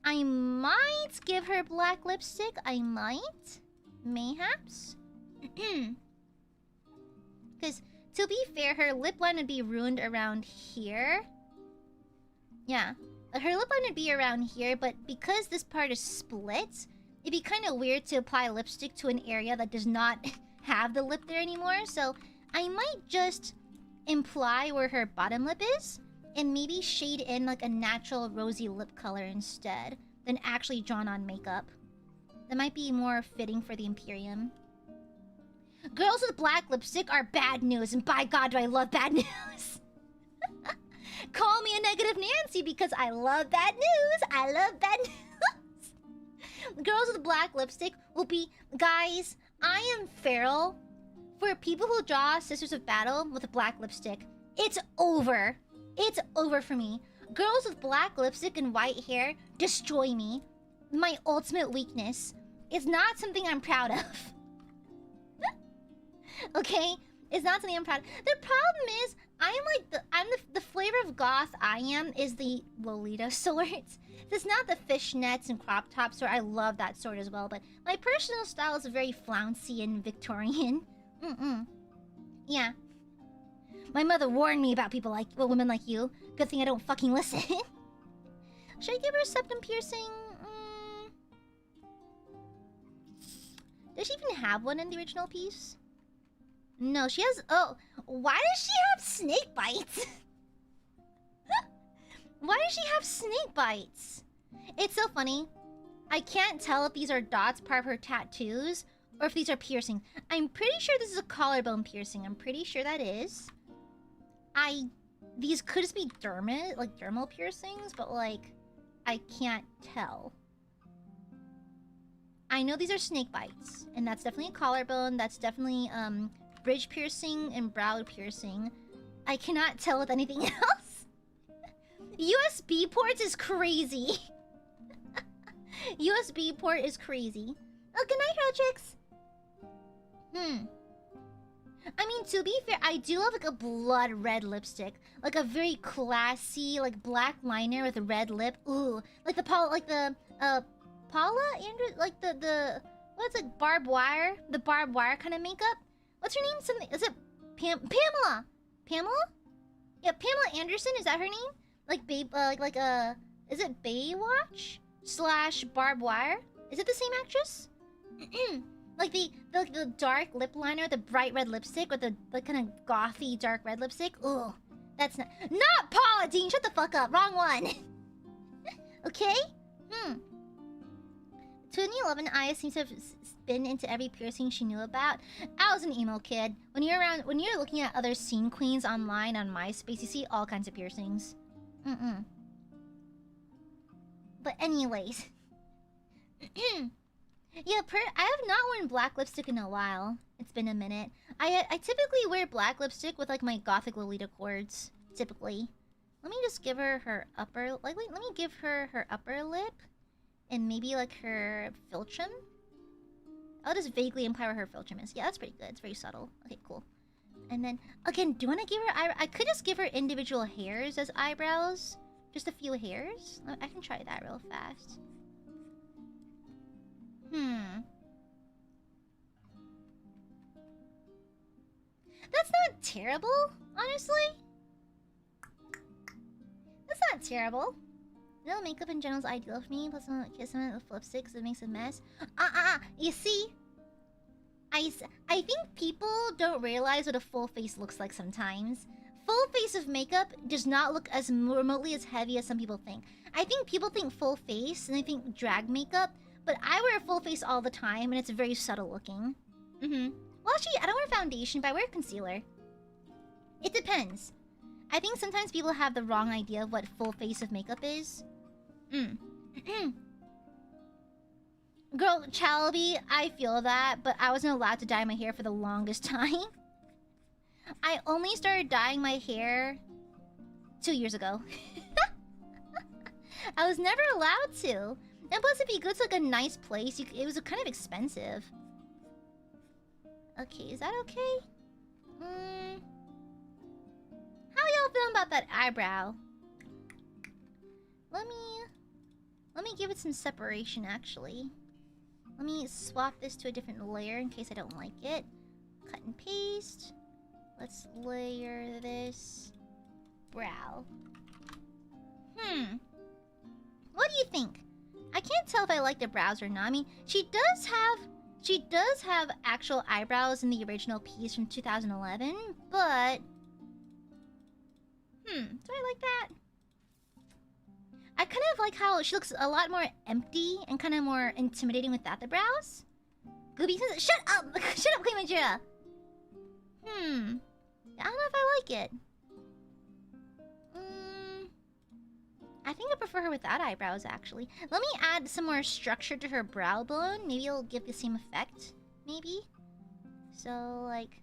I might give her black lipstick. I might. Mayhaps. Because, to be fair, her lip line would be ruined around here. Yeah. Her lip line would be around here, but because this part is split, it'd be kind of weird to apply lipstick to an area that does not have the lip there anymore. So, I might just imply where her bottom lip is, and maybe shade in like a natural rosy lip color instead, than actually drawn on makeup. That might be more fitting for the Imperium. Girls with black lipstick are bad news, and by God do I love bad news. Call me a negative Nancy because I love bad news. I love bad news. Girls with black lipstick will be... Guys, I am feral. For people who draw Sisters of Battle with a black lipstick, it's over. It's over for me. Girls with black lipstick and white hair destroy me. My ultimate weakness. It's not something I'm proud of. Okay? It's not something I'm proud of. The problem is, I'm the flavor of goth I am is the Lolita sorts. It's not the fishnets and crop tops sort. I love that sort as well, but my personal style is very flouncy and Victorian. Yeah. My mother warned me about women like you. Good thing I don't fucking listen. Should I give her a septum piercing? Does she even have one in the original piece? No, she has... Oh, why does she have snake bites? Why does she have snake bites? It's so funny. I can't tell if these are dots part of her tattoos Or if these are piercings. I'm pretty sure this is a collarbone piercing. I'm pretty sure that is. These could just be dermal piercings, but like, I can't tell. I know these are snake bites, and that's definitely a collarbone. That's definitely bridge piercing and brow piercing. I cannot tell with anything else. USB ports is crazy. USB port is crazy. Oh, good night, Rotrix. I mean, to be fair, I do love like a blood red lipstick, like a very classy, like black liner with a red lip. Ooh, like the Paula Andrew, like the what's it, barbed wire, the barbed wire kind of makeup. What's her name? Something, is it Pamela? Pamela? Yeah, Pamela Anderson. Is that her name? Like is it Baywatch / barbed wire? Is it the same actress? Like the dark lip liner, the bright red lipstick, with the kind of gothy dark red lipstick. Ooh, that's not Paula Deen. Shut the fuck up. Wrong one. Okay. 2011, Aya seems to have been into every piercing she knew about. I was an emo kid. When you're looking at other scene queens online on MySpace, you see all kinds of piercings. But anyways. Yeah, I have not worn black lipstick in a while. It's been a minute. I typically wear black lipstick with like my gothic Lolita cords. Typically. Let me just give her her upper... let me give her her upper lip. And maybe like her philtrum. I'll just vaguely imply where her philtrum is. Yeah, that's pretty good. It's very subtle. Okay, cool. And then, again, do you want to give her... I could just give her individual hairs as eyebrows. Just a few hairs. I can try that real fast. That's not terrible, honestly. That's not terrible. No, makeup in general is ideal for me. Plus, I don't kiss someone with lipstick because it makes a mess. You see, I think people don't realize what a full face looks like sometimes. Full face of makeup does not look as remotely as heavy as some people think. I think people think full face and they think drag makeup. But I wear a full face all the time, and it's very subtle looking. Well, actually, I don't wear foundation, but I wear concealer. It depends. I think sometimes people have the wrong idea of what full face of makeup is. Girl, Chalby, I feel that, but I wasn't allowed to dye my hair for the longest time. I only started dyeing my hair 2 years ago. I was never allowed to. And plus, if you go to like a nice place, it was kind of expensive. Okay, is that okay? How y'all feeling about that eyebrow? Let me give it some separation, actually. Let me swap this to a different layer in case I don't like it. Cut and paste. Let's layer this brow. What do you think? I can't tell if I like the brows or not. I mean, she does have actual eyebrows in the original piece from 2011, but do I like that? I kind of like how she looks a lot more empty and kind of more intimidating without the brows. Gooby says, "Shut up, shut up, Klimajira." I don't know if I like it. I think I prefer her without eyebrows, actually. Let me add some more structure to her brow bone. Maybe it'll give the same effect. Maybe. So, like...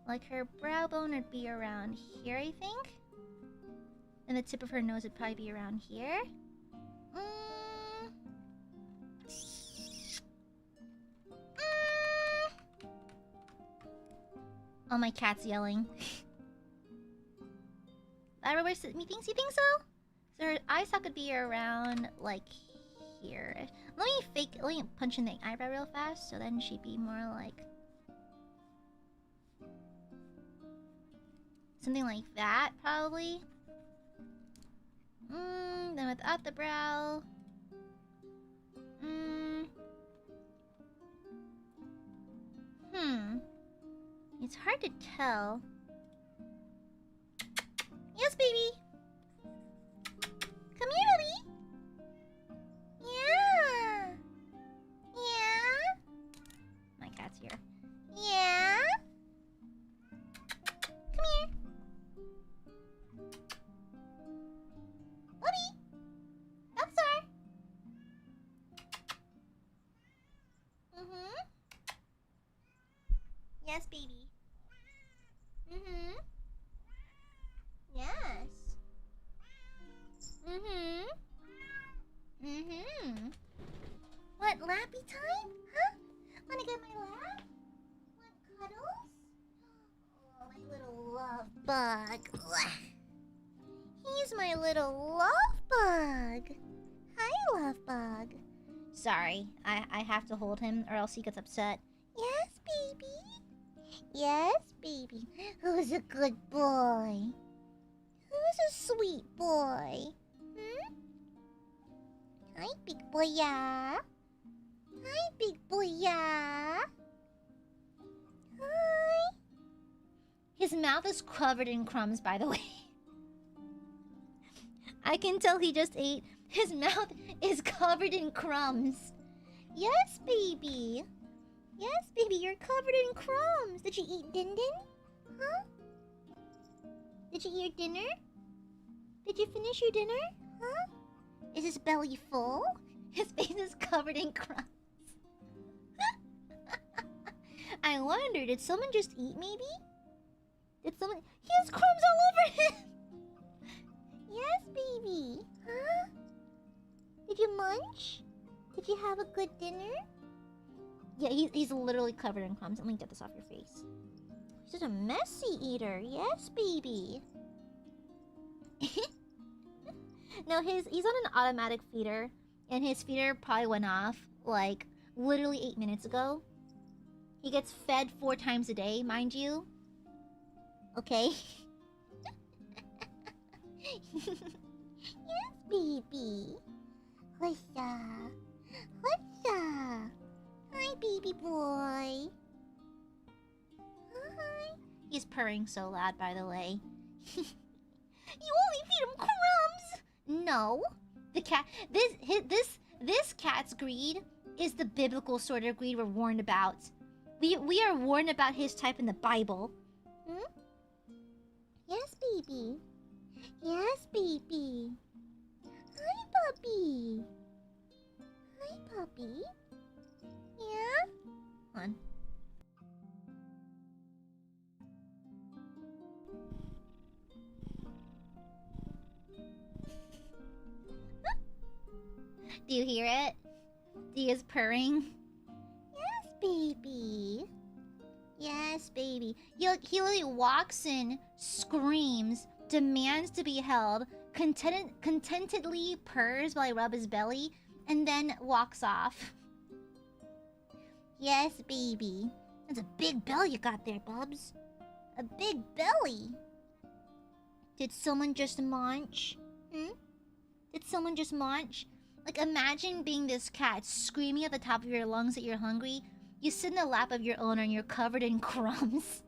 like her brow bone would be around here, I think. And the tip of her nose would probably be around here. Oh, my cat's yelling. Methinks you think so? So her eye socket would be around like here. Let me punch in the eyebrow real fast, so then she'd be more like something like that, probably. Then without the brow. It's hard to tell. Yes, baby. Come here, baby. Yes, baby. Mm-hmm. Yes. Mm-hmm. Mm-hmm. What, lappy time? Huh? Wanna get my lap? Want cuddles? Oh, my little love bug. He's my little love bug. Hi, love bug. Sorry, I have to hold him or else he gets upset. Yes, baby. Yes, baby. Who's a good boy? Who's a sweet boy? Hmm? Hi, big boy, yeah. Hi, big boy, yeah. Hi. His mouth is covered in crumbs, by the way. I can tell he just ate. His mouth is covered in crumbs. Yes, baby. Yes, baby, you're covered in crumbs. Did you eat din din? Huh? Did you eat your dinner? Did you finish your dinner? Huh? Is his belly full? His face is covered in crumbs. I wonder, did someone just eat maybe? Did someone... He has crumbs all over him! Yes, baby. Huh? Did you munch? Did you have a good dinner? Yeah, he's literally covered in crumbs. Let me get this off your face. He's just a messy eater. Yes, baby. No, he's on an automatic feeder. And his feeder probably went off, like, literally 8 minutes ago. He gets fed 4 times a day, mind you. Okay? Yes, baby. Hussa. Hussa. Hi, baby boy. Hi. He's purring so loud, by the way. You only feed him crumbs. No. The cat... This cat's greed is the biblical sort of greed we're warned about. We are warned about his type in the Bible. Hmm? Yes, baby. Yes, baby. Hi, puppy. Hi, puppy. Yeah? Hold on. Do you hear it? He is purring. Yes, baby. Yes, baby. He literally walks in, screams, demands to be held, contentedly purrs while I rub his belly, and then walks off. Yes, baby. That's a big belly you got there, Bubs. A big belly. Did someone just munch? Hmm? Did someone just munch? Like, imagine being this cat screaming at the top of your lungs that you're hungry. You sit in the lap of your owner and you're covered in crumbs.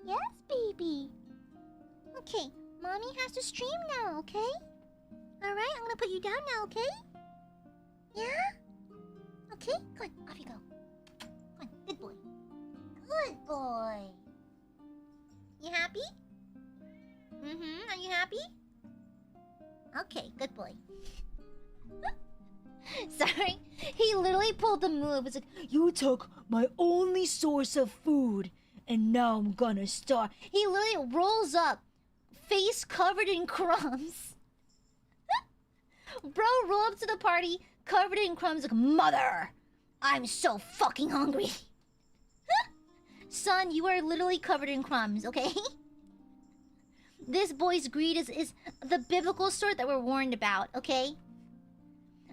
Yes, baby. Okay, mommy has to stream now, okay? Alright, I'm gonna put you down now, okay? Yeah? Okay, come on, off you go. Come on, good boy. Good boy. You happy? Mm-hmm, are you happy? Okay, good boy. Sorry, he literally pulled the move. It's like, you took my only source of food, and now I'm gonna starve. He literally rolls up, face covered in crumbs. Bro rolled up to the party, covered in crumbs, like, mother, I'm so fucking hungry. Son, you are literally covered in crumbs, okay? This boy's greed is the biblical sort that we're warned about, okay?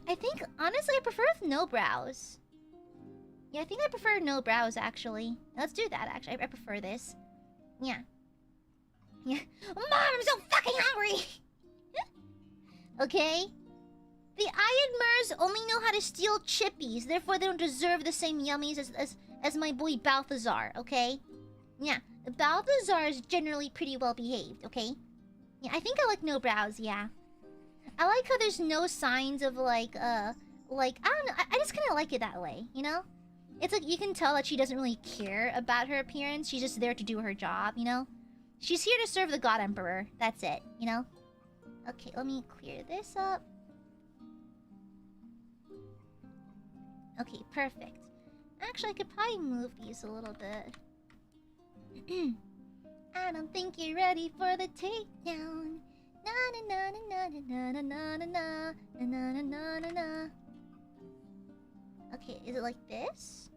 I think, honestly, I prefer with no brows. Yeah, I think I prefer no brows, actually. Let's do that, actually. I prefer this. Yeah. Yeah. Mom, I'm so fucking hungry! Okay? The Aiadmirers only know how to steal chippies, therefore they don't deserve the same yummies as my boy Balthazar, okay? Yeah, Balthazar is generally pretty well behaved, okay? Yeah, I think I like no brows, yeah. I like how there's no signs of like, I don't know, I just kind of like it that way, you know? It's like you can tell that she doesn't really care about her appearance, she's just there to do her job, you know? She's here to serve the God Emperor, that's it, you know? Okay, let me clear this up. Okay, perfect. Actually, I could probably move these a little bit. I don't think you're ready for the takedown. Na na na na na na na na na na na na na na. Okay, is it like this?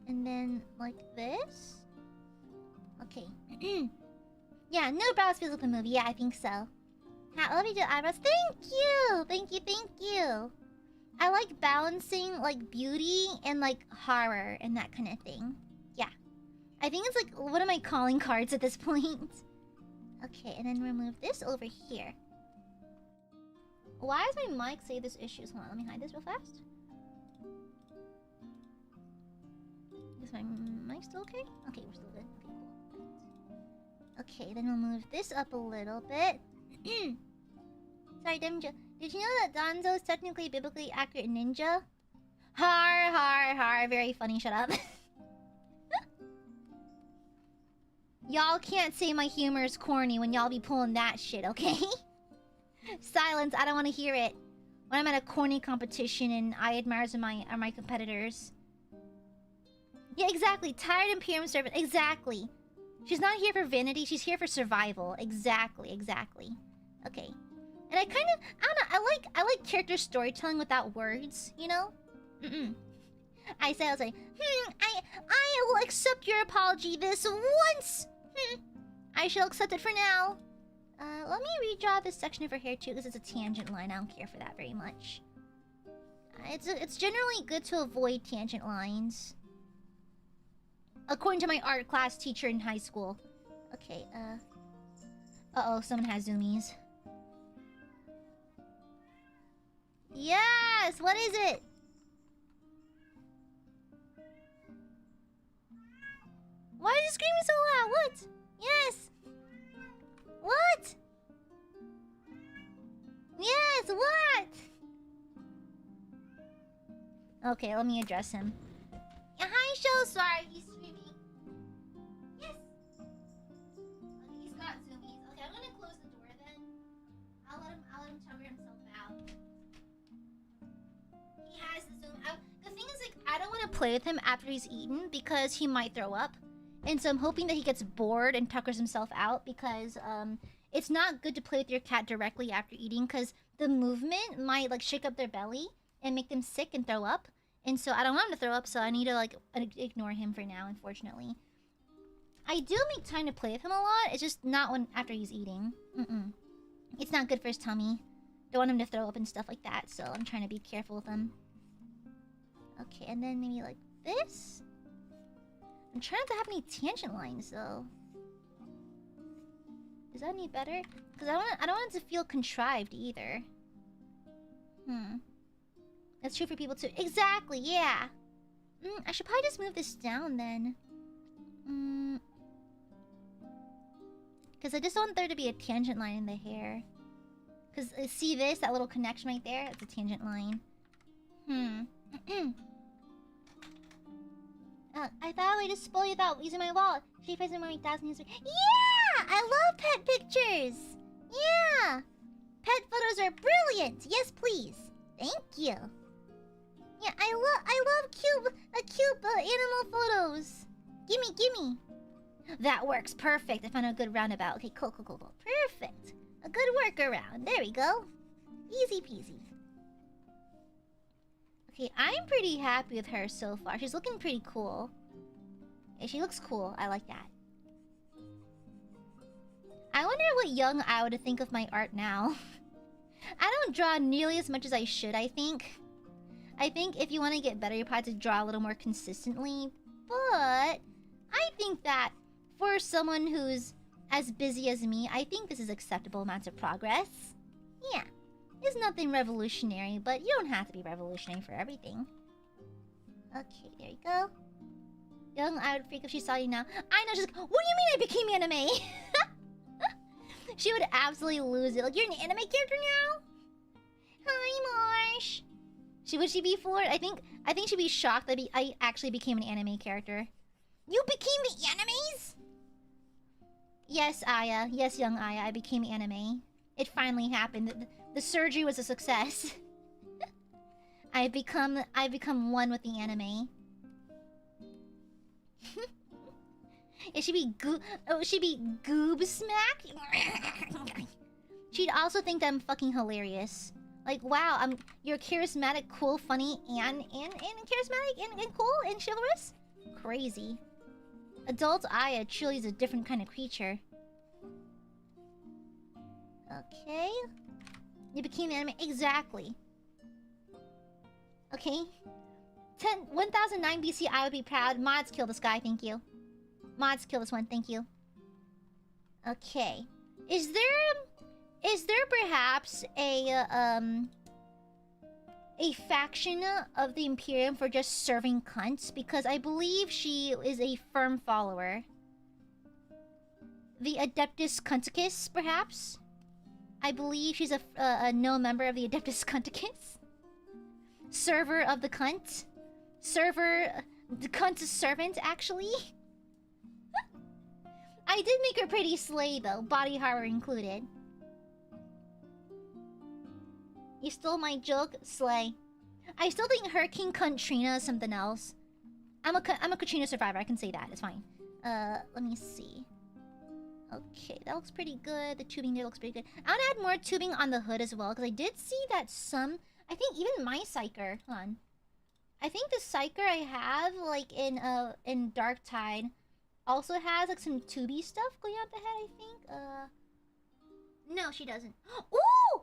And then like this? Okay. Yeah, no brows feels like a movie. Yeah, I think so. How love you do eyebrows? Thank you! Thank you, thank you. I like balancing like beauty and like horror and that kind of thing. Yeah. I think it's like one of my calling cards at this point. Okay, and then remove this over here. Why does my mic say there's issues? Hold on, let me hide this real fast. Is my mic still okay? Okay, we're still good. Okay, cool. Okay, then we'll move this up a little bit. Sorry, Demja. Did you know that Danzo is technically a biblically accurate ninja? Har, har, har. Very funny, shut up. Y'all can't say my humor is corny when y'all be pulling that shit, okay? Silence, I don't want to hear it. When I'm at a corny competition and Aiadmirers are my competitors. Yeah, exactly. Tired Imperium servant. Exactly. She's not here for vanity, she's here for survival. Exactly, exactly. Okay. And I kind of, I don't know, I like character storytelling without words, you know? I was like, I will accept your apology this once! I shall accept it for now. Let me redraw this section over here too, because it's a tangent line. I don't care for that very much. It's generally good to avoid tangent lines. According to my art class teacher in high school. Okay, uh-oh, someone has zoomies. Yes! What is it? Why are you screaming so loud? What? Yes! What? Yes, what? Okay, let me address him. Yeah, hi, Show. Sorry, he's screaming. Yes! Okay, he's got zoomies. Okay, I'm gonna close the door then. I'll let him cover himself out. He has the zoom. The thing is, like, I don't want to play with him after he's eaten because he might throw up. And so I'm hoping that he gets bored and tuckers himself out because it's not good to play with your cat directly after eating because the movement might like shake up their belly and make them sick and throw up. And so I don't want him to throw up, so I need to like ignore him for now, unfortunately. I do make time to play with him a lot. It's just not when after he's eating. It's not good for his tummy. Don't want him to throw up and stuff like that, so I'm trying to be careful with him. Okay, and then maybe like this. I'm trying not to have any tangent lines though. Is that any better? Because I don't want it to feel contrived either. That's true for people too. Exactly, yeah. I should probably just move this down then. Because I just want there to be a tangent line in the hair. Because see this? That little connection right there? It's a tangent line. I thought I would just spoil you without using my wallet. She plays in my 1,000 history. Yeah! I love pet pictures! Yeah! Pet photos are brilliant! Yes, please. Thank you. Yeah, I love cute animal photos. Gimme. That works perfect. I found a good roundabout. Okay, cool. Perfect. A good workaround. There we go. Easy peasy. Okay, I'm pretty happy with her so far. She's looking pretty cool. Yeah, she looks cool. I like that. I wonder what young I would think of my art now. I don't draw nearly as much as I should, I think. I think if you want to get better, you probably have to draw a little more consistently. But I think that for someone who's as busy as me, I think this is acceptable amounts of progress. Yeah. It's nothing revolutionary, but you don't have to be revolutionary for everything. Okay, there you go. Young, I would freak if she saw you now. I know, she's like, what do you mean I became anime? She would absolutely lose it. Like, you're an anime character now? Hi, Marsh. Would she be floored? I think she'd be shocked that I actually became an anime character. You became the animes? Yes, Aya. Yes, young Aya. I became anime. It finally happened. The surgery was a success. I've become one with the anime. It should be goob smack. She'd also think that I'm fucking hilarious. Like, wow, you're charismatic, cool, funny, and charismatic and cool and chivalrous. Crazy. Adult Aya truly is a different kind of creature. Okay. You became anime. Exactly. Okay. 1009 BC, I would be proud. Mods kill this guy, thank you. Mods kill this one, thank you. Okay. Is there perhaps a faction of the Imperium for just serving cunts? Because I believe she is a firm follower. The Adeptus Cunticus, perhaps? I believe she's a no member of the Adeptus Cunticus. Server of the cunt. Server... The cunt's servant, actually. I did make her pretty slay, though. Body horror included. You stole my joke? Slay. I still think Hurricane Katrina is something else. I'm a Katrina survivor, I can say that. It's fine. Let me see. Okay, that looks pretty good. The tubing there looks pretty good. I want to add more tubing on the hood as well, because I did see that some... I think even my Psyker... Hold on. I think the Psyker I have, like, in Dark Tide, also has, like, some tubey stuff going out the head, I think. No, she doesn't. Ooh!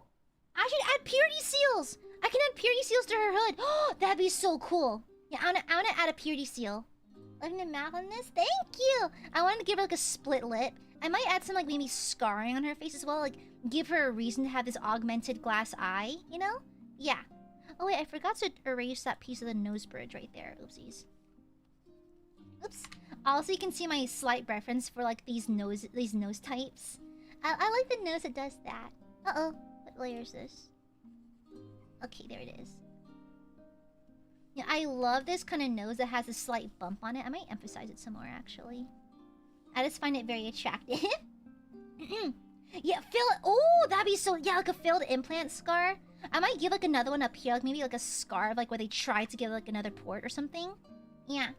I should add purity seals! I can add purity seals to her hood. Oh, that'd be so cool. Yeah, I wanna add a purity seal. Letting the mouth on this? Thank you! I wanted to give her, like, a split lip. I might add some, like, maybe scarring on her face as well. Like, give her a reason to have this augmented glass eye, you know? Yeah. Oh, wait, I forgot to erase that piece of the nose bridge right there. Oopsies. Oops. Also, you can see my slight preference for, like, these nose types. I like the nose that does that. Uh-oh. What layer is this? Okay, there it is. Yeah, I love this kind of nose that has a slight bump on it. I might emphasize it some more, actually. I just find it very attractive. Yeah, fill it. Oh, that'd be so... Yeah, like a filled implant scar. I might give, like, another one up here. Like, maybe, like, a scar, like, where they try to give, like, another port or something. Yeah.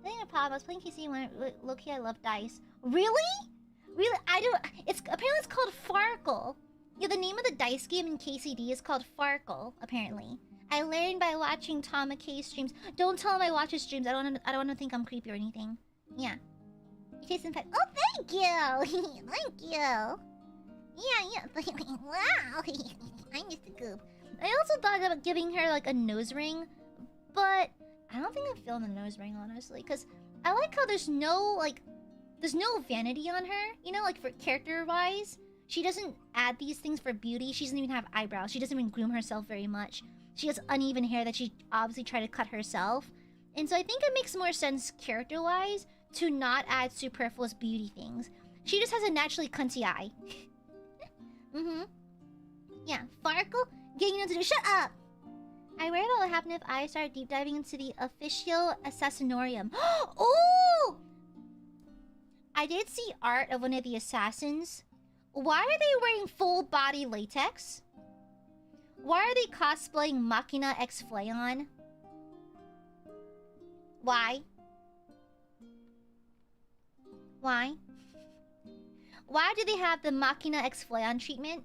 I think I was playing KC when... Low-key, I love dice. Really? Really? I don't... Apparently, it's called Farkle. Yeah, the name of the dice game in KCD is called Farkle, apparently. I learned by watching Tom McKay streams. Don't tell him I watch his streams. I don't want to think I'm creepy or anything. Yeah. Jason Pet. Oh, thank you! Thank you! Yeah. Wow! I missed the goop. I also thought about giving her, like, a nose ring. But I don't think I'm feeling the nose ring, honestly. Because I like how there's no, like... There's no vanity on her. You know, like, for character-wise. She doesn't add these things for beauty. She doesn't even have eyebrows. She doesn't even groom herself very much. She has uneven hair that she obviously tried to cut herself. And so I think it makes more sense character-wise to not add superfluous beauty things. She just has a naturally cunty eye. Yeah, Farkle, getting into the... Shut up! I worry about what happened if I start deep diving into the official assassinorium. Oh! I did see art of one of the assassins. Why are they wearing full body latex? Why are they cosplaying Machina X Flayon? Why? Why? Why do they have the Machina X Flayon treatment?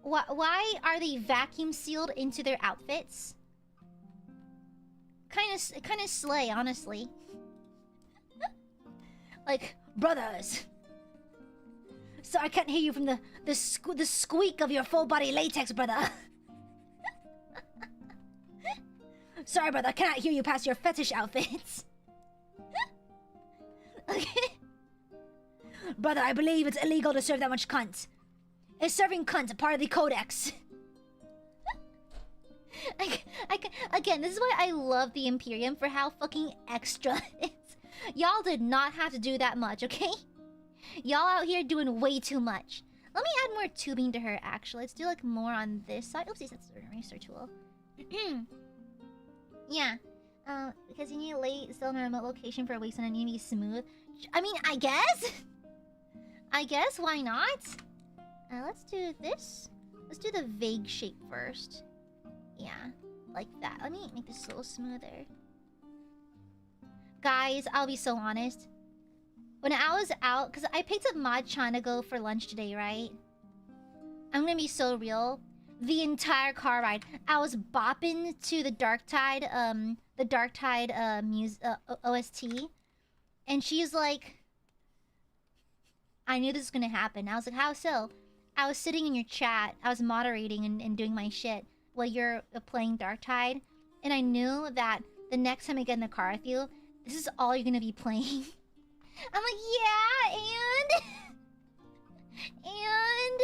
Why are they vacuum sealed into their outfits? Kind of slay, honestly. Like, brothers. So I can't hear you from the squeak of your full body latex, brother. Sorry, brother, I cannot hear you past your fetish outfits. Okay. Brother, I believe it's illegal to serve that much cunt. Is serving cunt a part of the codex? Again, this is why I love the Imperium, for how fucking extra it is. Y'all did not have to do that much, okay? Y'all out here doing way too much. Let me add more tubing to her, actually. Let's do, like, more on this side. Oopsies, that's an eraser tool. Yeah. Because you need to lay still in a remote location for a week, so it need to be smooth. I mean, I guess? I guess, why not? Let's do this. Let's do the vague shape first. Yeah, like that. Let me make this a little smoother. Guys, I'll be so honest. when I was out, because I picked up Mod-chan to go for lunch today, right? I'm gonna be so real. The entire car ride, I was bopping to the Dark Tide OST, and she's like, I knew this was gonna happen. I was like, how so? I was sitting in your chat, I was moderating and doing my shit while you're playing Dark Tide, and I knew that the next time I get in the car with you, this is all you're gonna be playing. I'm like, yeah, and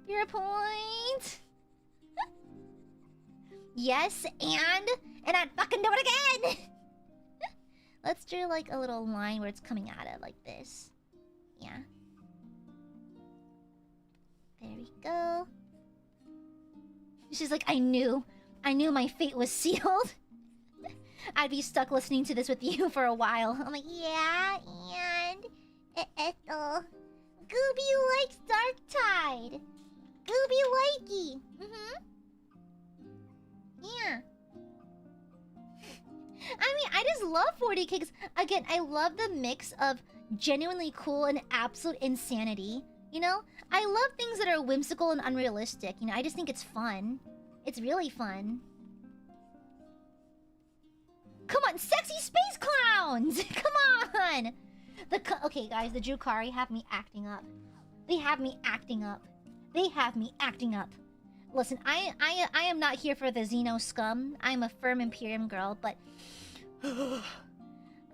your point. Yes, and I'd fucking do it again. Let's do like a little line where it's coming at it like this. Yeah. There we go. She's like, I knew my fate was sealed. I'd be stuck listening to this with you for a while. I'm like, yeah, and Ethel. Gooby likes Dark Tide. Gooby likey. Yeah. I mean, I just love 40k because, again, I love the mix of genuinely cool and absolute insanity. You know? I love things that are whimsical and unrealistic. You know, I just think it's fun. It's really fun. Come on, sexy space clowns! Come on! Okay, guys, the Drukari have me acting up. They have me acting up. They have me acting up. Listen, I am not here for the Xeno scum. I'm a firm Imperium girl, but I'm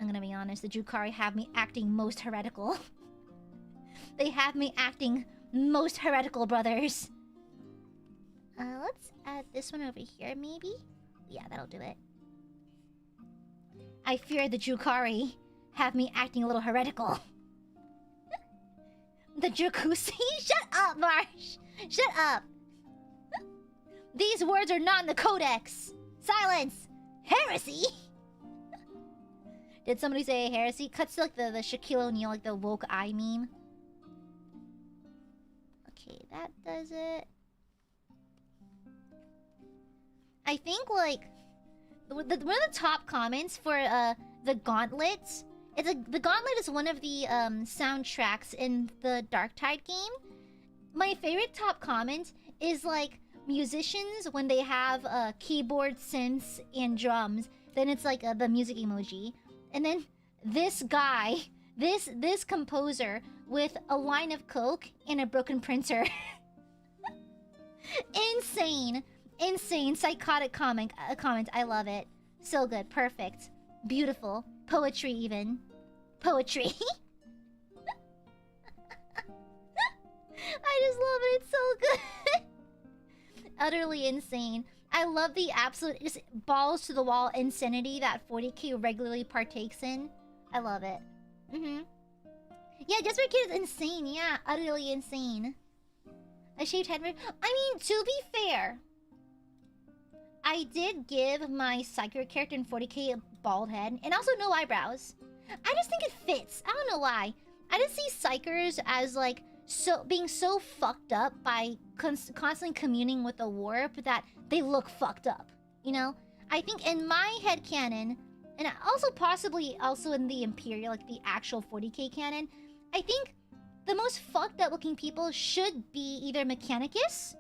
gonna be honest, the Drukari have me acting most heretical. They have me acting most heretical, brothers. Let's add this one over here, maybe? Yeah, that'll do it. I fear the Drukari have me acting a little heretical. The Dracusi? Shut up, Marsh! Shut up! These words are not in the codex! Silence! Heresy! Did somebody say heresy? Cuts to like the Shaquille O'Neal, like the woke eye meme. Okay, that does it. I think like one of the top comments for the gauntlets. It's the gauntlet is one of the soundtracks in the Dark Tide game. My favorite top comment is like musicians when they have keyboard, synths, and drums. Then it's like the music emoji, and then this guy, this composer with a line of coke and a broken printer. Insane, psychotic comment. I love it. So good, perfect, beautiful, poetry even, poetry. I just love it. It's so good. Utterly insane. I love the absolute just balls to the wall insanity that 40k regularly partakes in. I love it. Yeah, Just for Kids is insane. Yeah, utterly insane. A shaved head. I mean, to be fair, I did give my Psyker character in 40k a bald head and also no eyebrows. I just think it fits. I don't know why. I just see Psykers as like being so fucked up by constantly communing with the warp that they look fucked up. You know? I think in my headcanon, and also possibly also in the Imperial, like the actual 40k canon, I think the most fucked up looking people should be either Mechanicus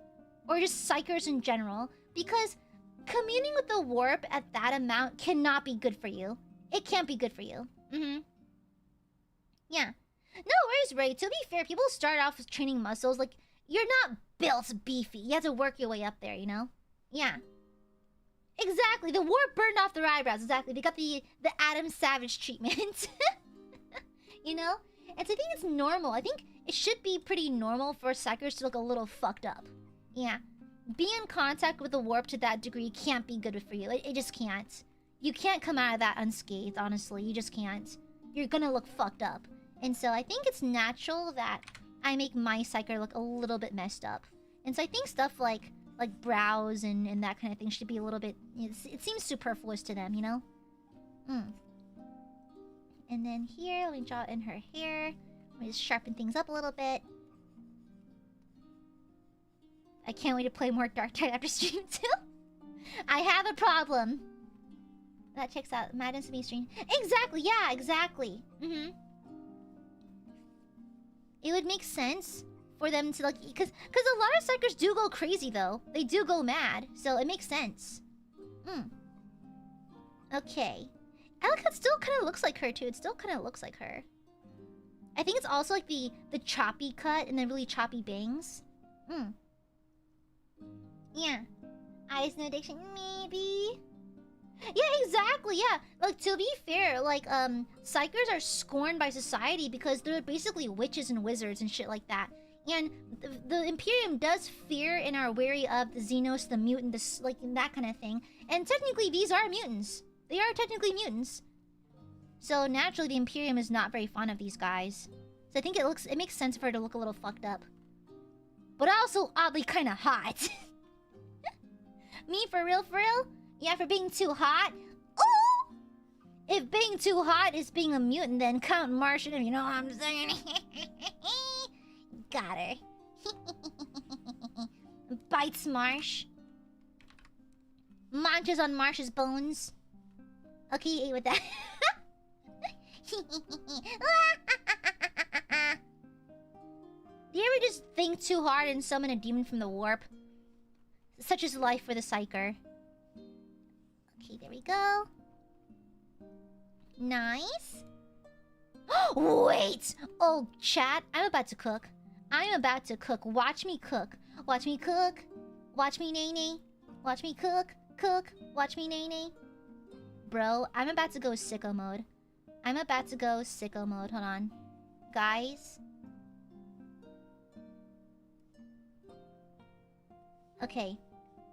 or just Psykers in general, because communing with the warp at that amount cannot be good for you. It can't be good for you. Yeah. No, where's Ray? To be fair, people start off with training muscles. Like, you're not built beefy. You have to work your way up there, you know? Yeah. Exactly. The warp burned off their eyebrows. Exactly. They got the Adam Savage treatment. You know? And so I think it's normal. I think it should be pretty normal for Psykers to look a little fucked up. Yeah. Being in contact with the warp to that degree can't be good for you. It just can't. You can't come out of that unscathed, honestly. You just can't. You're gonna look fucked up. And so I think it's natural that I make my Psyker look a little bit messed up. And so I think stuff like brows and that kind of thing should be a little bit... It seems superfluous to them, you know? And then here, let me draw in her hair. Let me just sharpen things up a little bit. I can't wait to play more Dark Tide after stream too. I have a problem. That checks out. Madden's me stream. Exactly, yeah, exactly. It would make sense for them to like, because a lot of psychers do go crazy though. They do go mad, so it makes sense. Okay. I like how it still kind of looks like her too. It still kind of looks like her. I think it's also like the choppy cut and the really choppy bangs. Yeah. Eyes no addiction, maybe. Yeah, exactly. Yeah, like to be fair, like psychers are scorned by society because they're basically witches and wizards and shit like that. And the Imperium does fear and are wary of the Xenos, the mutant, like that kind of thing. And technically, these are mutants. They are technically mutants. So naturally, the Imperium is not very fond of these guys. So I think it makes sense for her to look a little fucked up, but also oddly kind of hot. Me for real, for real? Yeah, for being too hot. Oh, if being too hot is being a mutant, then Count Martian, you know what I'm saying? Got her. Bites Marsh. Munches on Marsh's bones. Okay, you ate with that. Do you ever just think too hard and summon a demon from the warp? Such is life for the psyker. Okay, there we go. Nice. Wait! Oh, chat, I'm about to cook. I'm about to cook. Watch me cook. Watch me cook. Watch me nay-nay. Watch me cook. Cook. Watch me nay-nay. Bro, I'm about to go sicko mode. I'm about to go sicko mode. Hold on. Guys. Okay.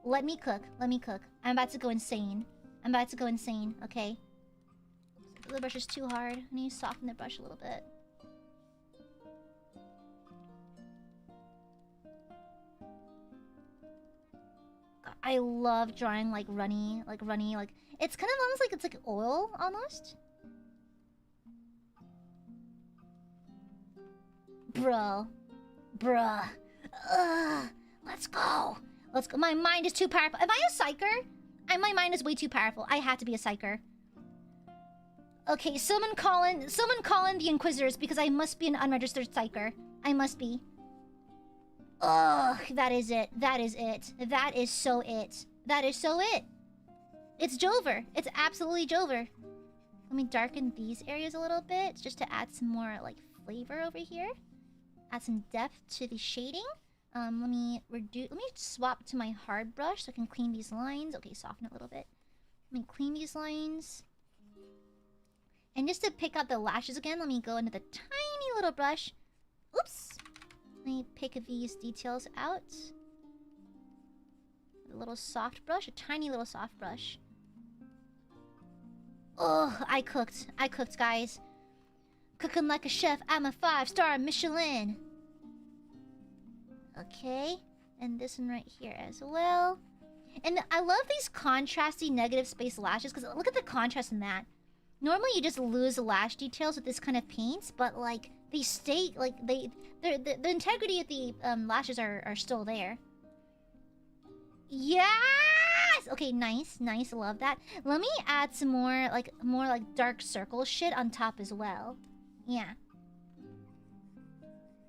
Let me cook. Let me cook. I'm about to go insane. I'm about to go insane, okay? The brush is too hard. I need to soften the brush a little bit. I love drawing like runny, like it's kind of almost like it's like oil almost. Bruh. Let's go. Let's go. My mind is too powerful. Am I a psyker? My mind is way too powerful. I had to be a psyker. Okay, someone call in the Inquisitors because I must be an unregistered psyker. I must be. Ugh, that is it. That is it. That is so it. That is so it. It's Jover. It's absolutely Jover. Let me darken these areas a little bit just to add some more like flavor over here. Add some depth to the shading. Let me swap to my hard brush so I can clean these lines. Okay, soften it a little bit. Let me clean these lines. And just to pick out the lashes again, let me go into the tiny little brush. Oops. Let me pick these details out. A little soft brush, a tiny little soft brush. Oh, I cooked, guys. Cooking like a chef, I'm a 5-star Michelin. Okay, and this one right here as well. And I love these contrasty negative space lashes because look at the contrast in that. Normally you just lose the lash details with this kind of paint, but like they stay, like the integrity of the lashes are still there. Yes! Okay, nice, love that. Let me add some more like dark circle shit on top as well. Yeah.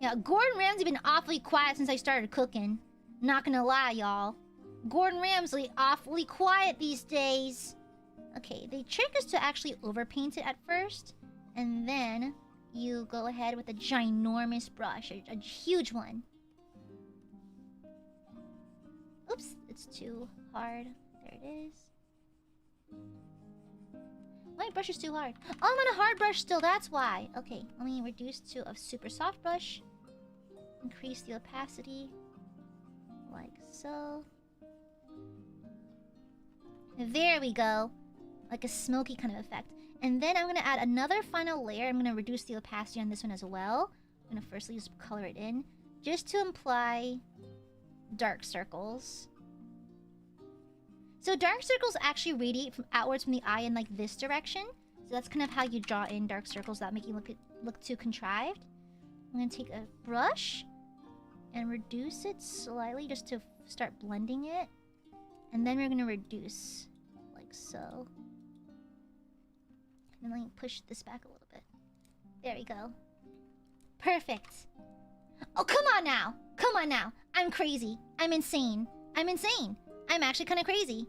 Yeah, Gordon Ramsay been awfully quiet since I started cooking. Not gonna lie, y'all. Gordon Ramsay awfully quiet these days. Okay, the trick is to actually overpaint it at first, and then you go ahead with a ginormous brush, a huge one. Oops, it's too hard. There it is. My brush is too hard. Oh, I'm on a hard brush still, that's why. Okay, let me reduce to a super soft brush. Increase the opacity. Like so. There we go. Like a smoky kind of effect. And then I'm going to add another final layer. I'm going to reduce the opacity on this one as well. I'm going to firstly just color it in. Just to imply dark circles. So dark circles actually radiate from outwards from the eye in like this direction. So that's kind of how you draw in dark circles without making it look too contrived. I'm going to take a brush and reduce it slightly just to start blending it. And then we're going to reduce like so. And let me push this back a little bit. There we go. Perfect. Oh, come on now. Come on now. I'm crazy. I'm insane. I'm insane. I'm actually kind of crazy.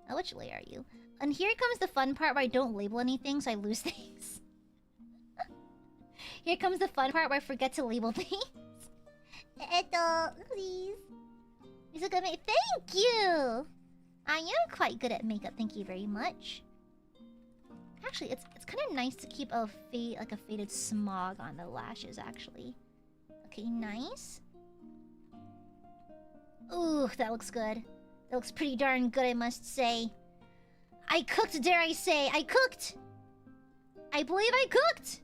Oh, which layer are you? And here comes the fun part where I don't label anything, so I lose things. Here comes the fun part where I forget to label things. Please. You're so good at makeup. Thank you! I am quite good at makeup, thank you very much. Actually, it's kind of nice to keep a faded smog on the lashes, actually. Okay, nice. Ooh, that looks good. That looks pretty darn good, I must say. I cooked, dare I say. I cooked! I believe I cooked!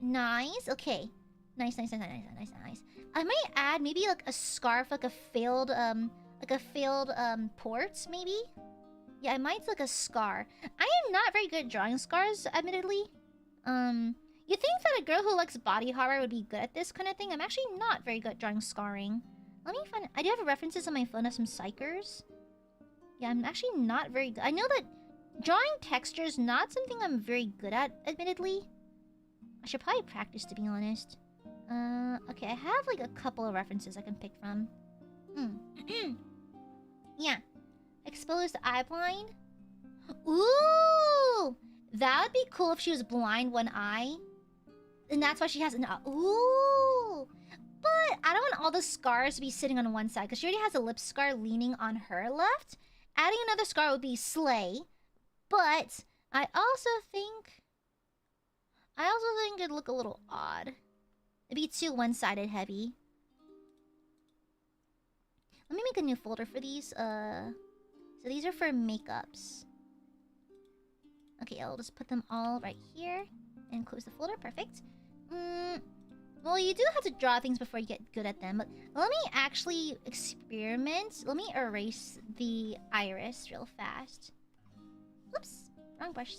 Nice, okay. Nice. I might add maybe like a scarf, like a failed port, maybe? Yeah, I might do like a scar. I am not very good at drawing scars, admittedly. You think that a girl who likes body horror would be good at this kind of thing? I'm actually not very good at drawing scarring. Let me find... I do have references on my phone of some psychers. Yeah, I'm actually not very good. I know that drawing texture is not something I'm very good at, admittedly. I should probably practice, to be honest. Okay, I have like a couple of references I can pick from. Yeah. Exposed eye blind? Ooh! That would be cool if she was blind one eye. And that's why she has an... Ooh! But I don't want all the scars to be sitting on one side, because she already has a lip scar leaning on her left. Adding another scar would be slay. But I also think it'd look a little odd. It'd be too one-sided heavy. Let me make a new folder for these. So these are for makeups. Okay, I'll just put them all right here and close the folder. Perfect. Well, you do have to draw things before you get good at them, but let me actually experiment. Let me erase the iris real fast. Oops, wrong brush.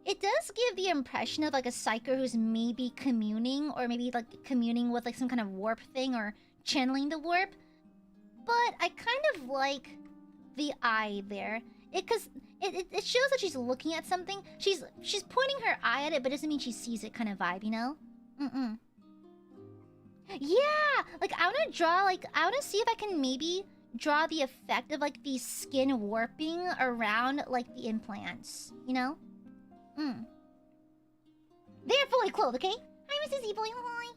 It does give the impression of like a psyker who's maybe communing, or maybe like communing with like some kind of warp thing or channeling the warp. But I kind of like the eye there. Because it shows that she's looking at something. She's pointing her eye at it, but doesn't mean she sees it kind of vibe, you know? Yeah! Like I wanna draw I wanna see if I can maybe draw the effect of like the skin warping around like the implants, you know? They're fully clothed, okay? Hi, Mrs. Evil. Hi.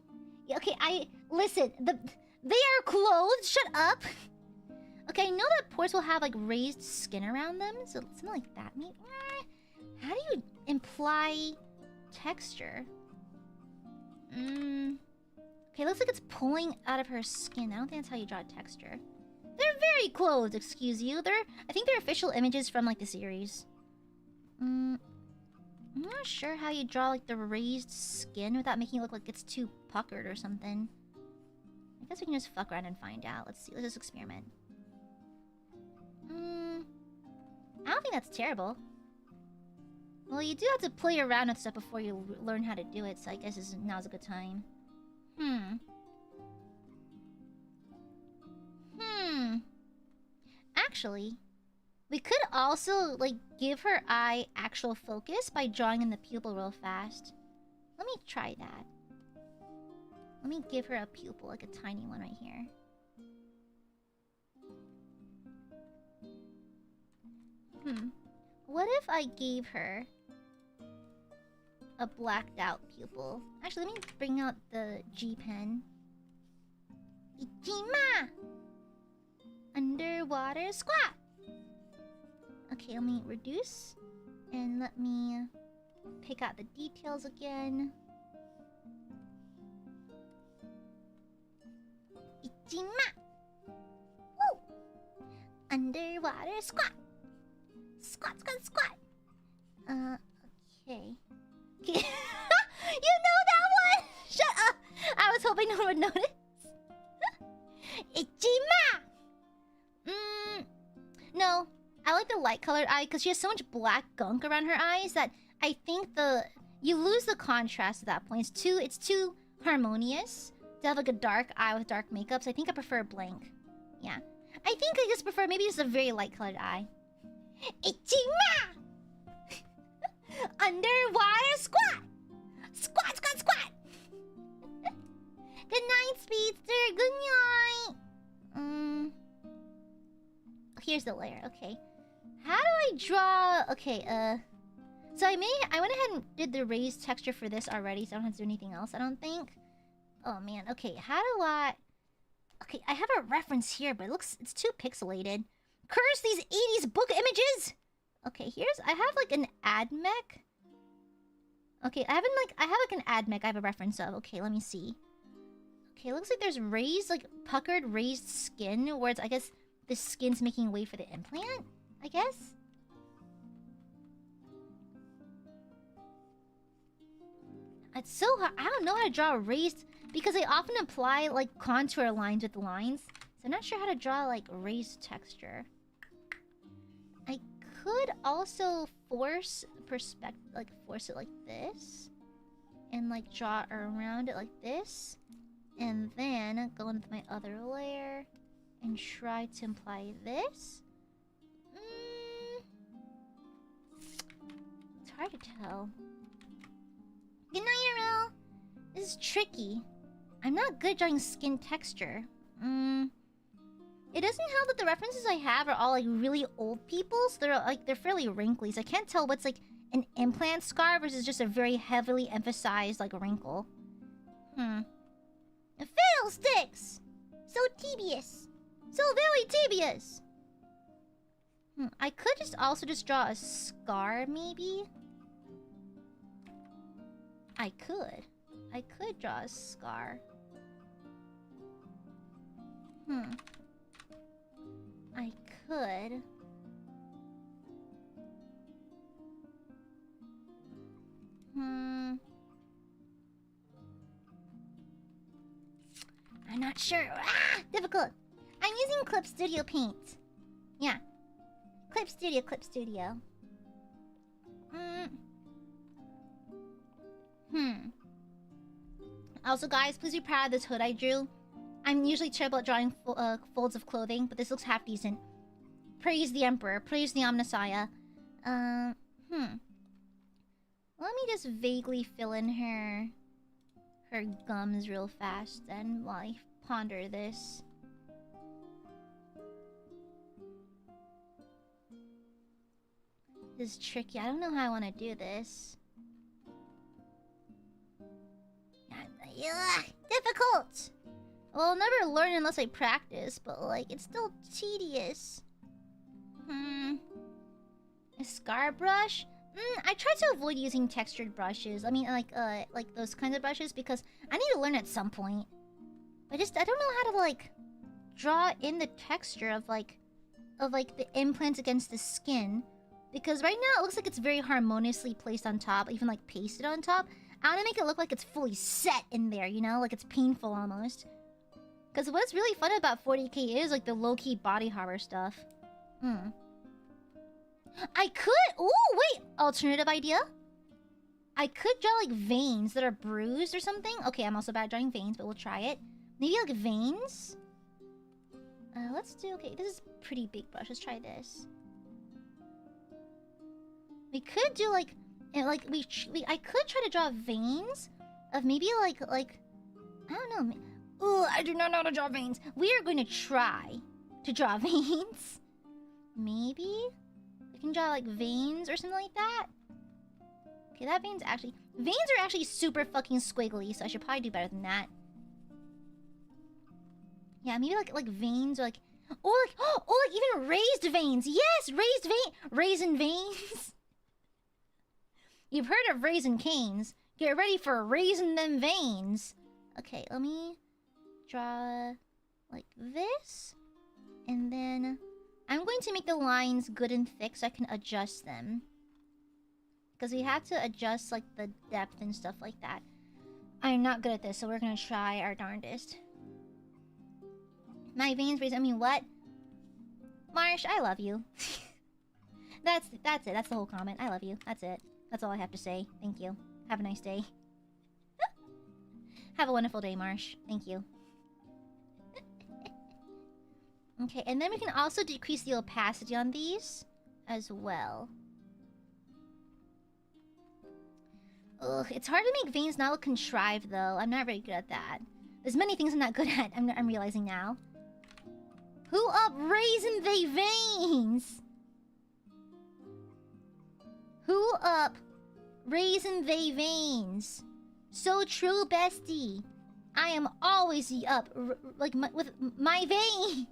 Yeah, okay, listen, they are clothed. Shut up. Okay, I know that ports will have like raised skin around them, so something like that. Maybe. How do you imply texture? Okay, looks like it's pulling out of her skin. I don't think that's how you draw texture. They're very clothed, excuse you. I think they're official images from like the series. I'm not sure how you draw like the raised skin without making it look like it's too puckered or something. I guess we can just fuck around and find out. Let's see. Let's just experiment. I don't think that's terrible. Well, you do have to play around with stuff before you learn how to do it, so I guess now's a good time. Actually, we could also, like, give her eye actual focus by drawing in the pupil real fast. Let me try that. Let me give her a pupil, like a tiny one right here. What if I gave her a blacked out pupil? Actually, let me bring out the G pen. Ichima! Underwater squat! Okay, let me reduce. And let me pick out the details again. Ichima! Woo! Underwater squat! Squat, squat, squat! Okay. You know that one! Shut up! I was hoping no one would notice. Ichima! No. I like the light colored eye because she has so much black gunk around her eyes that I think you lose the contrast at that point. It's too harmonious to have like a dark eye with dark makeup, so I think I prefer blank. Yeah. I think I just prefer maybe just a very light colored eye. Ichima! Underwater squat! Squat, squat, squat! Good night, Speedster. Good night. Here's the layer. Okay. How do I draw? Okay. So I went ahead and did the raised texture for this already, so I don't have to do anything else. I don't think. Oh man. Okay. How do I? Okay, I have a reference here, but it's too pixelated. Curse these 80s book images! Okay, I have like an admech. Okay, I have like an admech I have a reference of. Okay, let me see. Okay, it looks like there's puckered raised skin, where it's, I guess, the skin's making way for the implant, I guess? It's so hard. I don't know how to draw raised, because they often apply, like, contour lines with the lines. So I'm not sure how to draw, like, raised texture. I could also force it like this. And, like, draw around it like this. And then go into my other layer and try to imply this. It's hard to tell. Good night, Arel. This is tricky. I'm not good at drawing skin texture. It doesn't help that the references I have are all like really old people, so they're fairly wrinkly. So I can't tell what's like an implant scar versus just a very heavily emphasized like wrinkle. Fiddlesticks! So tedious. So very tedious. I could also draw a scar, maybe. I could draw a scar. I could. I'm not sure. Difficult. I'm using Clip Studio Paint. Yeah. Clip Studio. Also, guys, please be proud of this hood I drew. I'm usually terrible at drawing folds of clothing, but this looks half decent. Praise the Emperor. Praise the Omnissiah. Let me just vaguely fill in her gums real fast, and while I ponder this. This is tricky. I don't know how I want to do this. Difficult! Well, I'll never learn unless I practice, but like, it's still tedious. A scar brush? I try to avoid using textured brushes. I mean, like those kinds of brushes, because I need to learn at some point. I don't know how to like draw in the texture of the implants against the skin, because right now it looks like it's very harmoniously placed on top, even like pasted on top. I want to make it look like it's fully set in there, you know, like it's painful almost. Because what's really fun about 40k is like the low-key body horror stuff. I could... Ooh, wait! Alternative idea? I could draw like veins that are bruised or something. Okay, I'm also bad at drawing veins, but we'll try it. Maybe like veins? Let's do... Okay, this is a pretty big brush. Let's try this. We could do like... I could try to draw veins of maybe like... I don't know. Ooh, I do not know how to draw veins. We are going to try to draw veins. Maybe? We can draw like veins or something like that. Okay, that veins actually... Veins are actually super fucking squiggly, so I should probably do better than that. Yeah, maybe like veins or like... Or like even raised veins. Yes, raisin veins. You've heard of Raisin Canes. Get ready for raising them veins. Okay, let me draw like this. And then I'm going to make the lines good and thick so I can adjust them. Because we have to adjust like the depth and stuff like that. I'm not good at this, so we're going to try our darndest. My veins raise... I mean, what? Marsh, I love you. That's it. That's the whole comment. I love you. That's it. That's all I have to say. Thank you. Have a nice day. Have a wonderful day, Marsh. Thank you. Okay, and then we can also decrease the opacity on these as well. Ugh, it's hard to make veins not look contrived though. I'm not very good at that. There's many things I'm not good at, I'm realizing now. Who up raising they veins? Who up raising they veins? So true, bestie. I am always up, with my veins.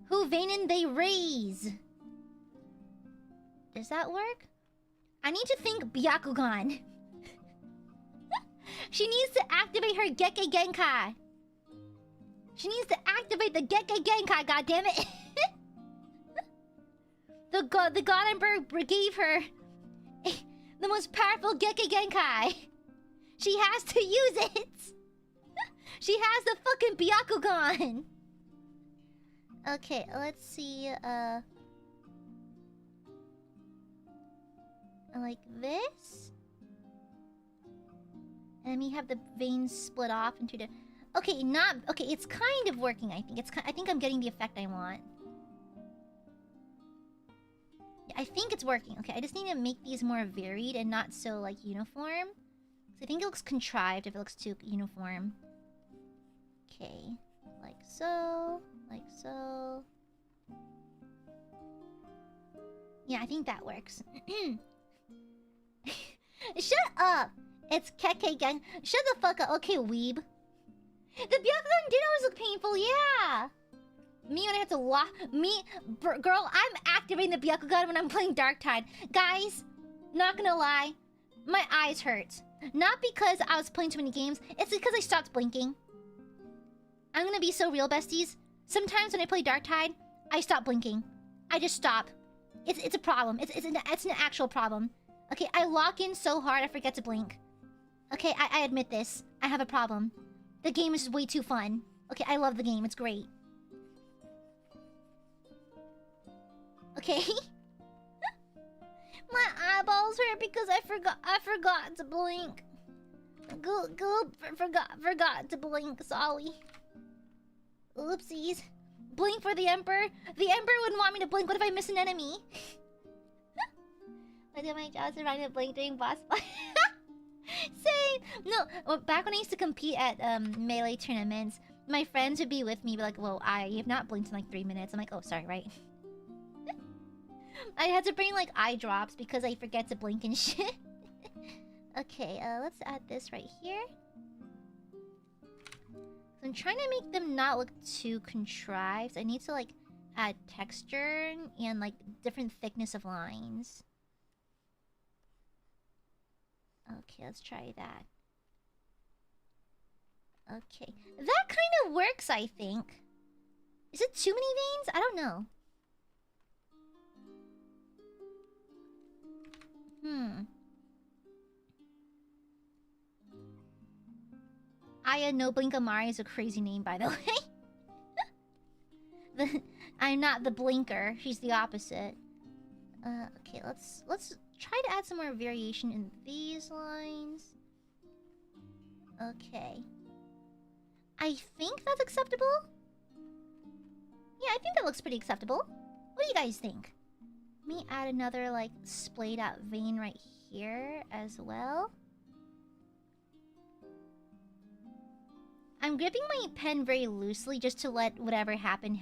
Who veinin' they raise? Does that work? I need to think Byakugan. She needs to activate her Gekke Genkai. She needs to activate the Gekke Genkai, goddammit. The God Emperor gave her the most powerful Gekke Genkai. She has to use it. She has the fucking Byakugan. Okay, let's see. Like this. And we have the veins split off into the. Okay, not okay. It's kind of working. I think I think I'm getting the effect I want. Yeah, I think it's working. Okay, I just need to make these more varied and not so like uniform. I think it looks contrived if it looks too uniform. Okay, like so, like so. Yeah, I think that works. Shut up! It's Kekke Gang. Shut the fuck up. Okay, weeb. The Byakugan did always look painful, yeah! Me when I have to lock... Girl, I'm activating the Byakugan when I'm playing Darktide. Guys, not gonna lie. My eyes hurt. Not because I was playing too many games. It's because I stopped blinking. I'm gonna be so real, besties. Sometimes when I play Darktide, I stop blinking. I just stop. It's a problem. It's an actual problem. Okay, I lock in so hard I forget to blink. Okay, I admit this. I have a problem. The game is just way too fun. Okay, I love the game. It's great. Okay. My eyeballs hurt because I forgot to blink. Forgot to blink. Sorry. Oopsies. Blink for the Emperor. The Emperor wouldn't want me to blink. What if I miss an enemy? I did my job to run to blink during boss fight. Same. No, well, back when I used to compete at melee tournaments, my friends would be with me, be like, "Whoa, you've not blinked in like 3 minutes." I'm like, "Oh, sorry, right." I had to bring like eye drops because I forget to blink and shit. Okay, let's add this right here. So I'm trying to make them not look too contrived. I need to like add texture and like different thickness of lines. Okay, let's try that. Okay, that kind of works, I think. Is it too many veins? I don't know. No Blink Amare is a crazy name, by the way. I'm not the blinker. She's the opposite. Okay, let's try to add some more variation in these lines. Okay. I think that's acceptable. Yeah, I think that looks pretty acceptable. What do you guys think? Let me add another, like, splayed out vein right here as well. I'm gripping my pen very loosely just to let whatever happen,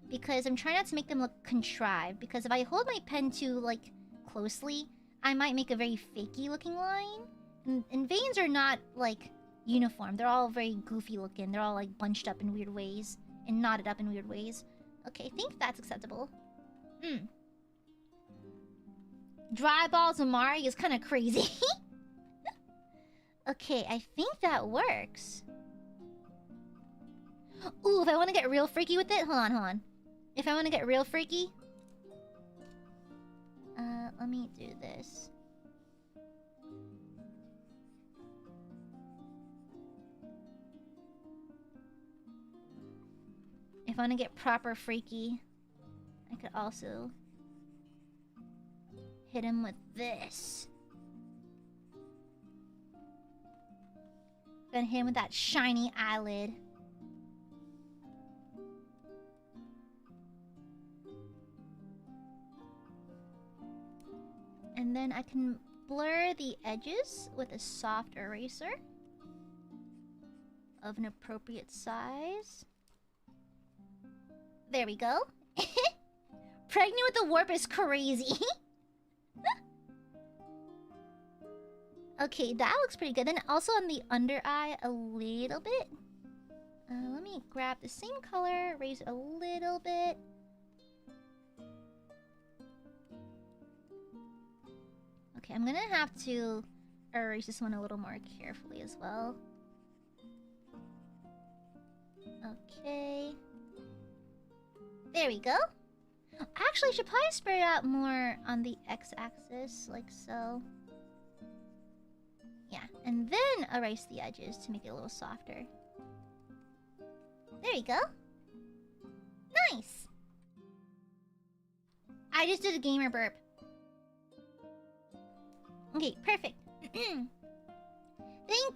because I'm trying not to make them look contrived, because if I hold my pen too, like, closely, I might make a very fakey looking line. And veins are not, like, uniform. They're all very goofy looking. They're all, like, bunched up in weird ways and knotted up in weird ways. Okay, I think that's acceptable. Dry balls Amare is kind of crazy. Okay, I think that works. Ooh, if I want to get real freaky with it, hold on. If I want to get real freaky, let me do this. If I want to get proper freaky, I could also hit him with this. Then hit him with that shiny eyelid. And then I can blur the edges with a soft eraser of an appropriate size. There we go. Pregnant with the warp is crazy. Okay, that looks pretty good. Then also on the under eye a little bit. Let me grab the same color, raise it a little bit. Okay, I'm gonna have to erase this one a little more carefully as well. Okay. There we go. Actually, I should probably spread it out more on the x-axis, like so. Yeah, and then erase the edges to make it a little softer. There you go. Nice! I just did a gamer burp. Okay, perfect. Thank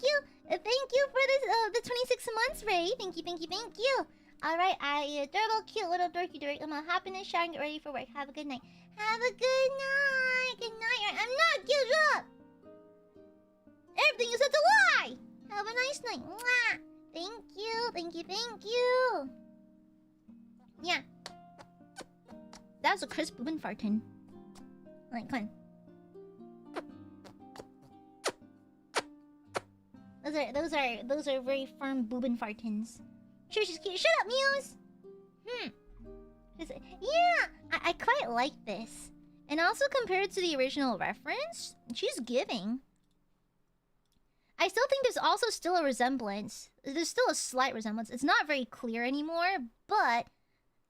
you! Thank you for this, the 26 months, Ray. Thank you, thank you, thank you. Alright, adorable, cute little dorky dork. I'm gonna hop in the shower and get ready for work. Have a good night. Have a good night! Good night. I'm not cute up! Everything is such a lie! Have a nice night. Mwah! Thank you, thank you, thank you. Yeah. That was a crisp boobin fartin. Like, come on. Those are very firm boobin fartins. Sure, she's cute. Shut up, Muse! Yeah, I quite like this. And also compared to the original reference, she's giving. I still think there's also still a resemblance. There's still a slight resemblance. It's not very clear anymore, but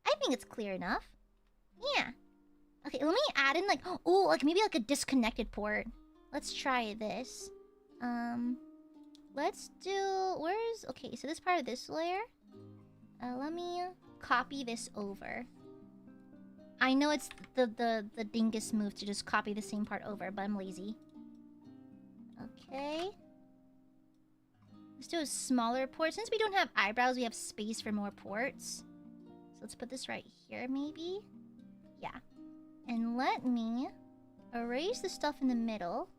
I think it's clear enough. Yeah. Okay, let me add in like, oh, like maybe like a disconnected port. Let's try this. Let's do, okay, so this part of this layer. Let me copy this over. I know it's the dingus move to just copy the same part over, but I'm lazy. Okay. Let's do a smaller port. Since we don't have eyebrows, we have space for more ports. So let's put this right here, maybe. Yeah. And let me erase the stuff in the middle.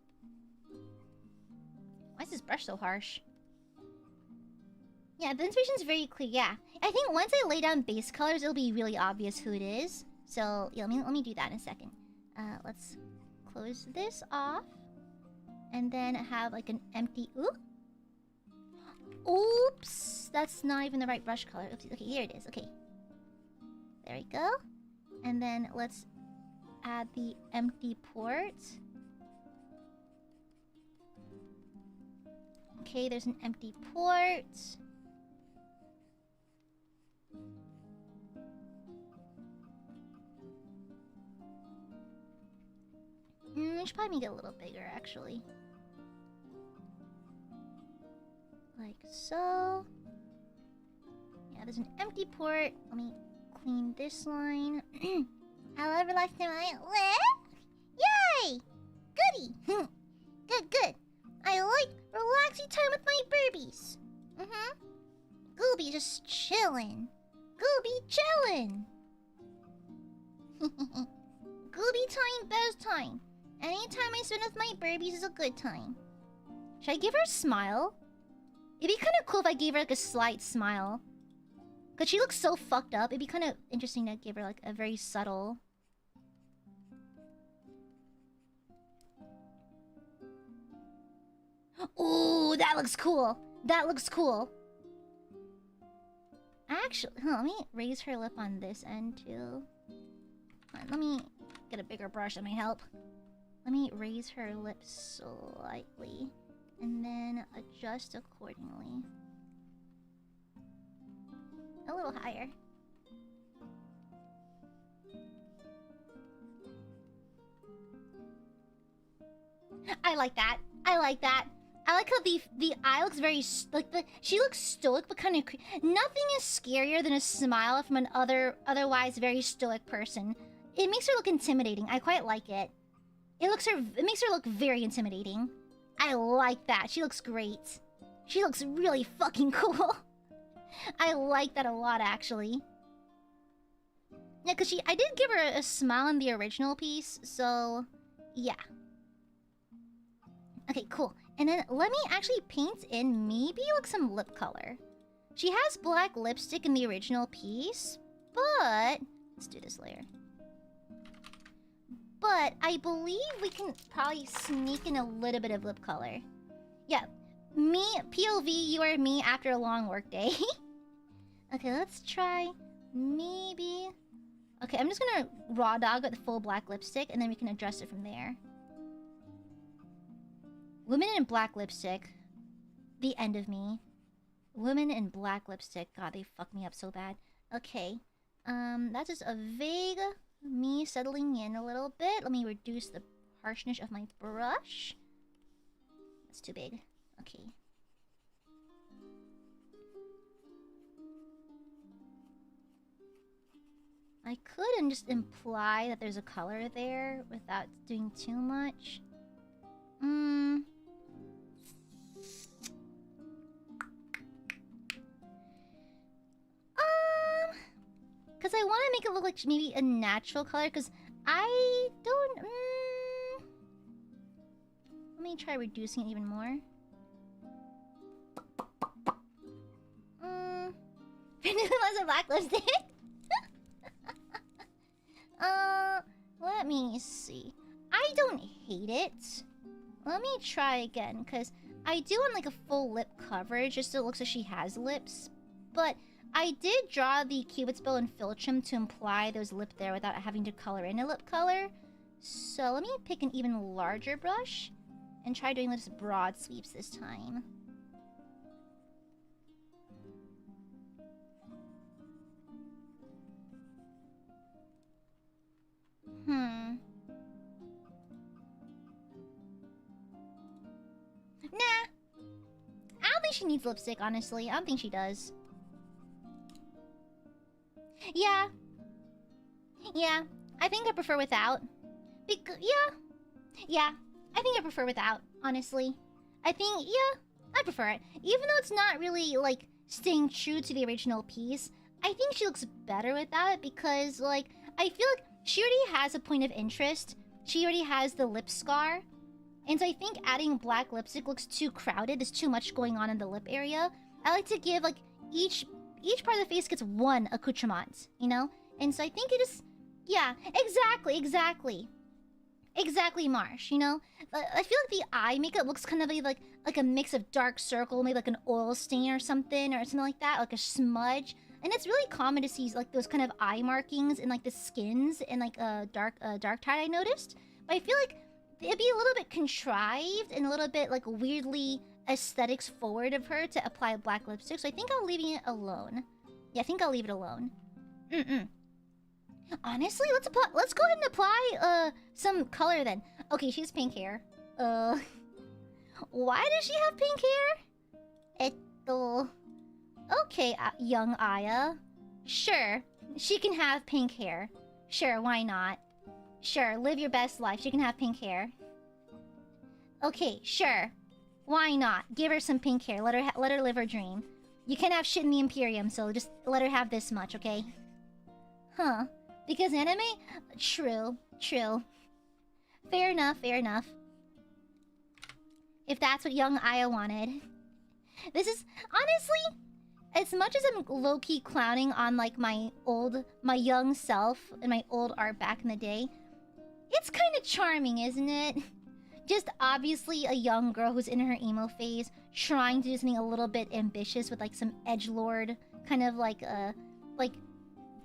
Why is this brush so harsh? Yeah, the inspiration is very clear. Yeah, I think once I lay down base colors, it'll be really obvious who it is. So yeah, let me do that in a second. Let's close this off, and then have like an empty. Oops, that's not even the right brush color. Oopsie. Okay, here it is. Okay, there we go. And then let's add the empty port. Okay, there's an empty port. I should probably make it a little bigger, actually. Like so. Yeah, there's an empty port. Let me clean this line. However, last time I live. Yay! Goody! Good. I like relaxing time with my burbies. Gooby just chillin'. Gooby chillin'. Gooby time, best time. Anytime I spend with my burbies is a good time. Should I give her a smile? It'd be kind of cool if I gave her like a slight smile. Cause she looks so fucked up. It'd be kind of interesting to give her like a very subtle. Ooh, that looks cool. That looks cool. Actually, let me raise her lip on this end too. Let me get a bigger brush. That might help. Let me raise her lips slightly, and then adjust accordingly. A little higher. I like that. I like that. I like how the eye looks very she looks stoic, but kind of nothing is scarier than a smile from an otherwise very stoic person. It makes her look intimidating. I quite like it. It makes her look very intimidating. I like that. She looks great. She looks really fucking cool. I like that a lot, actually. Yeah, because I did give her a smile in the original piece, so yeah. Okay, cool. And then let me actually paint in maybe like some lip color. She has black lipstick in the original piece, but let's do this layer. But I believe we can probably sneak in a little bit of lip color. Yeah, me, POV, you are me after a long work day. Okay, let's try maybe... Okay, I'm just gonna raw dog with the full black lipstick, and then we can adjust it from there. Women in black lipstick. The end of me. Women in black lipstick. God, they fucked me up so bad. Okay. That's just a vague me settling in a little bit. Let me reduce the harshness of my brush. That's too big. Okay. I could just imply that there's a color there without doing too much. Because I want to make it look like maybe a natural color, because I don't... Let me try reducing it even more. Was a black lipstick? Let me see. I don't hate it. Let me try again, because I do want like a full lip coverage, just so it looks like she has lips. But I did draw the cupid's bow and philtrum to imply there's lip there without having to color in a lip color. So let me pick an even larger brush and try doing this broad sweeps this time. Nah. I don't think she needs lipstick, honestly. I don't think she does. Yeah. Yeah. I think I prefer without. Yeah. I think I prefer without, honestly. I think, yeah, I prefer it. Even though it's not really, like, staying true to the original piece, I think she looks better without it because, like, I feel like she already has a point of interest. She already has the lip scar. And so I think adding black lipstick looks too crowded. There's too much going on in the lip area. I like to give, like, each part of the face gets one accoutrement, you know? And so I think it is... Yeah, exactly, Marsh, you know? I feel like the eye makeup looks kind of like a mix of dark circle, maybe like an oil stain or something like that, like a smudge. And it's really common to see like those kind of eye markings in like the skins and like dark tide I noticed. But I feel like it'd be a little bit contrived and a little bit like weirdly aesthetics forward of her to apply black lipstick. So I think I'll leave it alone. Yeah, I think I'll leave it alone. Honestly, let's go ahead and apply some color then. Okay, she has pink hair. Why does she have pink hair? Okay, young Aya. Sure, she can have pink hair. Sure, why not? Sure, live your best life. She can have pink hair. Okay, sure. Why not? Give her some pink hair. Let her live her dream. You can't have shit in the Imperium, so just let her have this much, okay? Huh. Because anime? True. Fair enough. If that's what young Aya wanted. This is... Honestly, as much as I'm low-key clowning on, like, my young self and my old art back in the day, it's kind of charming, isn't it? Just obviously a young girl who's in her emo phase, trying to do something a little bit ambitious with, like, some edgelord kind of, like,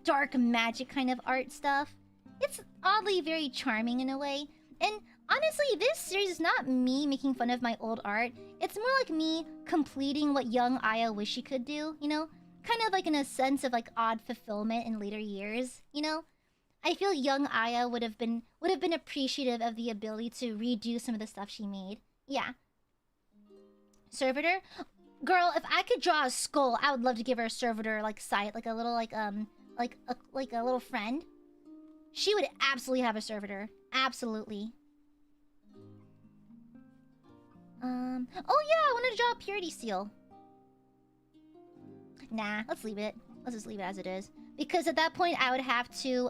dark magic kind of art stuff. It's oddly very charming in a way. And honestly, this series is not me making fun of my old art. It's more like me completing what young Aya wished she could do, you know? Kind of like in a sense of like odd fulfillment in later years, you know? I feel young Aya would have been appreciative of the ability to redo some of the stuff she made. Yeah. Servitor? Girl, if I could draw a skull, I would love to give her a servitor like sight, like a little like a little friend. She would absolutely have a servitor. Absolutely. Oh yeah, I wanted to draw a purity seal. Nah, let's leave it. Let's just leave it as it is. Because at that point, I would have to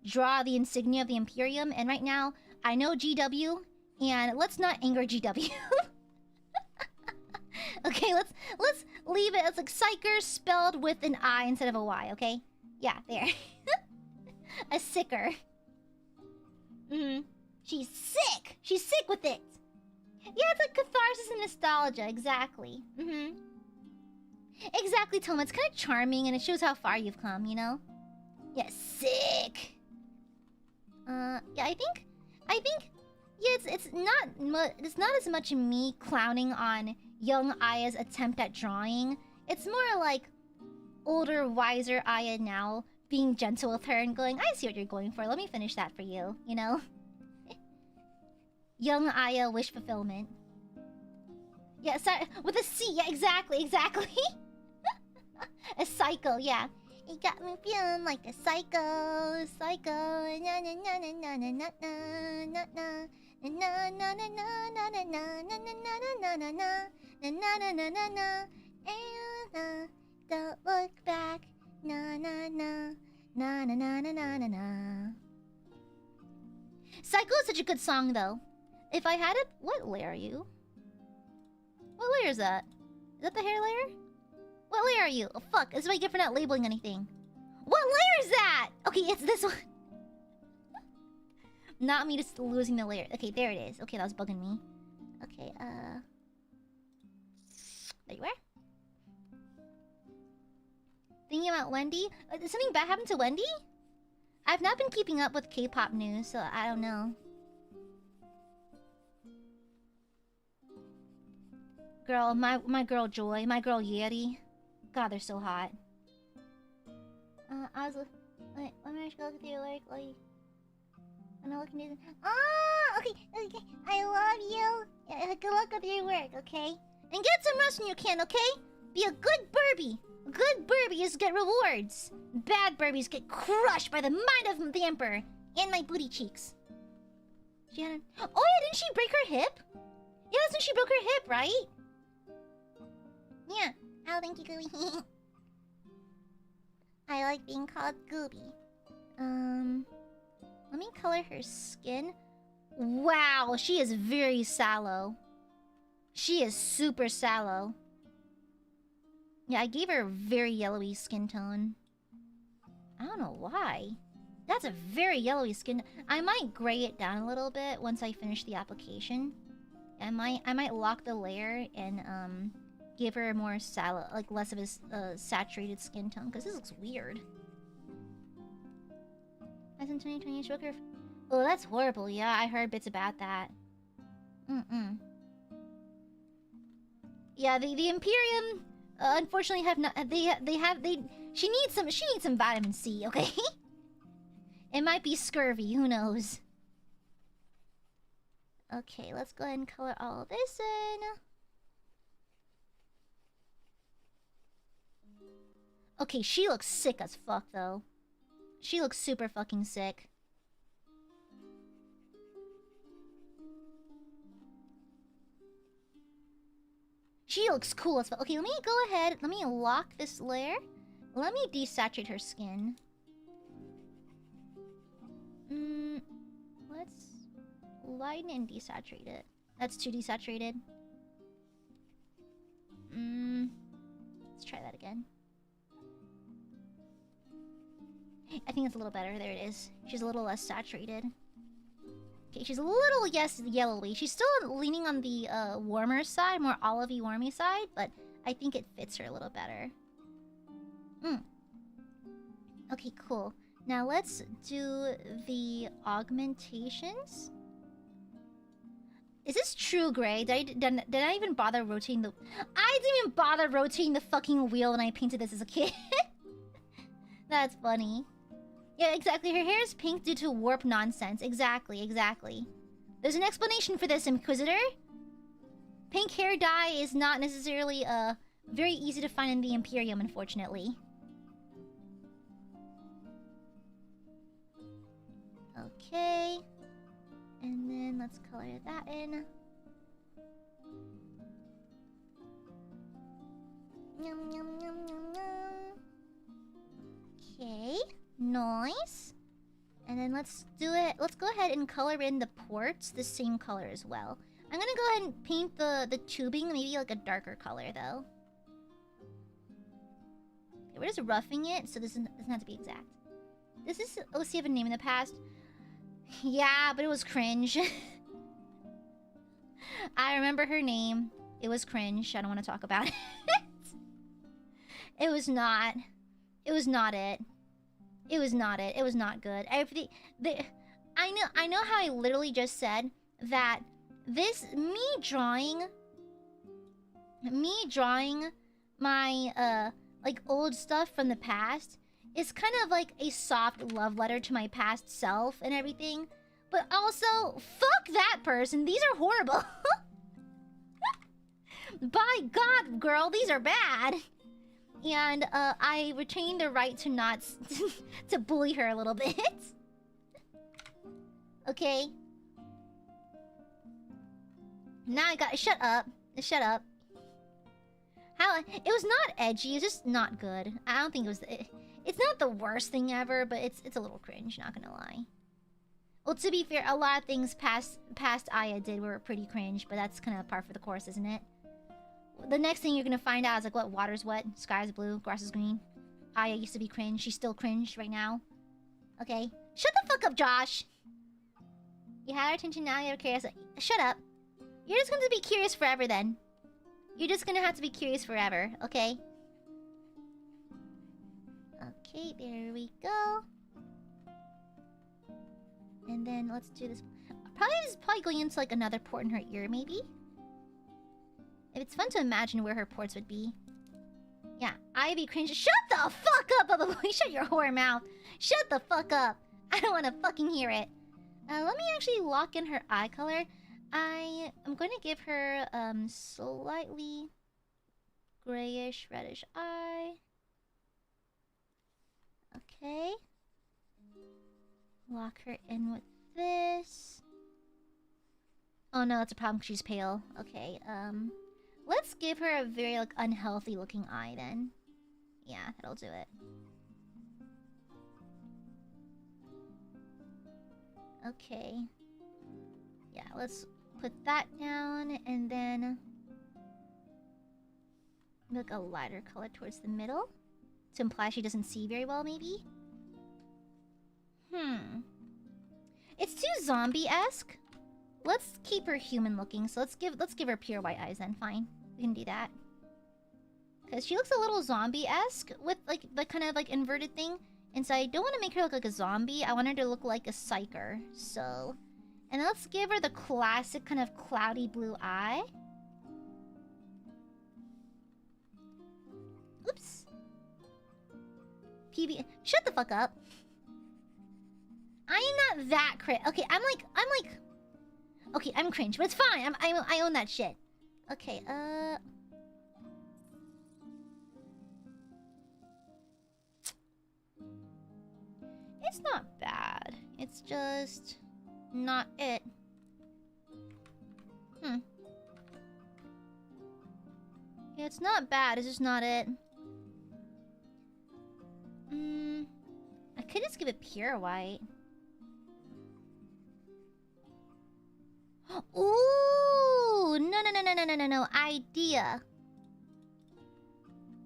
draw the insignia of the Imperium. And right now, I know GW And let's not anger GW. Okay, let's leave it as like psyker spelled with an I instead of a Y, okay? Yeah, there. A sicker. She's sick! She's sick with it! Yeah, it's like catharsis and nostalgia, exactly. Exactly, Toma. It's kind of charming and it shows how far you've come, you know? Yeah, sick! Yeah, I think... Yeah, it's not as much me clowning on young Aya's attempt at drawing. It's more like older, wiser Aya now being gentle with her and going, I see what you're going for. Let me finish that for you, you know? Young Aya wish fulfillment. Yeah, sorry, with a C. Yeah, exactly. A psycho, yeah. It got me feeling like a psycho. Na na na na na na na na na. Na na na na na na na na na na na na na na na. And don't look back. Na na na na na na na na na. Psycho is such a good song, though. If I had it, what layer are you? What layer is that? Is that the hair layer? What layer are you? Oh fuck! This is what I get for not labeling anything. What layer is that? Okay, it's this one. Not me just losing the layer. Okay, there it is. Okay, that was bugging me. Okay, there you are. Thinking about Wendy? Did something bad happen to Wendy? I've not been keeping up with K-pop news, so I don't know. Girl, my girl Joy, my girl Yeri. God, they're so hot. I was wait, let me just go through your work, like. I'm not looking at oh, okay. I love you. Yeah, good luck with your work, okay? And get some rest when you can, okay? Be a good Burby. Good Burbies get rewards. Bad Burbies get crushed by the might of the Emperor and my booty cheeks. She had oh yeah, didn't she break her hip? Yeah, that's when she broke her hip, right? Yeah. Oh, thank you, Gooby. I like being called Gooby. Let me color her skin. Wow, she is very sallow. She is super sallow. Yeah, I gave her a very yellowy skin tone. I don't know why. That's a very yellowy skin. I might gray it down a little bit once I finish the application. I might lock the layer and give her a more sallow, like less of a saturated skin tone, because this looks weird. As in 2020, she broke her. Oh, that's horrible. Yeah, I heard bits about that. Yeah, the Imperium, unfortunately, have not. She needs some vitamin C. Okay. It might be scurvy. Who knows? Okay, let's go ahead and color all of this in. Okay, she looks sick as fuck, though. She looks super fucking sick. She looks cool as fuck. Okay, let me go ahead. Let me lock this layer. Let me desaturate her skin. Let's lighten and desaturate it. That's too desaturated. Let's try that again. I think it's a little better. There it is. She's a little less saturated. Okay, she's a little, yes, yellowy. She's still leaning on the warmer side, more olivey, warmy side, but I think it fits her a little better. Okay, cool. Now let's do the augmentations. Is this true, Gray? Did I even bother rotating the... I didn't even bother rotating the fucking wheel when I painted this as a kid. That's funny. Yeah, exactly. Her hair is pink due to warp nonsense. Exactly. There's an explanation for this, Inquisitor. Pink hair dye is not necessarily very easy to find in the Imperium, unfortunately. Okay. And then let's color that in. Yum, yum, yum, yum, yum. Okay. Nice. And then let's do it. Let's go ahead and color in the ports the same color as well. I'm gonna go ahead and paint the tubing maybe like a darker color though. Okay, we're just roughing it, so this doesn't have to be exact. This is OC of a name in the past. Yeah, but it was cringe. I remember her name. It was cringe. I don't want to talk about it. It was not. It was not it. It was not it. It was not good. I know how I literally just said that me drawing my like old stuff from the past is kind of like a soft love letter to my past self and everything. But also, fuck that person. These are horrible. By God, girl, these are bad. And I retain the right to not to bully her a little bit. Okay. Now I got shut up. Shut up. How it was not edgy. It's just not good. I don't think it was. It's not the worst thing ever, but it's a little cringe. Not gonna lie. Well, to be fair, a lot of things past Aya did were pretty cringe, but that's kind of par for the course, isn't it? The next thing you're gonna find out is like what water's wet, sky's blue, grass is green. Aya used to be cringe. She's still cringe right now. Okay. Shut the fuck up, Josh. You had our attention, now you're curious. Shut up. You're just gonna be curious forever then. You're just gonna have to be curious forever, okay? Okay, there we go. And then let's do this. Probably going into like another port in her ear, maybe? It's fun to imagine where her ports would be. Yeah, Ivy cringe. Shut the fuck up, Bubba Boy. Shut your whore mouth. Shut the fuck up. I don't want to fucking hear it. Let me actually lock in her eye color. I'm going to give her slightly grayish, reddish eye. Okay. Lock her in with this. Oh no, that's a problem because she's pale. Okay, let's give her a very like unhealthy looking eye then. Yeah, that'll do it. Okay. Yeah, let's put that down and then make a lighter color towards the middle to imply she doesn't see very well, maybe. It's too zombie-esque. Let's keep her human looking. So let's give her pure white eyes then. Fine, we can do that. Cause she looks a little zombie-esque with like the kind of like inverted thing. And so I don't want to make her look like a zombie. I want her to look like a psyker. So, and let's give her the classic kind of cloudy blue eye. Oops. PB, shut the fuck up. I am not that okay, I'm like okay, I'm cringe, but it's fine. I own that shit. Okay, it's not bad. It's just not it. Yeah, it's not bad. It's just not it. I could just give it pure white. Ooh! No. Idea.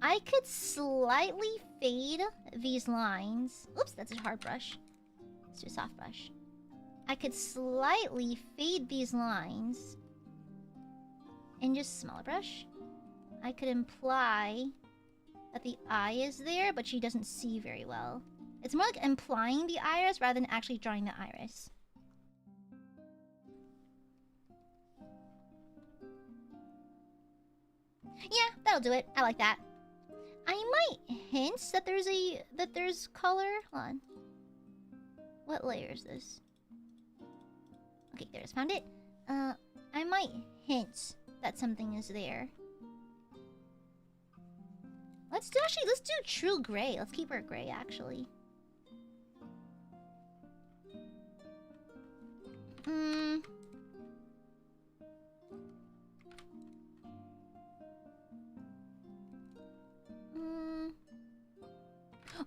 I could slightly fade these lines. Oops, that's a hard brush. Let's do a soft brush. I could slightly fade these lines. And just smaller brush. I could imply that the eye is there, but she doesn't see very well. It's more like implying the iris rather than actually drawing the iris. Yeah, that'll do it. I like that. I might hint that there's color. Hold on. What layer is this? Okay, there's found it. I might hint that something is there. Let's do true gray. Let's keep her gray actually.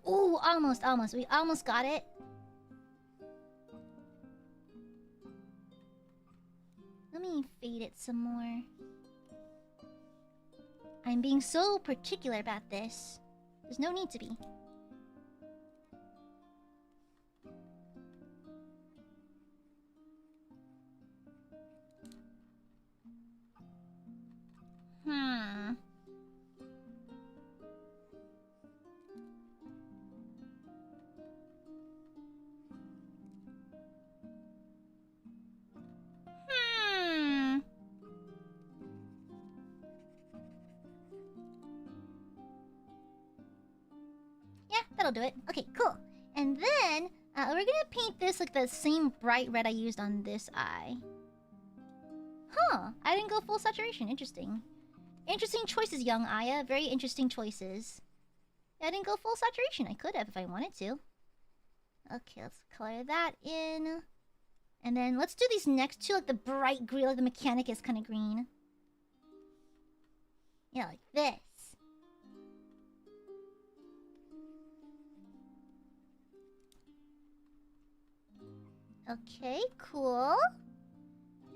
Ooh, almost. We almost got it. some more. I'm being so particular about this. There's no need to be. Hmm. Yeah, that'll do it. Okay, cool. And then, we're gonna paint this like the same bright red I used on this eye. Huh, I didn't go full saturation. Interesting. Interesting choices, young Aya. Very interesting choices. Yeah, I didn't go full saturation. I could have if I wanted to. Okay, let's color that in. And then let's do these next two, like the bright green, like the Mechanicus kind of green. Yeah, like this. Okay, cool.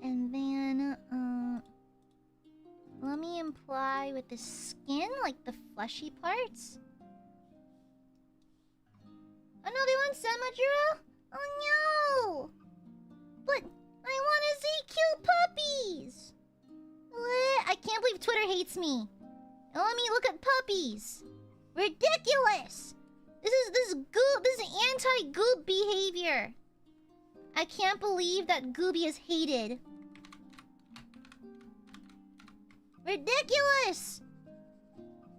And then, let me imply with the skin, like the fleshy parts. Oh no, they want Samajuro? Oh no! But I want to see cute puppies! What? I can't believe Twitter hates me. Let me look at puppies. Ridiculous! This is anti-goop behavior. I can't believe that Gooby is hated. Ridiculous!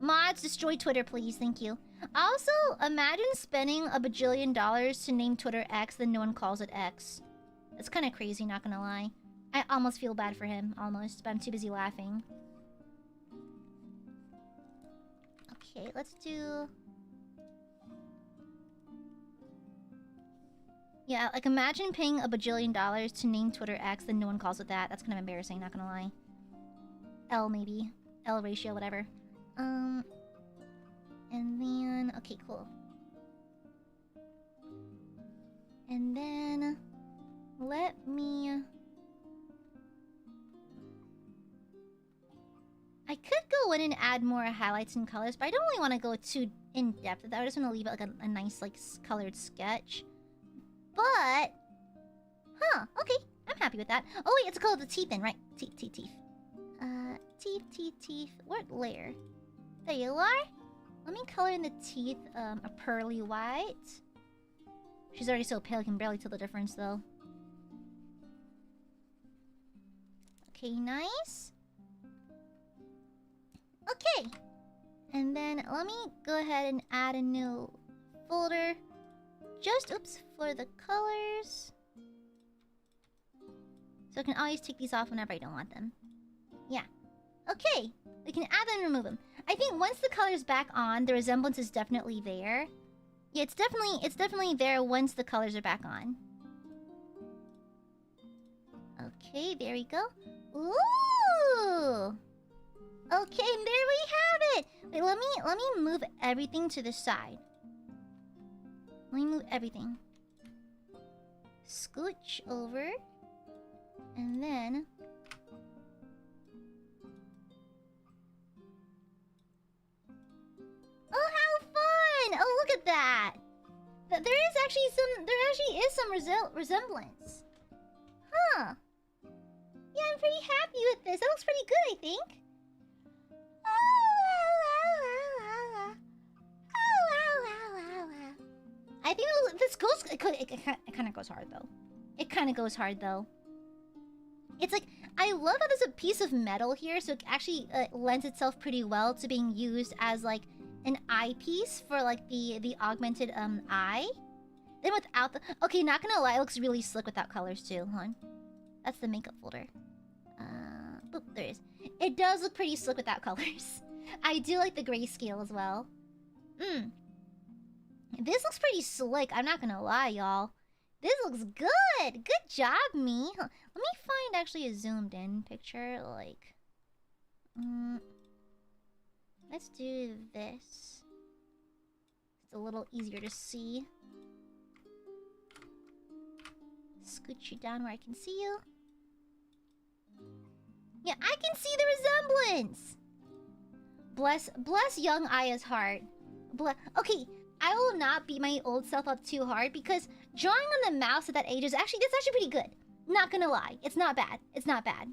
Mods, destroy Twitter, please. Thank you. Also, imagine spending $1 bajillion to name Twitter X, then no one calls it X. That's kind of crazy, not gonna lie. I almost feel bad for him, almost, but I'm too busy laughing. Okay, let's do... Yeah, like imagine paying $1 bajillion to name Twitter X, then no one calls it that. That's kind of embarrassing, not gonna lie. L maybe. L ratio, whatever. And then... Okay, cool. And then... Let me... I could go in and add more highlights and colors, but I don't really want to go too in-depth with that. I just want to leave it like a nice, like, colored sketch. But... Huh, okay. I'm happy with that. Oh wait, it's called the teeth in, right? Teeth. Teeth. What layer? There you are. Let me color in the teeth a pearly white. She's already so pale, I can barely tell the difference though. Okay, nice. Okay. And then let me go ahead and add a new folder. Just, oops, for the colors. So I can always take these off whenever I don't want them. Yeah. Okay. We can add them and remove them. I think once the color's back on, the resemblance is definitely there. Yeah, it's definitely there once the colors are back on. Okay, there we go. Ooh! Okay, and there we have it! Wait, let me move everything to the side. Let me move everything. Scooch over. And then... Oh, how fun! Oh, look at that! There actually is some resemblance. Huh. Yeah, I'm pretty happy with this. That looks pretty good, I think. I think this goes... It kind of goes hard, though. It kind of goes hard, though. It's like... I love how there's a piece of metal here, so it actually lends itself pretty well to being used as, like, an eyepiece for, like, the augmented, eye. Then without the... Okay, not gonna lie, it looks really slick without colors, too. Hold on. That's the makeup folder. Boop, there it is. It does look pretty slick without colors. I do like the grayscale as well. This looks pretty slick, I'm not gonna lie, y'all. This looks good! Good job, me! Let me find actually a zoomed in picture, like... Let's do this. It's a little easier to see. Scoot you down where I can see you. Yeah, I can see the resemblance. Bless young Aya's heart. Okay, I will not beat my old self up too hard because drawing on the mouse at that age is that's actually pretty good. Not gonna lie, it's not bad. It's not bad.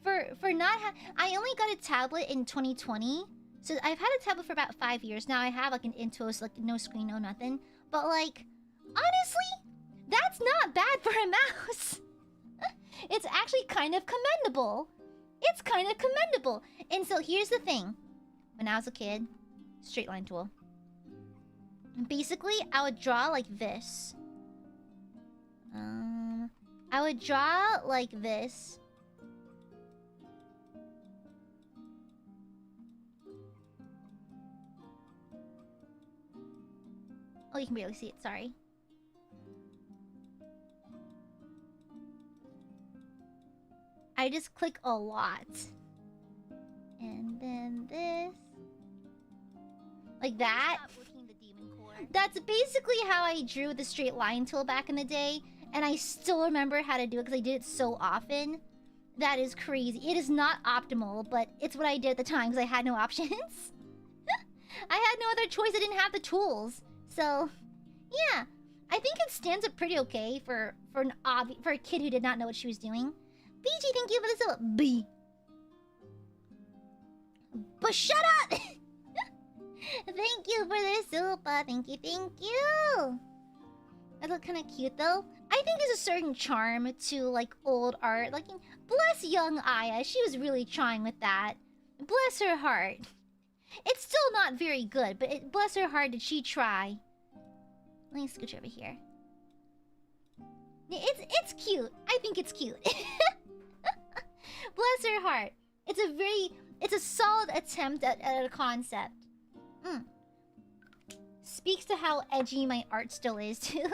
I only got a tablet in 2020, so I've had a tablet for about 5 years now. I have like an Intuos, like no screen, no nothing. But like, honestly, that's not bad for a mouse. It's actually kind of commendable. It's kind of commendable. And so here's the thing. When I was a kid, straight line tool. Basically, I would draw like this. I would draw like this. Oh, you can barely see it, sorry. I just click a lot. And then this. Like that. That's basically how I drew the straight line tool back in the day. And I still remember how to do it because I did it so often. That is crazy. It is not optimal, but it's what I did at the time because I had no options. I had no other choice. I didn't have the tools. So, yeah. I think it stands up pretty okay for a kid who did not know what she was doing. BG, thank you for the sub. B. But shut up! Thank you for the super. Thank you. That look kind of cute though. I think there's a certain charm to like old art. Like, bless young Aya. She was really trying with that. Bless her heart. It's still not very good, but bless her heart, did she try? Let me scooch over here. It's cute. I think it's cute. Bless her heart. It's a solid attempt at a concept. Speaks to how edgy my art still is too.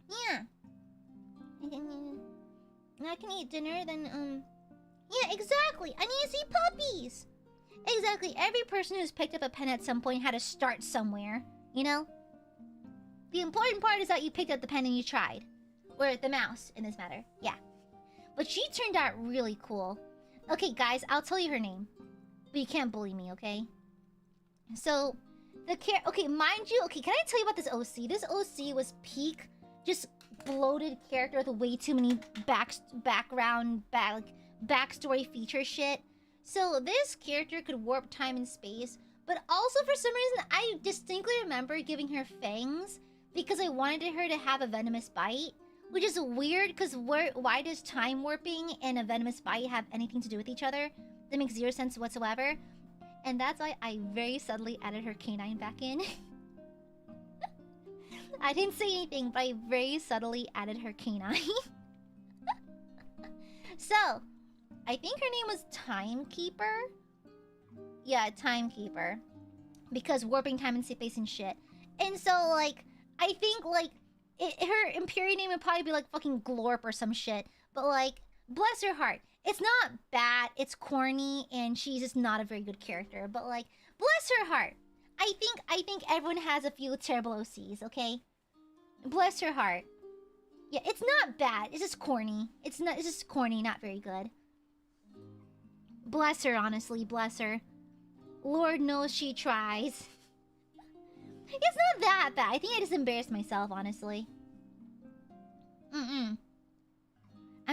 Yeah. I can eat dinner, then yeah, exactly. I need to see puppies. Exactly. Every person who's picked up a pen at some point had to start somewhere, you know? The important part is that you picked up the pen and you tried. Or the mouse, in this matter. Yeah. But she turned out really cool. Okay, guys, I'll tell you her name. But you can't bully me, okay? So, okay, mind you, okay, can I tell you about this OC? This OC was peak, just bloated character with way too many backstory feature shit. So this character could warp time and space, but also for some reason, I distinctly remember giving her fangs because I wanted her to have a venomous bite. Which is weird, because why does time warping and a venomous bite have anything to do with each other? That makes zero sense whatsoever. And that's why I very subtly added her canine back in. I didn't say anything, but I very subtly added her canine. So, I think her name was Timekeeper? Yeah, Timekeeper. Because warping time and space and shit. And so, like, I think, like, her Imperial name would probably be like fucking Glorp or some shit. But like, bless her heart. It's not bad, it's corny, and she's just not a very good character. But like, bless her heart. I think everyone has a few terrible OCs, okay? Bless her heart. Yeah, it's not bad, it's just corny. It's just corny, not very good. Bless her, honestly, bless her. Lord knows she tries. It's not that bad. I think I just embarrassed myself, honestly. I'm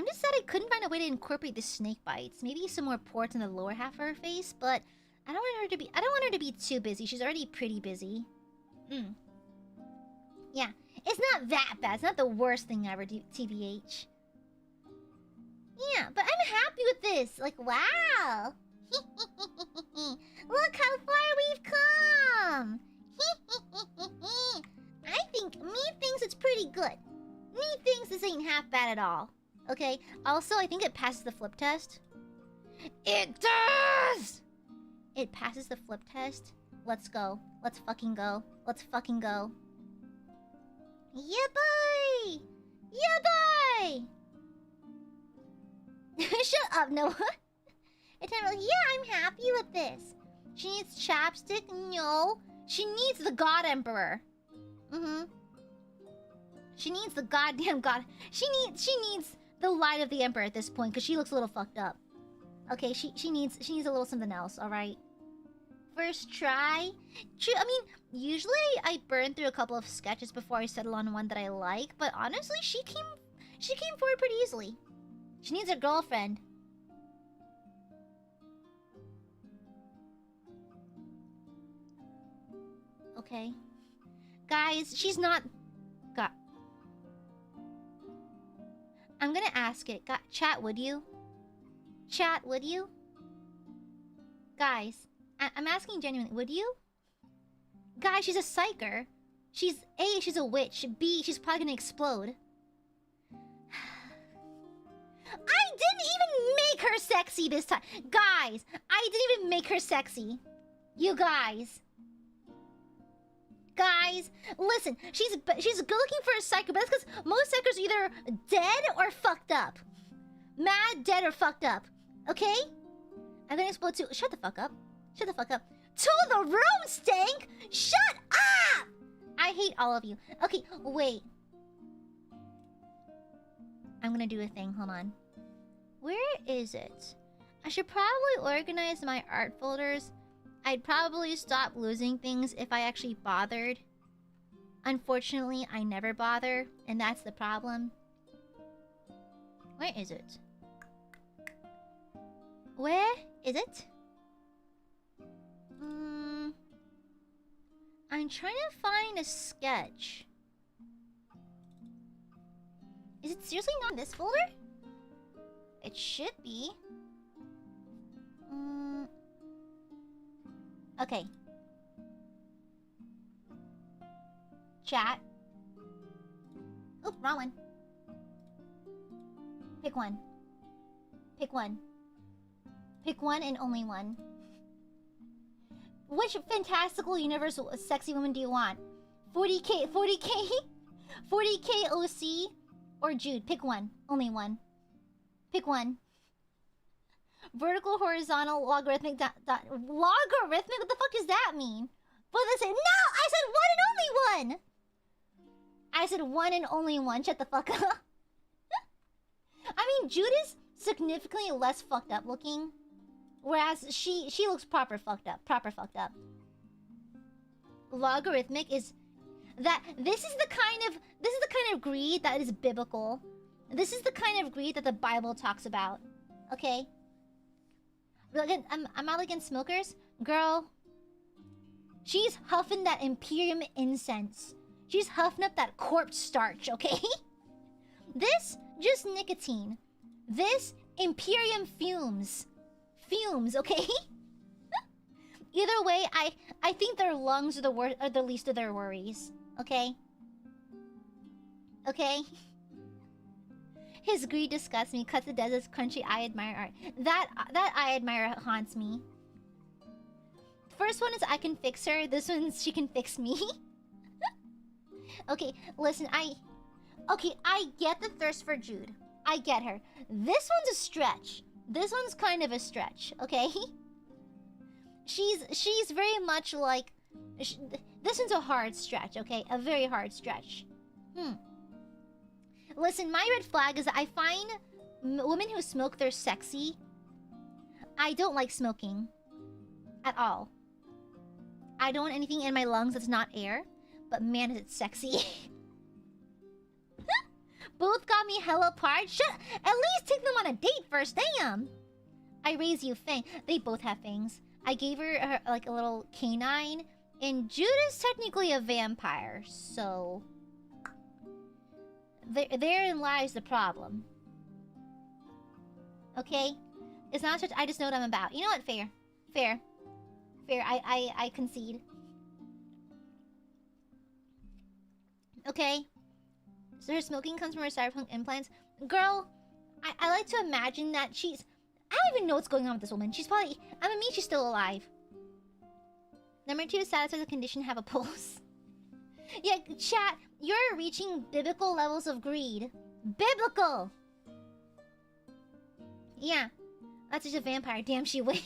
just sad I couldn't find a way to incorporate the snake bites. Maybe some more ports in the lower half of her face, but I don't want her to be too busy. She's already pretty busy. Yeah, it's not that bad. It's not the worst thing ever, TBH. Yeah, but I'm happy with this. Like, wow. Look how far we've come. I think me thinks it's pretty good. Me thinks this ain't half bad at all. Okay. Also, I think it passes the flip test. It does. It passes the flip test. Let's go. Let's fucking go. Let's fucking go. Yeah, boy. Yeah, boy. Shut up, Noah. It's not really. Yeah, I'm happy with this. She needs chapstick. No. She needs the God Emperor. She needs the goddamn God. She needs the light of the Emperor at this point, because she looks a little fucked up. Okay, she needs a little something else, alright? First try? I mean, usually I burn through a couple of sketches before I settle on one that I like, but honestly, she came forward pretty easily. She needs a girlfriend. Okay. Guys, she's not... I'm gonna ask it. Chat, would you? Chat, would you? Guys, I'm asking genuinely, would you? Guys, she's a psyker. She's A, she's a witch. B, she's probably gonna explode. I didn't even make her sexy this time. Guys, I didn't even make her sexy. You guys. Guys, listen, she's good looking for a psyker, but that's because most psychers are either dead or fucked up. Mad, dead, or fucked up. Okay? I'm gonna explode too. Shut the fuck up. Shut the fuck up. To the room, Stank! Shut up! I hate all of you. Okay, wait. I'm gonna do a thing. Hold on. Where is it? I should probably organize my art folders. I'd probably stop losing things if I actually bothered. Unfortunately, I never bother, and that's the problem. Where is it? Where is it? I'm trying to find a sketch. Is it seriously not in this folder? It should be. Okay. Chat. Oop, wrong one. Pick one. Pick one. Pick one and only one. Which fantastical universe sexy woman do you want? 40k OC or Jude? Pick one. Only one. Pick one. Vertical, horizontal, logarithmic, logarithmic? What the fuck does that mean? What does it say? No! I said one and only one! I said one and only one. Shut the fuck up. I mean, Jude is significantly less fucked up looking. Whereas she looks proper fucked up. Proper fucked up. Logarithmic is... This is the kind of greed that is biblical. This is the kind of greed that the Bible talks about. Okay? I'm out against smokers? Girl. She's huffing that Imperium incense. She's huffing up that corpse starch, okay? This, just nicotine. This, Imperium fumes. Fumes, okay? Either way, I think their lungs are the least of their worries. Okay? Okay? His greed disgusts me. Cuts the desert's crunchy AiAdmire art. That AiAdmire haunts me. First one is I can fix her. This one's she can fix me. Okay, listen, I get the thirst for Jude. I get her. This one's a stretch. This one's kind of a stretch, okay? She's very much like... this one's a hard stretch, okay? A very hard stretch. Listen, my red flag is that I find women who smoke, they're sexy. I don't like smoking. At all. I don't want anything in my lungs that's not air. But man, is it sexy. Both got me hella apart. At least take them on a date first, damn! I raise you Fang. They both have fangs. I gave her like a little canine. And Jude is technically a vampire, so... Therein lies the problem. Okay? It's not such... I just know what I'm about. You know what? Fair. Fair. Fair. I concede. Okay? So her smoking comes from her cyberpunk implants. Girl, I like to imagine that she's... I don't even know what's going on with this woman. She's probably... I mean, she's still alive. Number 2, satisfy the condition, have a pulse. Yeah, chat, you're reaching biblical levels of greed. Biblical! Yeah, that's just a vampire. Damn, she wins.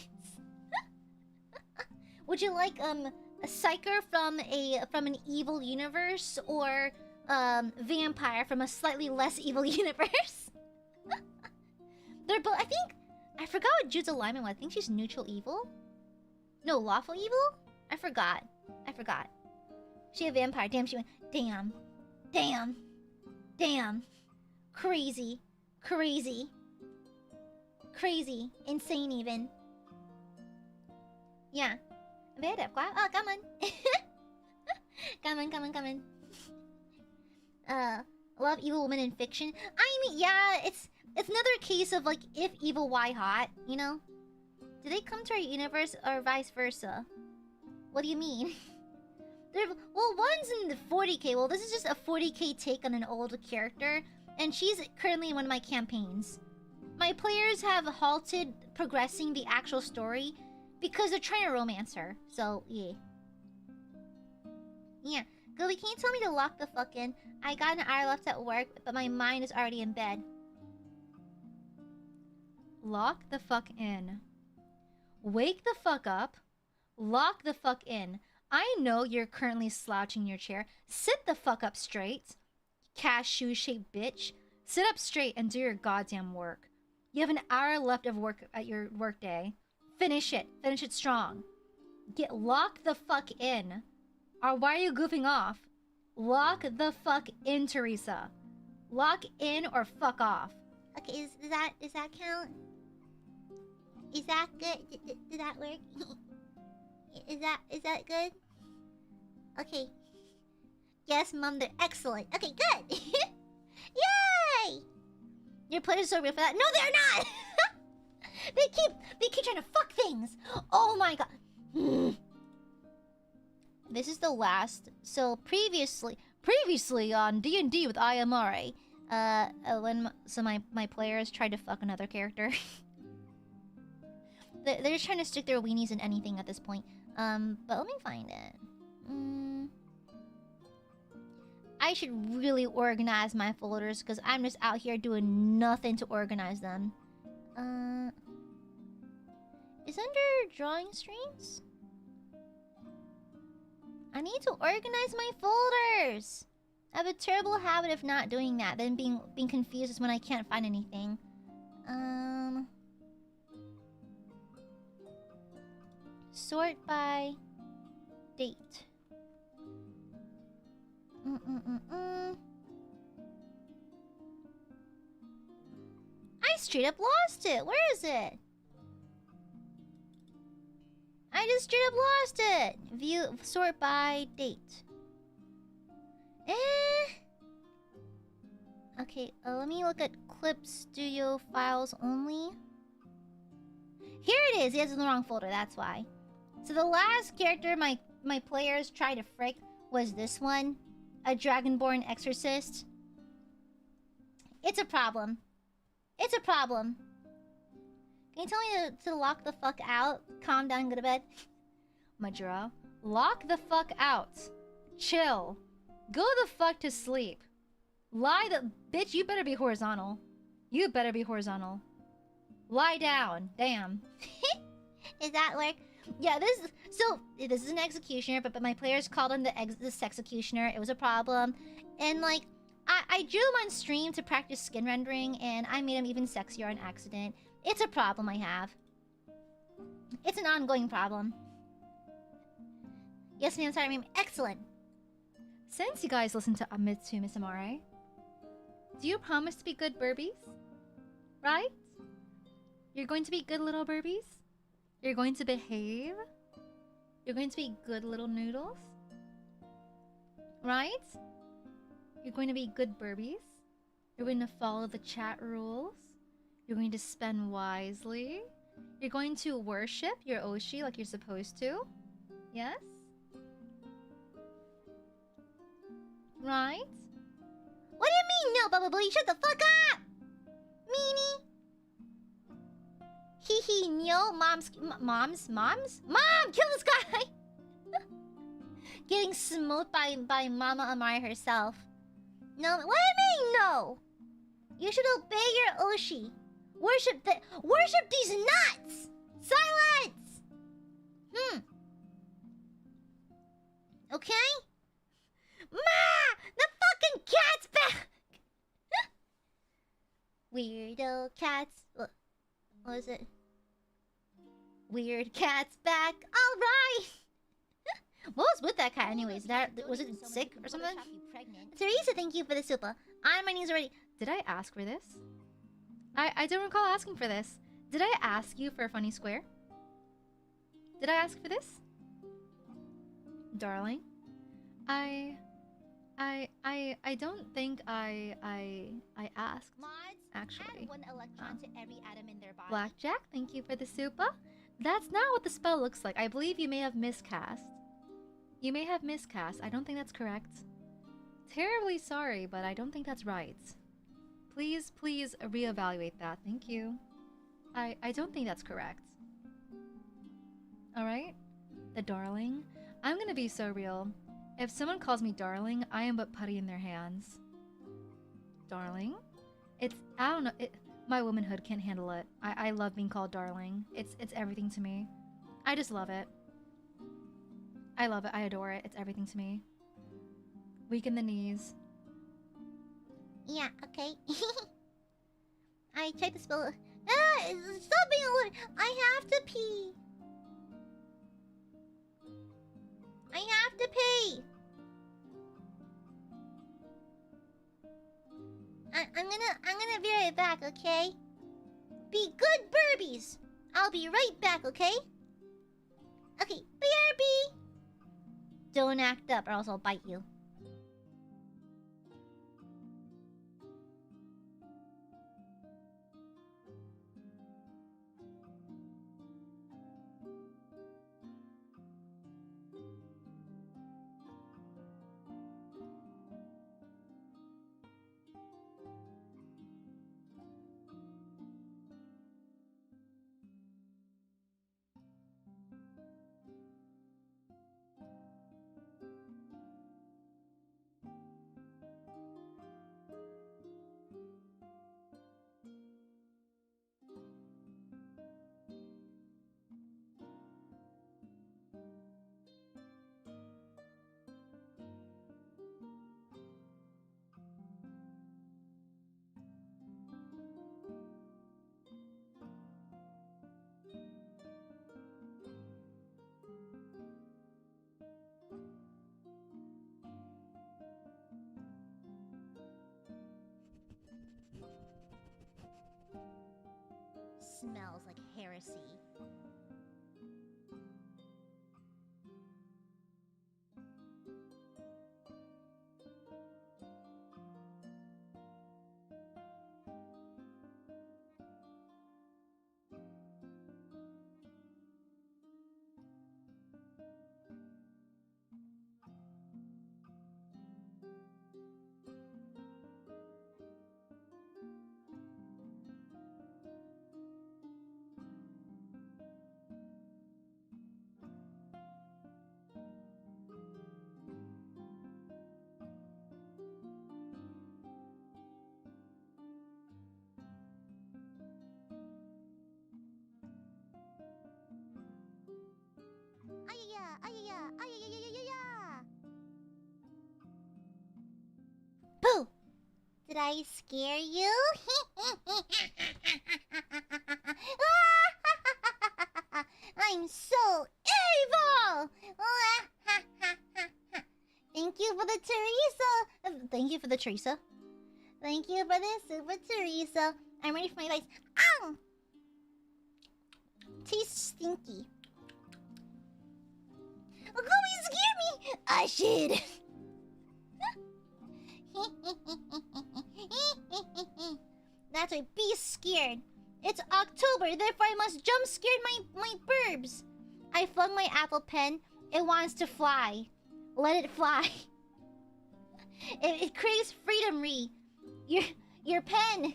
Would you like, a psyker from an evil universe, or, vampire from a slightly less evil universe? They're both. I think I forgot what Jude's alignment was. I think she's neutral evil. No, lawful evil. I forgot. She a vampire. Damn, she went. Damn. Crazy. Insane even. Yeah. Vẻ đẹp quá. Oh, cảm ơn. Cảm ơn. Love evil women in fiction. I mean, yeah, it's another case of like, if evil, why hot? You know? Do they come to our universe or vice versa? What do you mean? Well, one's in the 40k. Well, this is just a 40k take on an old character, and she's currently in one of my campaigns. My players have halted progressing the actual story because they're trying to romance her. So, yeah. Yeah. Gilly, can you tell me to lock the fuck in? I got an hour left at work, but my mind is already in bed. Lock the fuck in. Wake the fuck up. Lock the fuck in. I know you're currently slouching in your chair. Sit the fuck up straight. Cashew-shaped bitch. Sit up straight and do your goddamn work. You have an hour left of work at your workday. Finish it. Finish it strong. Lock the fuck in. Or why are you goofing off? Lock the fuck in, Teresa. Lock in or fuck off. Okay, does that count? Is that good? Did that work? Is that good? Okay. Yes, Mom, they're excellent. Okay, good. Yay! Your players are so real for that. No, they're not. they keep trying to fuck things. Oh my god. This is the last. So previously on D&D with AiaAmare, my players tried to fuck another character. They're just trying to stick their weenies in anything at this point. But let me find it. I should really organize my folders because I'm just out here doing nothing to organize them. Is under drawing streams? I need to organize my folders. I have a terrible habit of not doing that, then being confused when I can't find anything. Sort by date. I straight up lost it. Where is it? I just straight up lost it. View sort by date. Okay, let me look at Clip Studio files only. Here it is. It's in the wrong folder. That's why. So the last character my players tried to frick was this one, a Dragonborn Exorcist. It's a problem. It's a problem. Can you tell me to lock the fuck out? Calm down, go to bed. Majora, lock the fuck out. Chill. Go the fuck to sleep. Lie the... Bitch, you better be horizontal. You better be horizontal. Lie down. Damn. Is that like... Yeah, this is an executioner, but my players called him this executioner. It was a problem. And like, I drew him on stream to practice skin rendering, and I made him even sexier on accident. It's a problem I have. It's an ongoing problem. Yes, ma'am, sorry, ma'am. Excellent. Since you guys listen to Miss Amare, do you promise to be good burbies? Right? You're going to be good little burbies? You're going to behave? You're going to be good little noodles? Right? You're going to be good burbies? You're going to follow the chat rules? You're going to spend wisely? You're going to worship your Oshi like you're supposed to? Yes? Right? What do you mean, no, Bubble Boy? Shut the fuck up! Meanie! Hee hee, no, moms, mom, kill this guy! Getting smoked by Mama Amare herself. No, what do you mean, no? You should obey your Oshi. Worship these nuts! Silence! Okay? Ma! The fucking cat's back! Weirdo cats. What was it? Weird cat's back. All right. What was with that cat, anyways? Was it sick or something? Teresa, thank you for the super. On my knees already. Did I ask for this? I don't recall asking for this. Did I ask you for a funny square? Did I ask for this? Darling, I don't think I asked. Mods, actually. add one electron to every atom in their body. Blackjack, thank you for the super. That's not what the spell looks like. I believe you may have miscast. You may have miscast. I don't think that's correct. Terribly sorry, but I don't think that's right. Please reevaluate that. Thank you. I don't think that's correct. Alright? The darling. I'm gonna be so real. If someone calls me darling, I am but putty in their hands. Darling? I don't know, my womanhood can't handle it. I love being called darling. It's everything to me. I just love it. I love it, I adore it, it's everything to me. Weak in the knees. Yeah, okay. I tried to spell it. Ah, stop being a little. I have to pee. I have to pee. I'm gonna be right back, okay? Be good burbies. I'll be right back, okay? Okay, BRB. Don't act up or else I'll bite you. Smells like heresy. Boo! Did I scare you? I'm so evil! Thank you for the Teresa. Thank you for the Teresa. Thank you for the super Teresa. I'm ready for my bites. Ow! Tastes stinky. Oh, Chloe scared me! I should. That's right, be scared. It's October, therefore I must jump scared my burbs. I flung my Apple Pen. It wants to fly. Let it fly. It craves freedom, Ree. Your pen.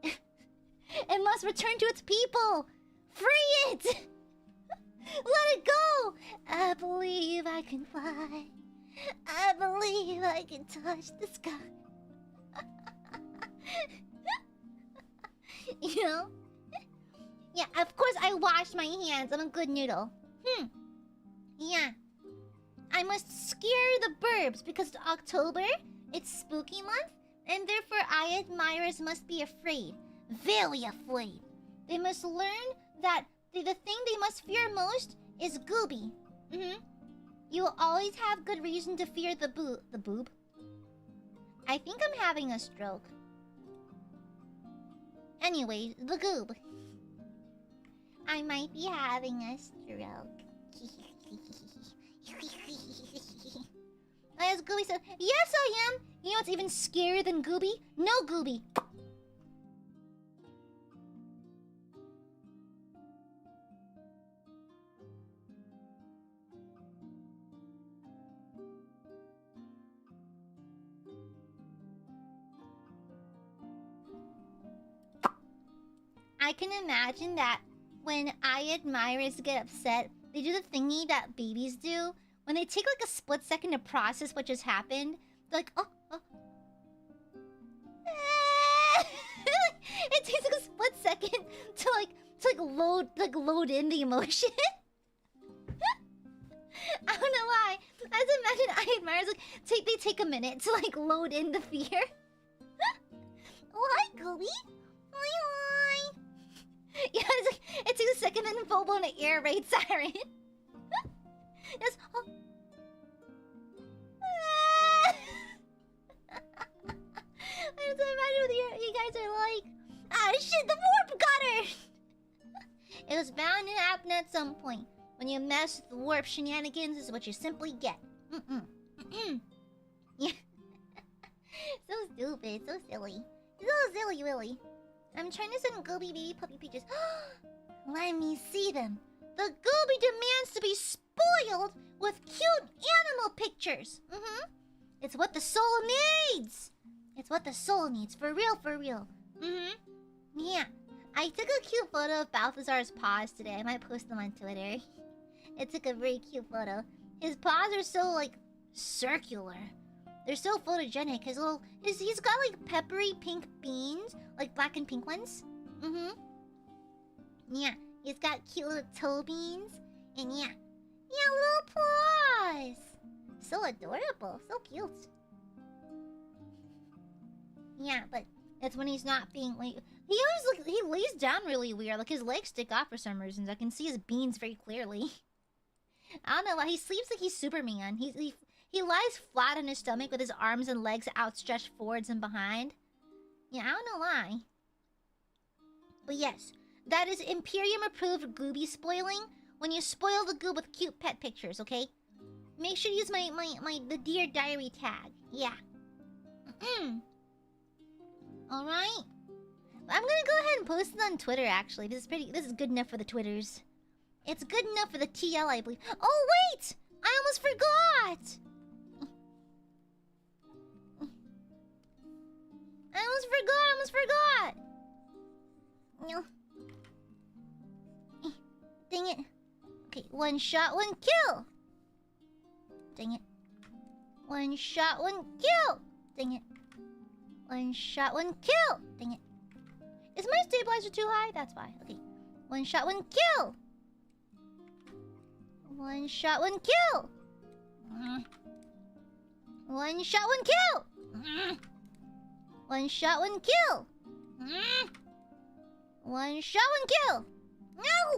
It must return to its people. Free it! Let it go! I believe I can fly. I believe I can touch the sky. You know? Yeah, of course I washed my hands. I'm a good noodle. Yeah. I must scare the burbs because it's October, it's spooky month, and therefore Aiadmirers must be afraid. Very afraid. They must learn that the thing they must fear most is Gooby. You will always have good reason to fear the boob. I think I'm having a stroke. Anyway, the goob. I might be having a stroke. As Gooby said, yes I am! You know what's even scarier than Gooby? No Gooby. I can imagine that when Aiadmirers get upset, they do the thingy that babies do. When they take like a split second to process what just happened, they're like, oh. It takes like a split second to load in the emotion. I don't know why. I just imagine Aiadmirers like they take a minute to like load in the fear. Why, Gooby? Why? Yeah, it takes a second, then full blown air raid siren. Yes. Oh. I just imagine what you guys are like. Ah, shit! The warp got her. It was bound to happen at some point. When you mess with the warp shenanigans, this is what you simply get. Yeah. So stupid, so silly, Willy. I'm trying to send Gooby baby puppy pictures. Let me see them. The Gooby demands to be spoiled with cute animal pictures. It's what the soul needs. It's what the soul needs. For real. Yeah. I took a cute photo of Balthazar's paws today. I might post them on Twitter. It took a very cute photo. His paws are so, like, circular. They're so photogenic. He's got, like, peppery pink beans. Like, black and pink ones. Yeah. He's got cute little toe beans. And yeah. Yeah, little paws. So adorable. So cute. Yeah, but that's when he's not being, like... He lays down really weird. Like, his legs stick off for some reasons. I can see his beans very clearly. I don't know why. He sleeps like he's Superman. He lies flat on his stomach with his arms and legs outstretched forwards and behind. Yeah, I don't know why. But yes, that is Imperium-approved Gooby spoiling. When you spoil the goob with cute pet pictures, okay? Make sure you use the Dear Diary tag. Yeah. Alright. I'm gonna go ahead and post it on Twitter, actually. This is good enough for the Twitters. It's good enough for the TL, I believe. Oh, wait! I almost forgot! I almost forgot! No. Dang it. Okay, one shot, one kill! Dang it. One shot, one kill! Dang it. One shot, one kill! Dang it. Is my stabilizer too high? That's why. Okay. One shot, one kill! One shot, one kill! One shot, one kill! One shot, one kill! One shot, one kill! No!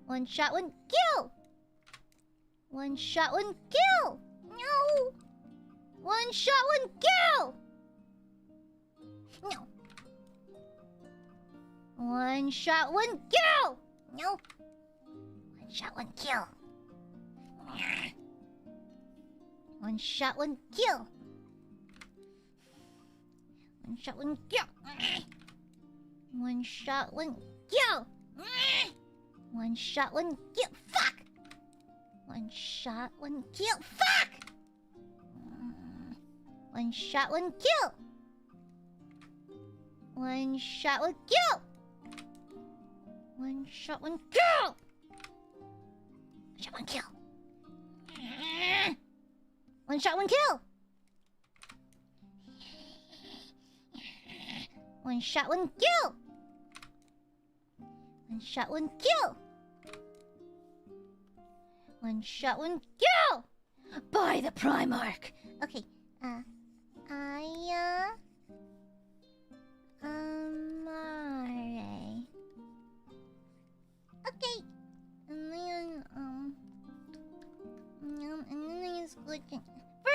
One shot, one kill! One shot, one kill! No! One shot, one kill! No! One shot, one kill! No! One shot, one kill! One shot, one kill! One shot, one kill! One shot, one kill! One shot, one kill! Fuck! One shot, one kill! Fuck! One shot, one kill! One shot, one kill! One shot, one kill! One shot, one kill! One shot, one kill! One shot, one kill! One shot, one kill! One shot, one kill! By the Primarch! Okay, Amare.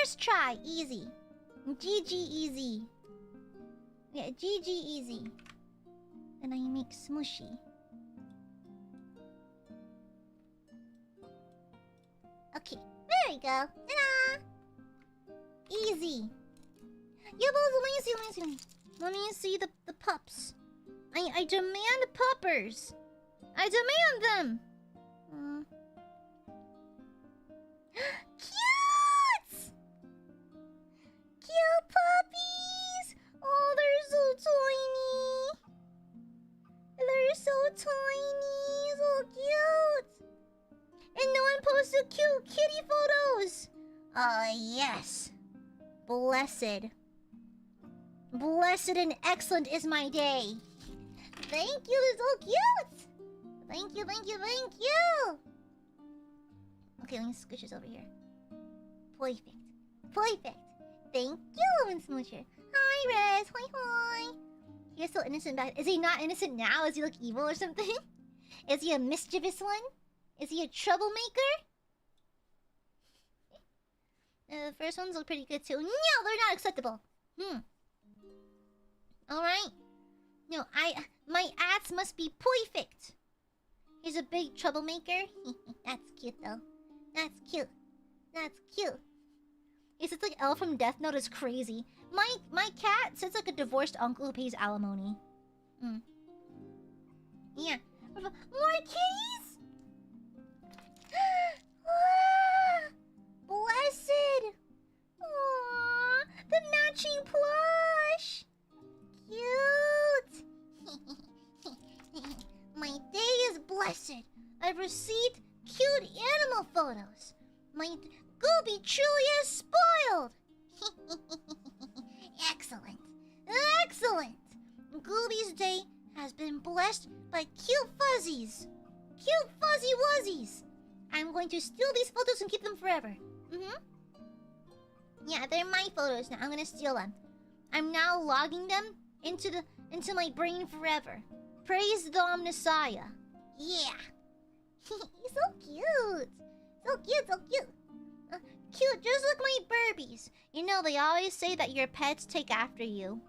First try, easy. GG easy. Yeah, GG easy. Then I make smushy. Okay, there we go. Ta-da! Easy. Yeah, but let me see the pups. I demand puppers. I demand them. Cute! Cute puppies! Oh, they're so tiny. They're so tiny, so cute. And no one posted cute kitty photos. Yes. Blessed. Blessed and excellent is my day. Thank you, they're so cute. Thank you, thank you, thank you. Okay, let me squish this over here. Perfect. Perfect. Thank you, Lemon Smoocher. Hi, Rez. Hoi, hoi. You're so innocent back. Is he not innocent now? Is he like evil or something? Is he a mischievous one? Is he a troublemaker? The first ones look pretty good too. No, they're not acceptable. Alright. No, my ads must be perfect. He's a big troublemaker. That's cute though. That's cute. That's cute. He sits like Elle from Death Note is crazy. My cat sits like a divorced uncle who pays alimony. Yeah. More kitties? Blessed! Aww, the matching plush! Cute! My day is blessed. I've received cute animal photos. My Gooby truly is spoiled! Excellent. Excellent! Gooby's day has been blessed by cute fuzzies. Cute fuzzy wuzzies. I'm going to steal these photos and keep them forever. Yeah, they're my photos now. I'm gonna steal them. I'm now logging them into my brain forever. Praise the Omnissiah. Yeah. He's so cute. So cute, so cute. Cute, just like my Burbies. You know, they always say that your pets take after you.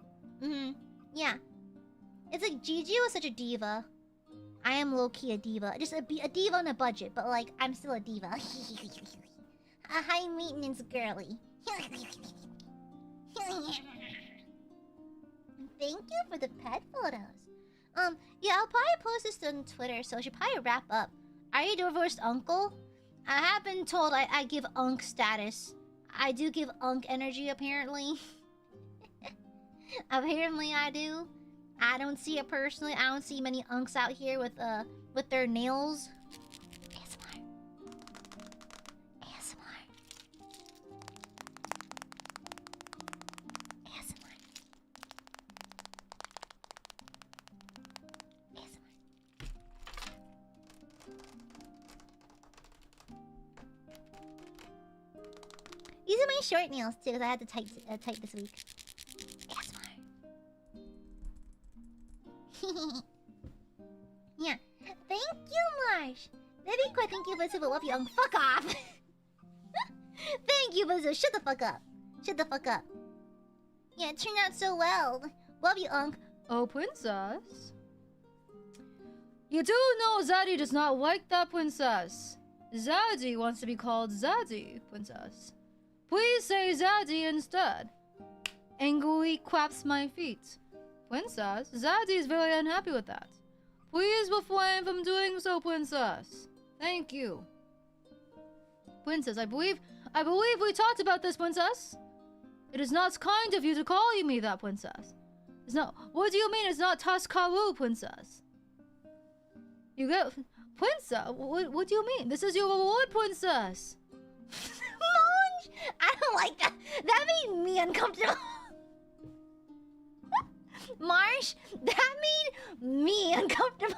Yeah. It's like Gigi was such a diva. I am low-key a diva. Just a diva on a budget, but like, I'm still a diva. A high-maintenance girly. Thank you for the pet photos. Yeah, I'll probably post this on Twitter, so I should probably wrap up. Are you divorced uncle? I have been told I give unk status. I do give unk energy, apparently. Apparently I do. I don't see it personally. I don't see many unks out here with their nails. ASMR. ASMR. ASMR. ASMR. These are my short nails too, because I had to type this week. Yeah. Thank you, Marsh. Very cool. Thank you, Blizzy, but love you, Unk. Fuck off. Thank you, Blizzy. Shut the fuck up. Shut the fuck up. Yeah, it turned out so well. Love you, Unk. Oh, princess. You do know Zaddy does not like that, princess. Zaddy wants to be called Zaddy, princess. Please say Zaddy instead. Angrily claps my feet. Princess, Zaddy is very unhappy with that. Please refrain from doing so, princess. Thank you. Princess, I believe we talked about this, princess. It is not kind of you to call me that, princess. It's not. What do you mean it's not Taskaru, princess? You get... Princess? What do you mean? This is your reward, princess. Monge! I don't like that. That made me uncomfortable. Marsh, that made me uncomfortable.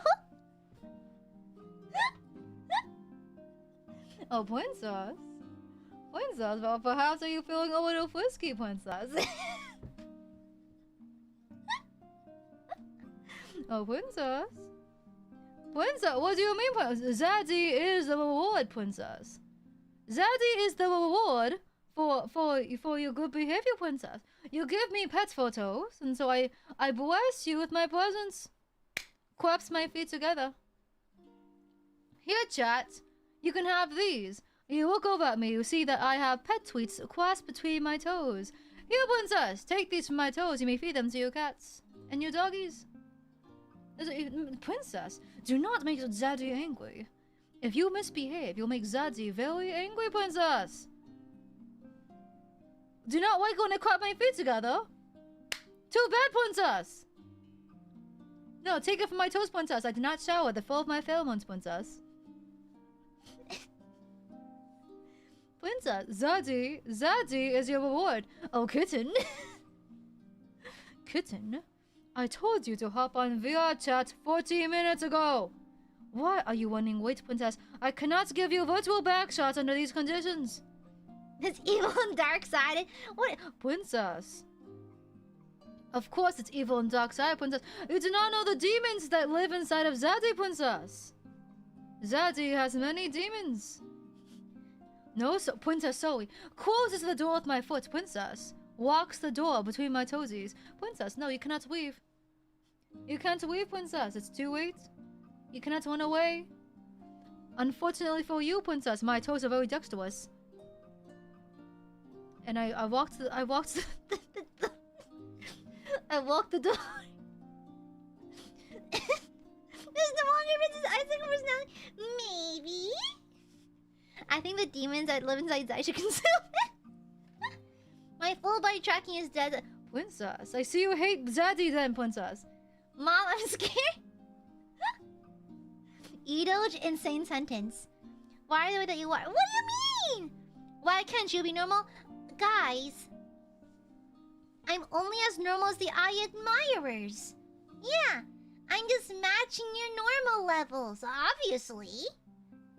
Oh, princess. Princess, well, perhaps are you feeling a little frisky, princess? Oh, princess. Princess, what do you mean, princess? Zaddy is the reward, princess. Zaddy is the reward for your good behavior, princess. You give me pet photos, and so I bless you with my presents. Claps my feet together. Here, chat. You can have these. You look over at me, you see that I have pet tweets clasped between my toes. Here, princess, take these from my toes. You may feed them to your cats and your doggies. Princess, do not make Zaddy angry. If you misbehave, you'll make Zaddy very angry, princess. Do not like when I clap my feet together. Too bad, princess. No, take it from my toes, princess. I do not shower. They're full of my pheromones, princess. Princess, Zaddy is your reward. Oh, kitten. Kitten, I told you to hop on VR chat 14 minutes ago. Why are you running? Wait, princess. I cannot give you virtual backshots under these conditions. It's evil and dark-sided. What? Princess. Of course it's evil and dark-sided, princess. You do not know the demons that live inside of Zaddy, princess. Zaddy has many demons. No, so Princess Zoe closes the door with my foot. Princess walks the door between my toesies. Princess, no, you cannot weave. You can't weave, princess. It's too late. You cannot run away. Unfortunately for you, princess, my toes are very dexterous. And I walked the I walked the door. There's no longer Princess Isaac personality. Maybe. I think the demons that live inside Zai should consume it. My full body tracking is dead. Princess, I see you hate Zaddy then, princess. Mom, I'm scared. Edoge, insane sentence. Why are the way that you are? What do you mean? Why can't you be normal? Guys, I'm only as normal as the Aiadmirers. Yeah, I'm just matching your normal levels, obviously.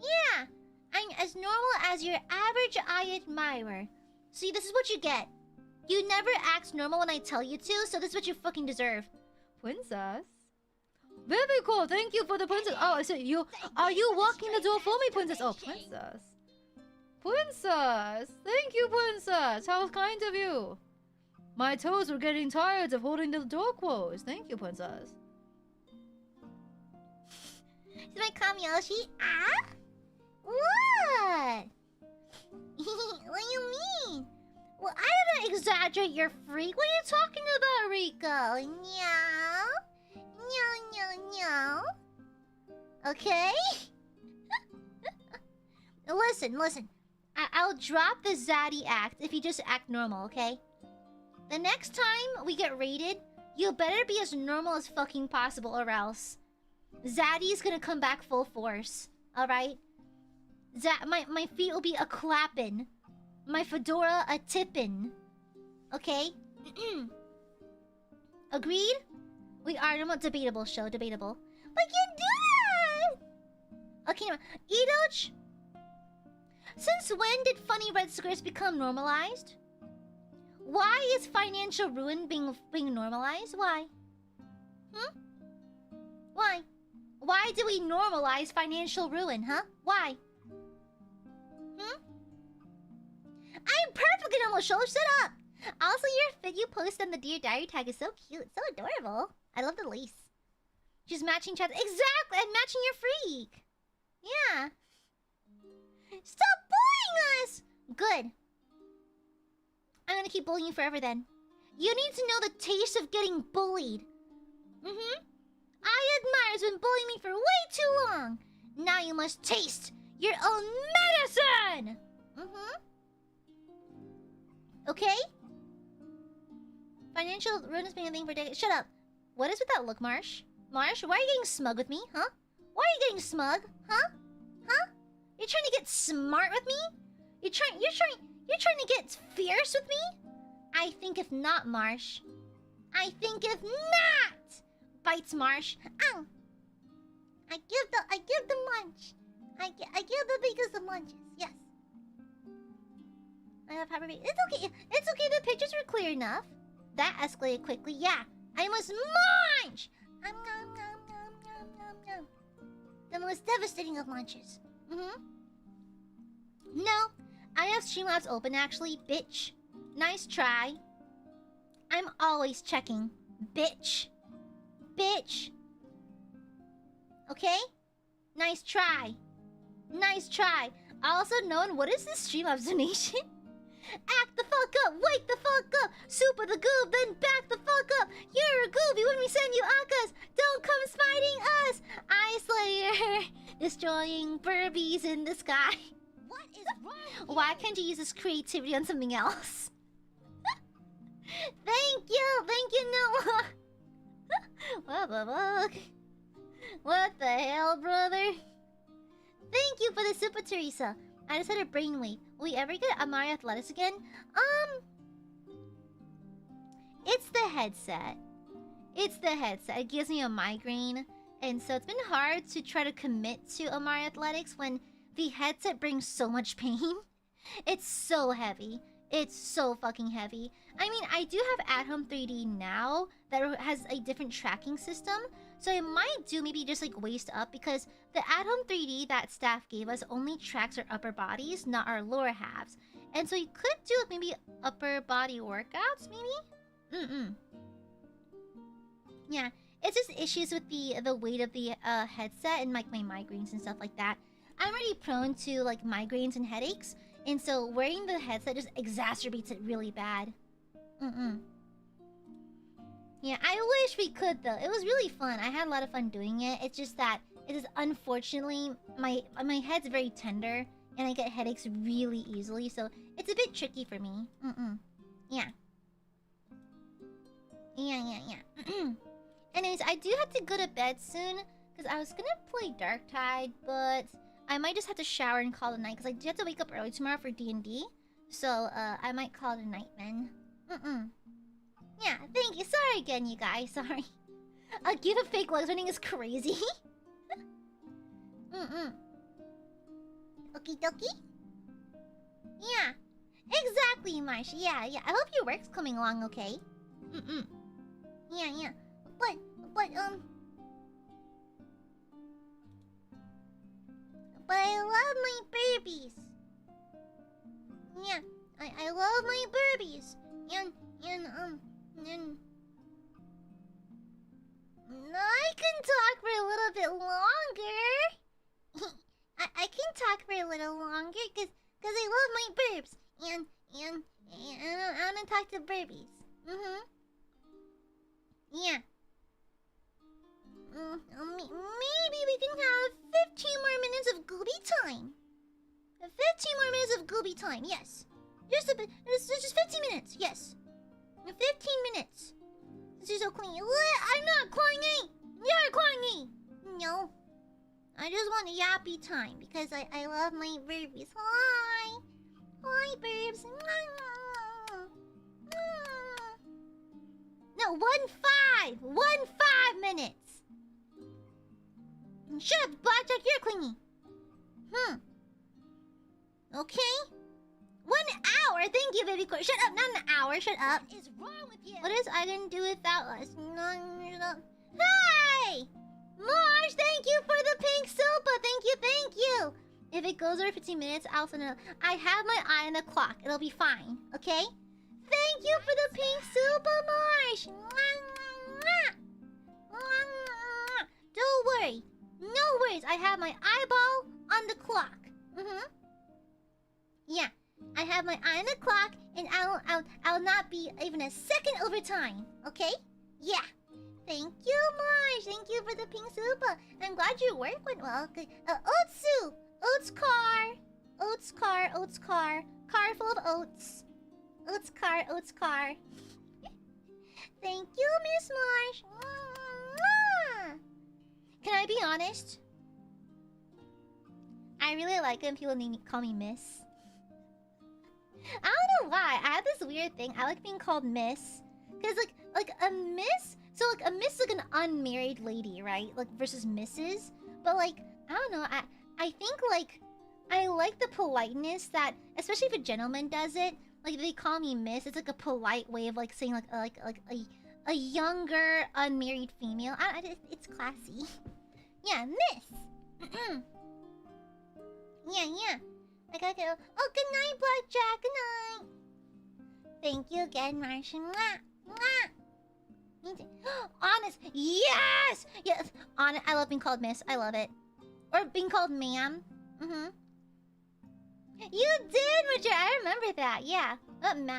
Yeah, I'm as normal as your average Aiadmirer. See, this is what you get. You never act normal when I tell you to, so this is what you fucking deserve. Princess? Very cool, thank you for the princess. Oh, I said you. Are you walking the door for me, princess? Oh, princess. Princess! Thank you, princess! How kind of you! My toes were getting tired of holding the door closed. Thank you, princess. Is my Kamiyoshi? Ah? What? What do you mean? Well, I didn't exaggerate your freak. What are you talking about, Rico? Meow? Meow, meow, meow. Okay? Listen. I'll drop the Zaddy act if you just act normal, okay? The next time we get raided, you better be as normal as fucking possible or else Zaddy's gonna come back full force, alright? My feet will be a clappin'. My fedora a tippin'. Okay? Agreed? We are normal. Debatable show, debatable. But you do that! Okay, Edoge? Since when did funny red squares become normalized? Why is financial ruin being normalized? Why? Why? Why do we normalize financial ruin, huh? Why? I'm perfectly normal, Show. Shut up! Also, your fit you post on the Dear Diary tag is so cute. So adorable. I love the lace. She's matching chat. Exactly! I'm matching your freak! Yeah. Stop bullying us! Good. I'm gonna keep bullying you forever then. You need to know the taste of getting bullied. Aiadmirers been bullying me for way too long. Now you must taste your own medicine! Okay? Financial ruin has been a thing for decades. Shut up. What is with that look, Marsh? Marsh, why are you getting smug with me, huh? Why are you getting smug? Huh? You're trying to get smart with me? You're trying to get fierce with me? I think if not, Marsh. I think if not! Bites Marsh. Ow! I give the munch. I give the biggest of munches. Yes. I have hyper. It's okay. It's okay. The pictures were clear enough. That escalated quickly. Yeah. I must munch. The most devastating of munches. No, I have Streamlabs open actually, bitch. Nice try. I'm always checking, bitch. Bitch. Okay? Nice try. Nice try. Also known, what is this Streamlabs donation? Act the fuck up, wake the fuck up, super the goob, then back the fuck up. You're a gooby when we send you akas. Don't come spiting us. Ice Slayer, destroying Burbies in the sky. What is wrong? Why can't you use this creativity on something else? Thank you, Noah. What the fuck? What the hell, brother? Thank you for the super, Teresa. I just had a brainwave. Will we ever get Amare Athletics again? It's the headset. It's the headset. It gives me a migraine. And so it's been hard to try to commit to Amare Athletics when the headset brings so much pain. It's so heavy. It's so fucking heavy. I mean, I do have At-Home 3D now that has a different tracking system. So I might do maybe just like waist up because the At-Home 3D that staff gave us only tracks our upper bodies, not our lower halves. And so you could do maybe upper body workouts, maybe? Yeah, it's just issues with the weight of the headset and like my migraines and stuff like that. I'm already prone to like migraines and headaches. And so wearing the headset just exacerbates it really bad. Yeah, I wish we could though. It was really fun. I had a lot of fun doing it. It's just that it is unfortunately my head's very tender and I get headaches really easily, so it's a bit tricky for me. Yeah. Yeah. Anyways, I do have to go to bed soon because I was gonna play Dark Tide, but I might just have to shower and call it a night because I do have to wake up early tomorrow for D&D. So I might call it a night then. Yeah, thank you. Sorry again, you guys. Sorry. A gift of fake legs running is crazy. Okie dokie. Yeah. Exactly, Marsha. Yeah. I hope your work's coming along okay. Yeah. But I love my babies. Yeah, I love my babies. And I can talk for a little bit longer. I can talk for a little longer because I love my burbs. And I want to talk to burbies. Yeah. Maybe we can have 15 more minutes of gooby time. 15 more minutes of gooby time, yes. Just 15 minutes, yes. 15 minutes. This is so clingy. I'm not clingy! You're clingy! No. I just want a yappy time because I love my burbies. Hi! Hi, burbs. No, 1-5 minutes. Shut up, Blackjack, you're clingy. Okay. 1 hour. Thank you, baby. Shut up, not an hour. Shut up. What is wrong with you? What is I didn't do without us? Hi! Marsh, thank you for the pink sopa. Thank you. If it goes over 15 minutes, I'll send it. I have my eye on the clock. It'll be fine, okay? Thank you for the pink sopa, Marsh. Don't worry. No worries. I have my eyeball on the clock. Yeah. I have my eye on the clock, and I'll not be even a second over time. Okay? Yeah. Thank you, Marsh. Thank you for the pink super. I'm glad your work went well. Oatsu, oats car. Car full of oats. Oats car. Thank you, Miss Marsh. Can I be honest? I really like it when people call me Miss. I don't know why. I have this weird thing. I like being called Miss. Because, like a Miss... So, like, a Miss is like an unmarried lady, right? Like, versus Mrs. But, like, I don't know. I think, like... I like the politeness that... Especially if a gentleman does it. Like, if they call me Miss, it's like a polite way of, like, saying, like a younger, unmarried female. It's classy. Yeah, Miss. Yeah. I gotta go. Oh, good night, Blackjack. Good night. Thank you again, Martian. Mwah. Mwah. Honest. Yes! Yes. Honest. I love being called Miss. I love it. Or being called Ma'am. Mm-hmm. You did, Richard. I remember that. Yeah. Madam.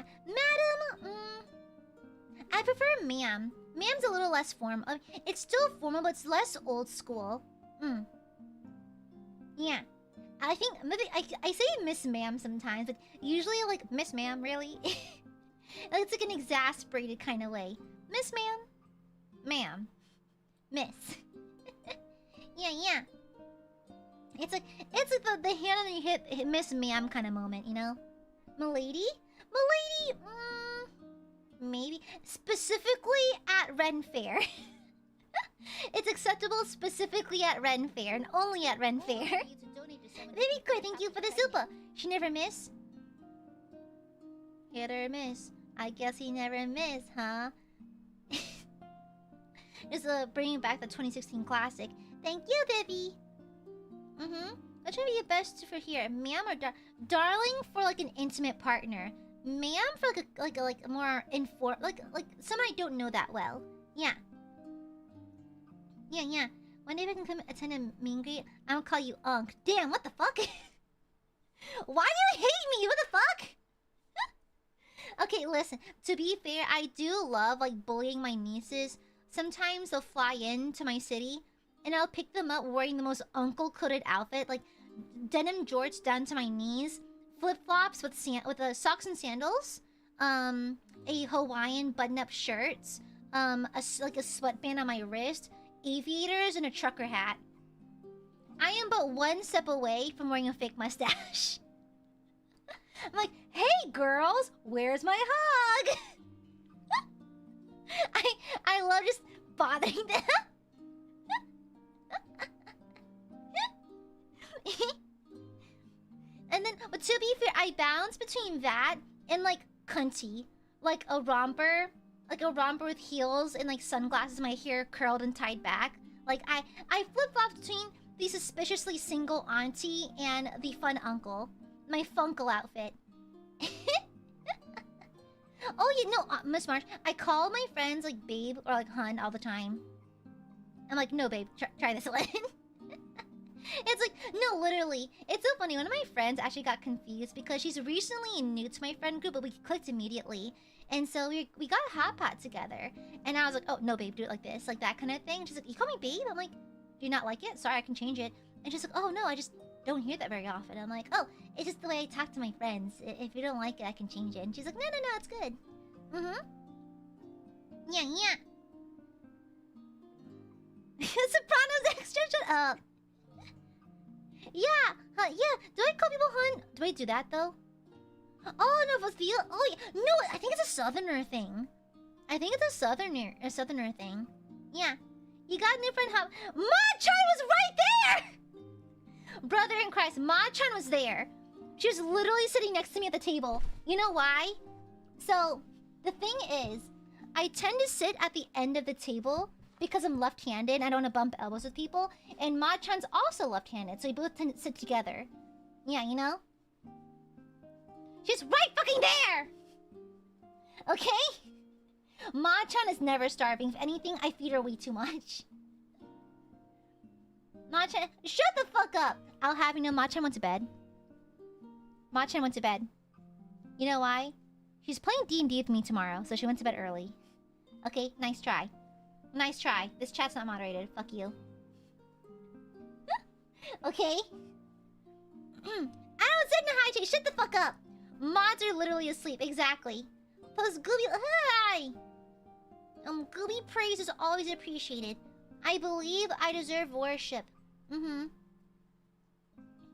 I prefer Ma'am. Ma'am's a little less formal. It's still formal, but it's less old school. Yeah. I think maybe I say Miss Ma'am sometimes, but usually like Miss Ma'am, really? It's like an exasperated kind of way. Miss Ma'am. Ma'am. Miss. Yeah. It's like the hand on your hip, Miss Ma'am kind of moment, you know? Milady? Milady, maybe. Specifically at Ren Fair. It's acceptable specifically at Ren Fair and only at Ren Fair. Baby Koi, thank you for the super. She never miss? Hit or miss? I guess he never miss, huh? Just bringing back the 2016 classic. Thank you, Vivi. What should be your best for here? Ma'am or darling for like an intimate partner. Ma'am for like a more informed, like someone I don't know that well. Yeah. One day if I can come attend a meet and greet, I'm gonna call you Unc. Damn, what the fuck? Why do you hate me? What the fuck? Okay, listen. To be fair, I do love like bullying my nieces. Sometimes they'll fly into my city, and I'll pick them up wearing the most uncle-coded outfit, like denim jorts down to my knees, flip-flops with socks and sandals, a Hawaiian button-up shirt, like a sweatband on my wrist, aviators, and a trucker hat. I am but one step away from wearing a fake mustache. I'm like, hey girls, where's my hug? I love just bothering them. And then, but to be fair, I bounce between that and like cunty, like a romper with heels and like sunglasses, my hair curled and tied back. Like I flip-flop between the suspiciously single auntie and the fun uncle, my funkle outfit. Oh, you know, Miss Marsh, I call my friends like babe or like hun all the time. I'm like, no, babe, try this one. It's like, no, literally. It's so funny. One of my friends actually got confused because she's recently new to my friend group, but we clicked immediately. And so we got a hot pot together. And I was like, oh, no, babe, do it like this. Like that kind of thing. And she's like, you call me babe? I'm like, do you not like it? Sorry, I can change it. And she's like, oh, no, I just don't hear that very often. I'm like, oh, it's just the way I talk to my friends. If you don't like it, I can change it. And she's like, no, it's good. Yeah. Sopranos extra, shut up. Yeah. Do I call people hun? Do I do that though? Oh no, for feel. Oh yeah. No, I think it's a southerner thing. Thing. Yeah. You got a new friend, huh? Ma-chan was right there. Brother in Christ, Ma-chan was there. She was literally sitting next to me at the table. You know why? So the thing is, I tend to sit at the end of the table because I'm left-handed and I don't want to bump elbows with people. And Ma-chan's also left-handed, so we both tend to sit together. Yeah, you know? She's right fucking there! Okay? Ma-chan is never starving. If anything, I feed her way too much. Ma-chan, shut the fuck up! I'll have you know Ma-chan went to bed. Ma-chan went to bed. You know why? She's playing D&D with me tomorrow, so she went to bed early. Okay, nice try. Nice try. This chat's not moderated. Fuck you. Okay? I don't sit in a high chair. Shut the fuck up. Mods are literally asleep. Exactly. Plus Gooby... Hi! Gooby praise is always appreciated. I believe I deserve worship.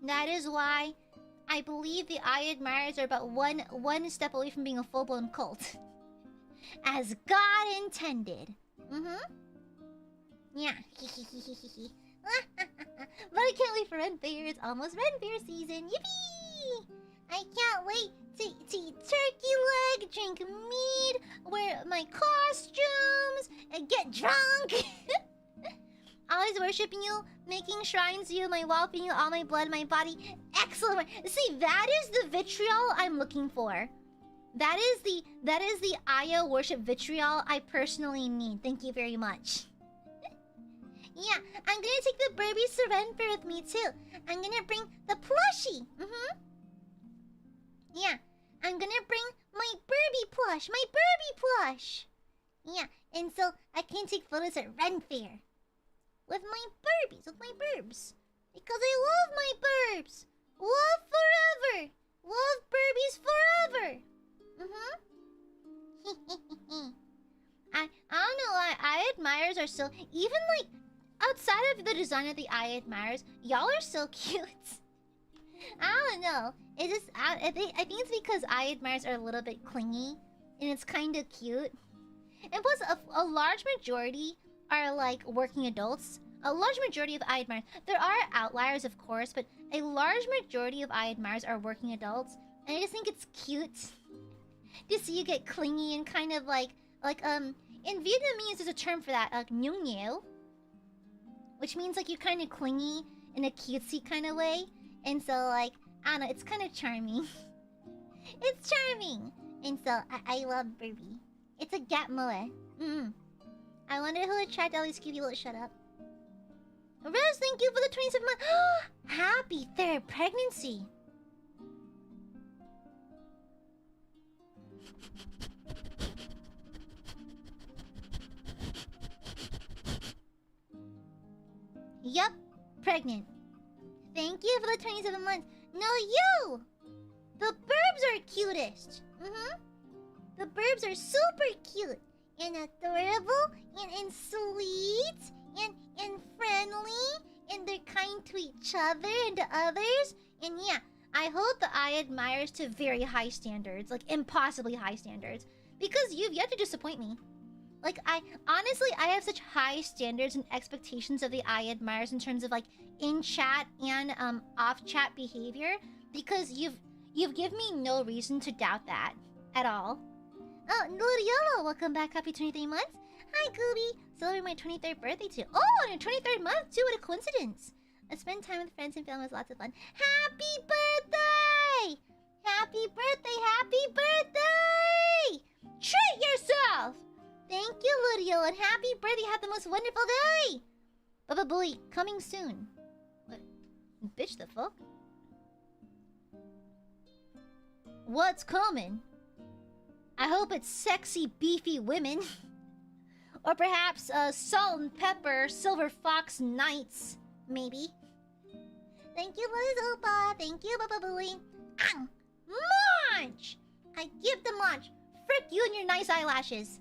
That is why I believe the Aiadmirers are about one step away from being a full-blown cult. As God intended. Yeah. But I can't wait for Ren Fair. It's almost Ren Fair season. Yippee! I can't wait to eat turkey leg, drink mead, wear my costumes, and get drunk. Always worshiping you. Making shrines you, my wall, feeling all my blood, my body. Excellent. See, that is the vitriol I'm looking for. That is the Aya worship vitriol I personally need. Thank you very much. Yeah, I'm gonna take the Burby Surrender with me too. I'm gonna bring the plushie. Yeah, I'm gonna bring my Burby plush, my Burby plush. Yeah, and so I can take photos at Ren Fair. With my Burbies, with my burbs. Because I love my burbs. Love forever. Love Burbies forever. I don't know why Aiadmirers are so... Even like, outside of the design of the Aiadmirers, y'all are so cute. I don't know. It just... I think it's because Aiadmirers are a little bit clingy. And it's kind of cute. And plus, a large majority are like working adults. A large majority of Aiadmirers... There are outliers, of course, but a large majority of Aiadmirers are working adults. And I just think it's cute to see you get clingy and kind of like in Vietnamese there's a term for that, like nhung nheo, which means like you're kind of clingy in a cutesy kind of way. And so like, I don't know, it's kind of charming. It's charming. And so I love Burby. It's a gat moe. I wonder who attracted all these cute people to shut up. Rez, thank you for the 27 months. Happy third pregnancy. Yup, pregnant. Thank you for the 27 months. No, you! The burbs are cutest. The burbs are super cute. And adorable. And sweet. And friendly. And they're kind to each other and to others. And yeah, I hold the Aiadmirers to very high standards. Like, impossibly high standards. Because you've yet to disappoint me. Like, honestly, I have such high standards and expectations of the Aiadmirers in terms of, like, in-chat and off-chat behavior. Because you've given me no reason to doubt that. At all. Oh, Luriolo, welcome back. Happy 23 months. Hi, Gooby. Celebrating my 23rd birthday, too. Oh, on your 23rd month, too. What a coincidence. I spend time with friends and family was lots of fun. Happy birthday! Happy birthday! Happy birthday! Treat yourself! Thank you, Ludio, and happy birthday! Have the most wonderful day! Baba Booey, coming soon. What? Bitch, the fuck? What's coming? I hope it's sexy, beefy women. Or perhaps salt and pepper, silver fox knights. Maybe. Thank you, Liz Opa. Thank you, Baba Booey. Munch! I give the munch. Frick you and your nice eyelashes.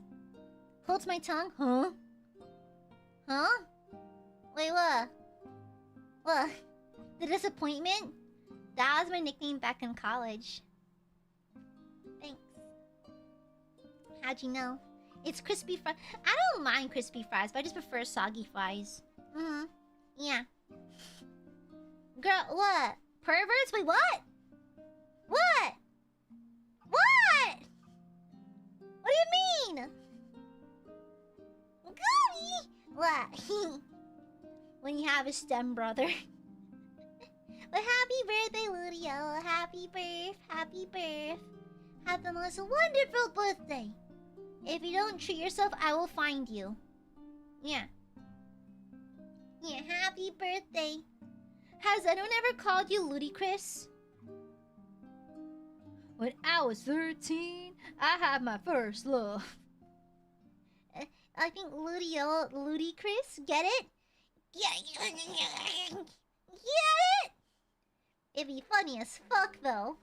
Holds my tongue. Huh? Huh? Wait, what? What? The disappointment? That was my nickname back in college. Thanks. How'd you know? It's crispy fries. I don't mind crispy fries, but I just prefer soggy fries. Yeah. Girl, what? Perverts? Wait, what? What? What? What do you mean? Gooey! What? When you have a STEM brother. But happy birthday, Ludio. Happy birth. Happy birth. Have the most wonderful birthday. If you don't treat yourself, I will find you. Yeah. Yeah, happy birthday. Has anyone ever called you ludicrous? When I was 13, I had my first love. I think ludicrous, get it? Get it? It'd be funny as fuck, though.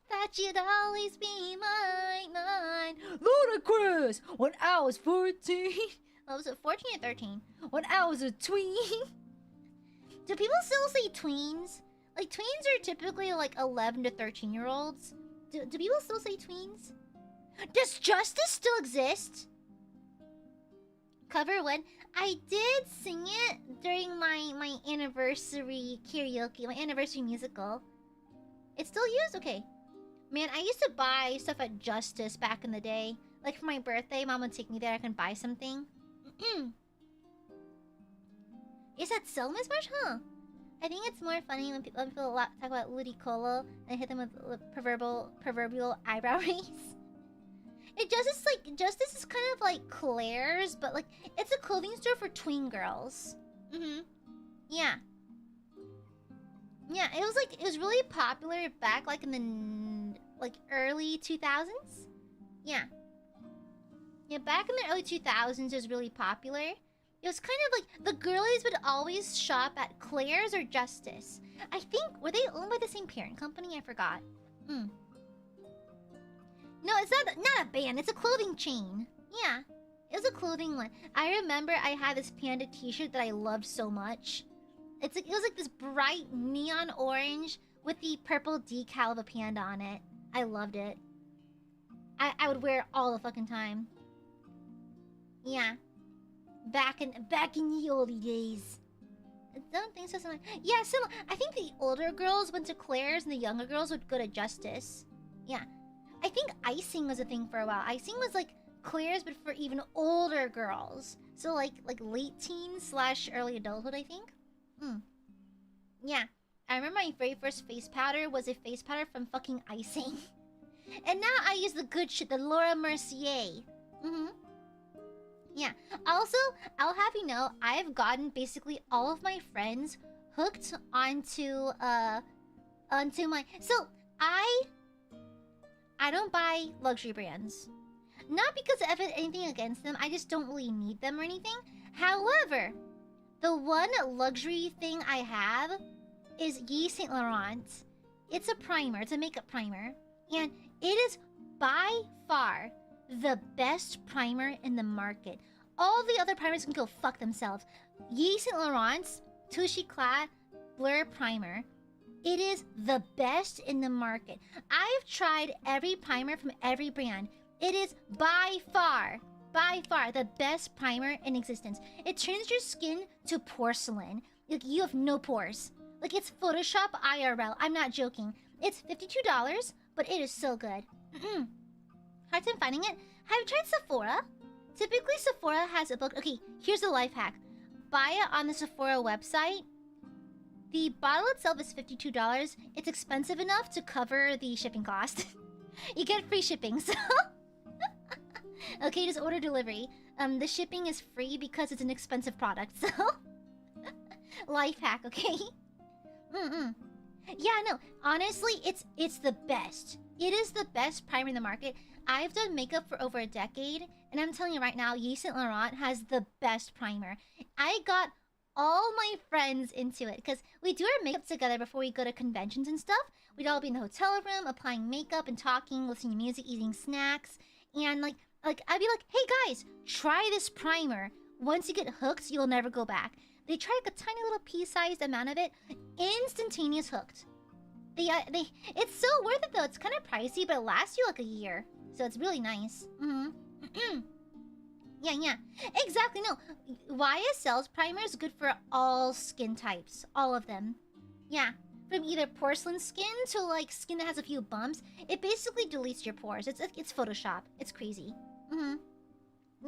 That you'd always be mine. Ludicrous! When I was 14. Oh, was it 14 or 13? When I was a tween. Do people still say tweens? Like, tweens are typically like 11 to 13-year-olds. Do people still say tweens? Does justice still exist? Cover when? I did sing it during my anniversary karaoke, my anniversary musical. It's still used? Okay. Man, I used to buy stuff at Justice back in the day. Like for my birthday, Mom would take me there. I can buy something. Is that so, Miss Marsh? Huh? I think it's more funny when people talk about Ludicolo and hit them with proverbial eyebrow raise. Justice is kind of like Claire's, but like it's a clothing store for tween girls. Yeah. Yeah, it was really popular back like in the early 2000s. Yeah. Yeah, back in the early 2000s it was really popular. It was kind of like the girlies would always shop at Claire's or Justice. I think, were they owned by the same parent company? I forgot. No, it's not a band, it's a clothing chain. Yeah, it was a clothing one. I remember I had this panda t-shirt that I loved so much. It was like this bright neon orange with the purple decal of a panda on it. I loved it. I would wear it all the fucking time. Yeah. Back in the oldie days. I don't think so. Yeah, I think the older girls went to Claire's and the younger girls would go to Justice. Yeah. I think icing was a thing for a while. Icing was like Claire's but for even older girls. So like late teens / early adulthood, I think. Yeah. I remember my very first face powder was a face powder from fucking Icing. And now I use the good shit, the Laura Mercier. Yeah. Also, I'll have you know, I've gotten basically all of my friends hooked onto my... So, I don't buy luxury brands. Not because I have anything against them, I just don't really need them or anything. However, the one luxury thing I have is Yves Saint Laurent. It's a primer, it's a makeup primer. And it is by far the best primer in the market. All the other primers can go fuck themselves. Yves Saint Laurent's Touche Éclat Blur Primer. It is the best in the market. I've tried every primer from every brand. It is by far the best primer in existence. It turns your skin to porcelain. Like, you have no pores. Like, it's Photoshop IRL. I'm not joking. It's $52, but it is so good. Hard time finding it. Have you tried Sephora? Typically, Sephora has a book. Okay, here's the life hack. Buy it on the Sephora website. The bottle itself is $52. It's expensive enough to cover the shipping cost. You get free shipping, so... Okay, just order delivery. The shipping is free because it's an expensive product, so... Life hack, okay? Yeah, no. Honestly, it's the best. It is the best primer in the market. I've done makeup for over a decade, and I'm telling you right now, Yves Saint Laurent has the best primer. I got all my friends into it, because we do our makeup together before we go to conventions and stuff. We'd all be in the hotel room, applying makeup and talking, listening to music, eating snacks. And like I'd be like, hey guys, try this primer. Once you get hooked, you'll never go back. They try like a tiny little pea-sized amount of it, instantaneous hooked. It's so worth it though. It's kind of pricey, but it lasts you like a year. So it's really nice. Yeah. Exactly, no. YSL's primer is good for all skin types. All of them. Yeah. From either porcelain skin to like skin that has a few bumps. It basically deletes your pores. It's Photoshop. It's crazy.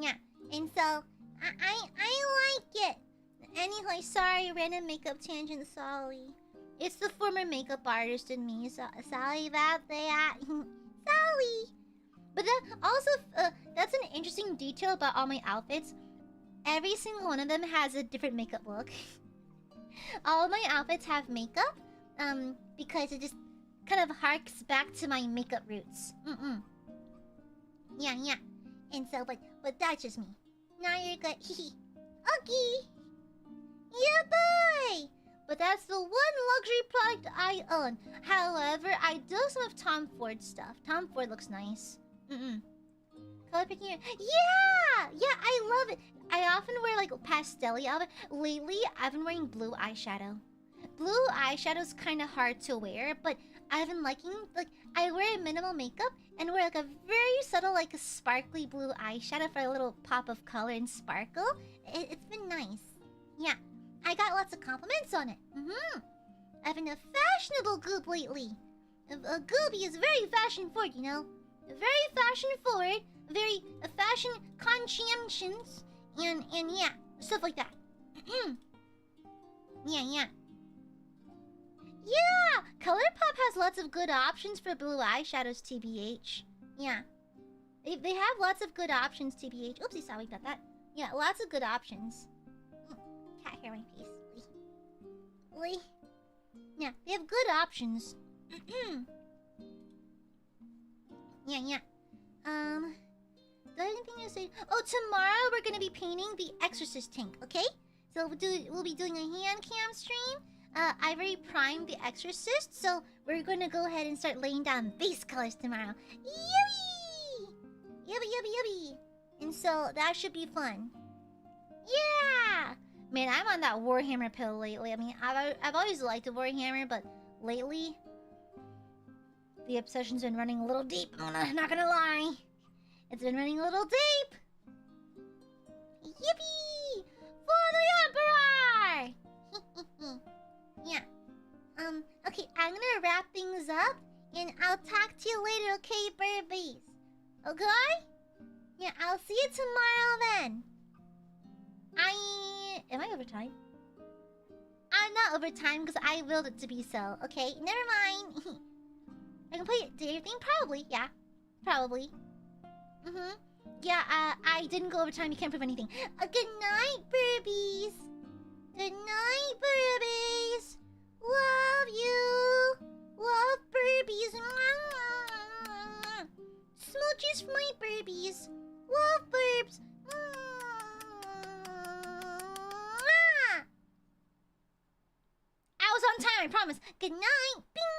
Yeah. And so, I like it. Anyway, sorry, random makeup tangent, sorry. It's the former makeup artist in me, so sorry about that. Sorry. But that also, that's an interesting detail about all my outfits. Every single one of them has a different makeup look. All my outfits have makeup, because it just kind of harks back to my makeup roots. Yeah. And so, but that's just me. Now you're good. Okay. Yeah, bye. But that's the one luxury product I own. However, I do some of Tom Ford stuff. Tom Ford looks nice. Color picking. Yeah, I love it. I often wear like pastel-y outfit. Lately, I've been wearing blue eyeshadow. Blue eyeshadow's kind of hard to wear, but I've been liking, like, I wear minimal makeup and wear like a very subtle, like a sparkly blue eyeshadow for a little pop of color and sparkle. It's been nice. Yeah, I got lots of compliments on it. I've been a fashionable goob lately. A gooby is very fashion forward, you know. Very fashion forward, very fashion conscientious, and yeah, stuff like that. Yeah. Yeah, ColourPop has lots of good options for blue eyeshadows, TBH. Yeah. They have lots of good options, TBH. Oopsie, sorry about that. Yeah, lots of good options. Cat hair my face. Oi. Yeah, they have good options. Yeah. Do I have anything to say? Oh, tomorrow we're gonna be painting the Exorcist tank, okay? So we'll be doing a hand cam stream. I already primed the Exorcist, so we're gonna go ahead and start laying down base colors tomorrow. Yubby! And so that should be fun. Yeah! Man, I'm on that Warhammer pill lately. I mean, I've always liked the Warhammer, but lately the obsession's been running a little deep. I'm not gonna lie. It's been running a little deep. Yippee! For the Emperor! Yeah. Okay, I'm gonna wrap things up, and I'll talk to you later, okay, babies? Okay? Yeah, I'll see you tomorrow then. Am I over time? I'm not over time because I willed it to be so, okay? Never mind. I can play it. Do everything? Probably, yeah. Probably. Yeah, I didn't go over time. You can't prove anything. Good night, burbies. Good night, burbies. Love you. Love burbies. Smooches for my burbies. Love burbs. I was on time, I promise. Good night. Bing.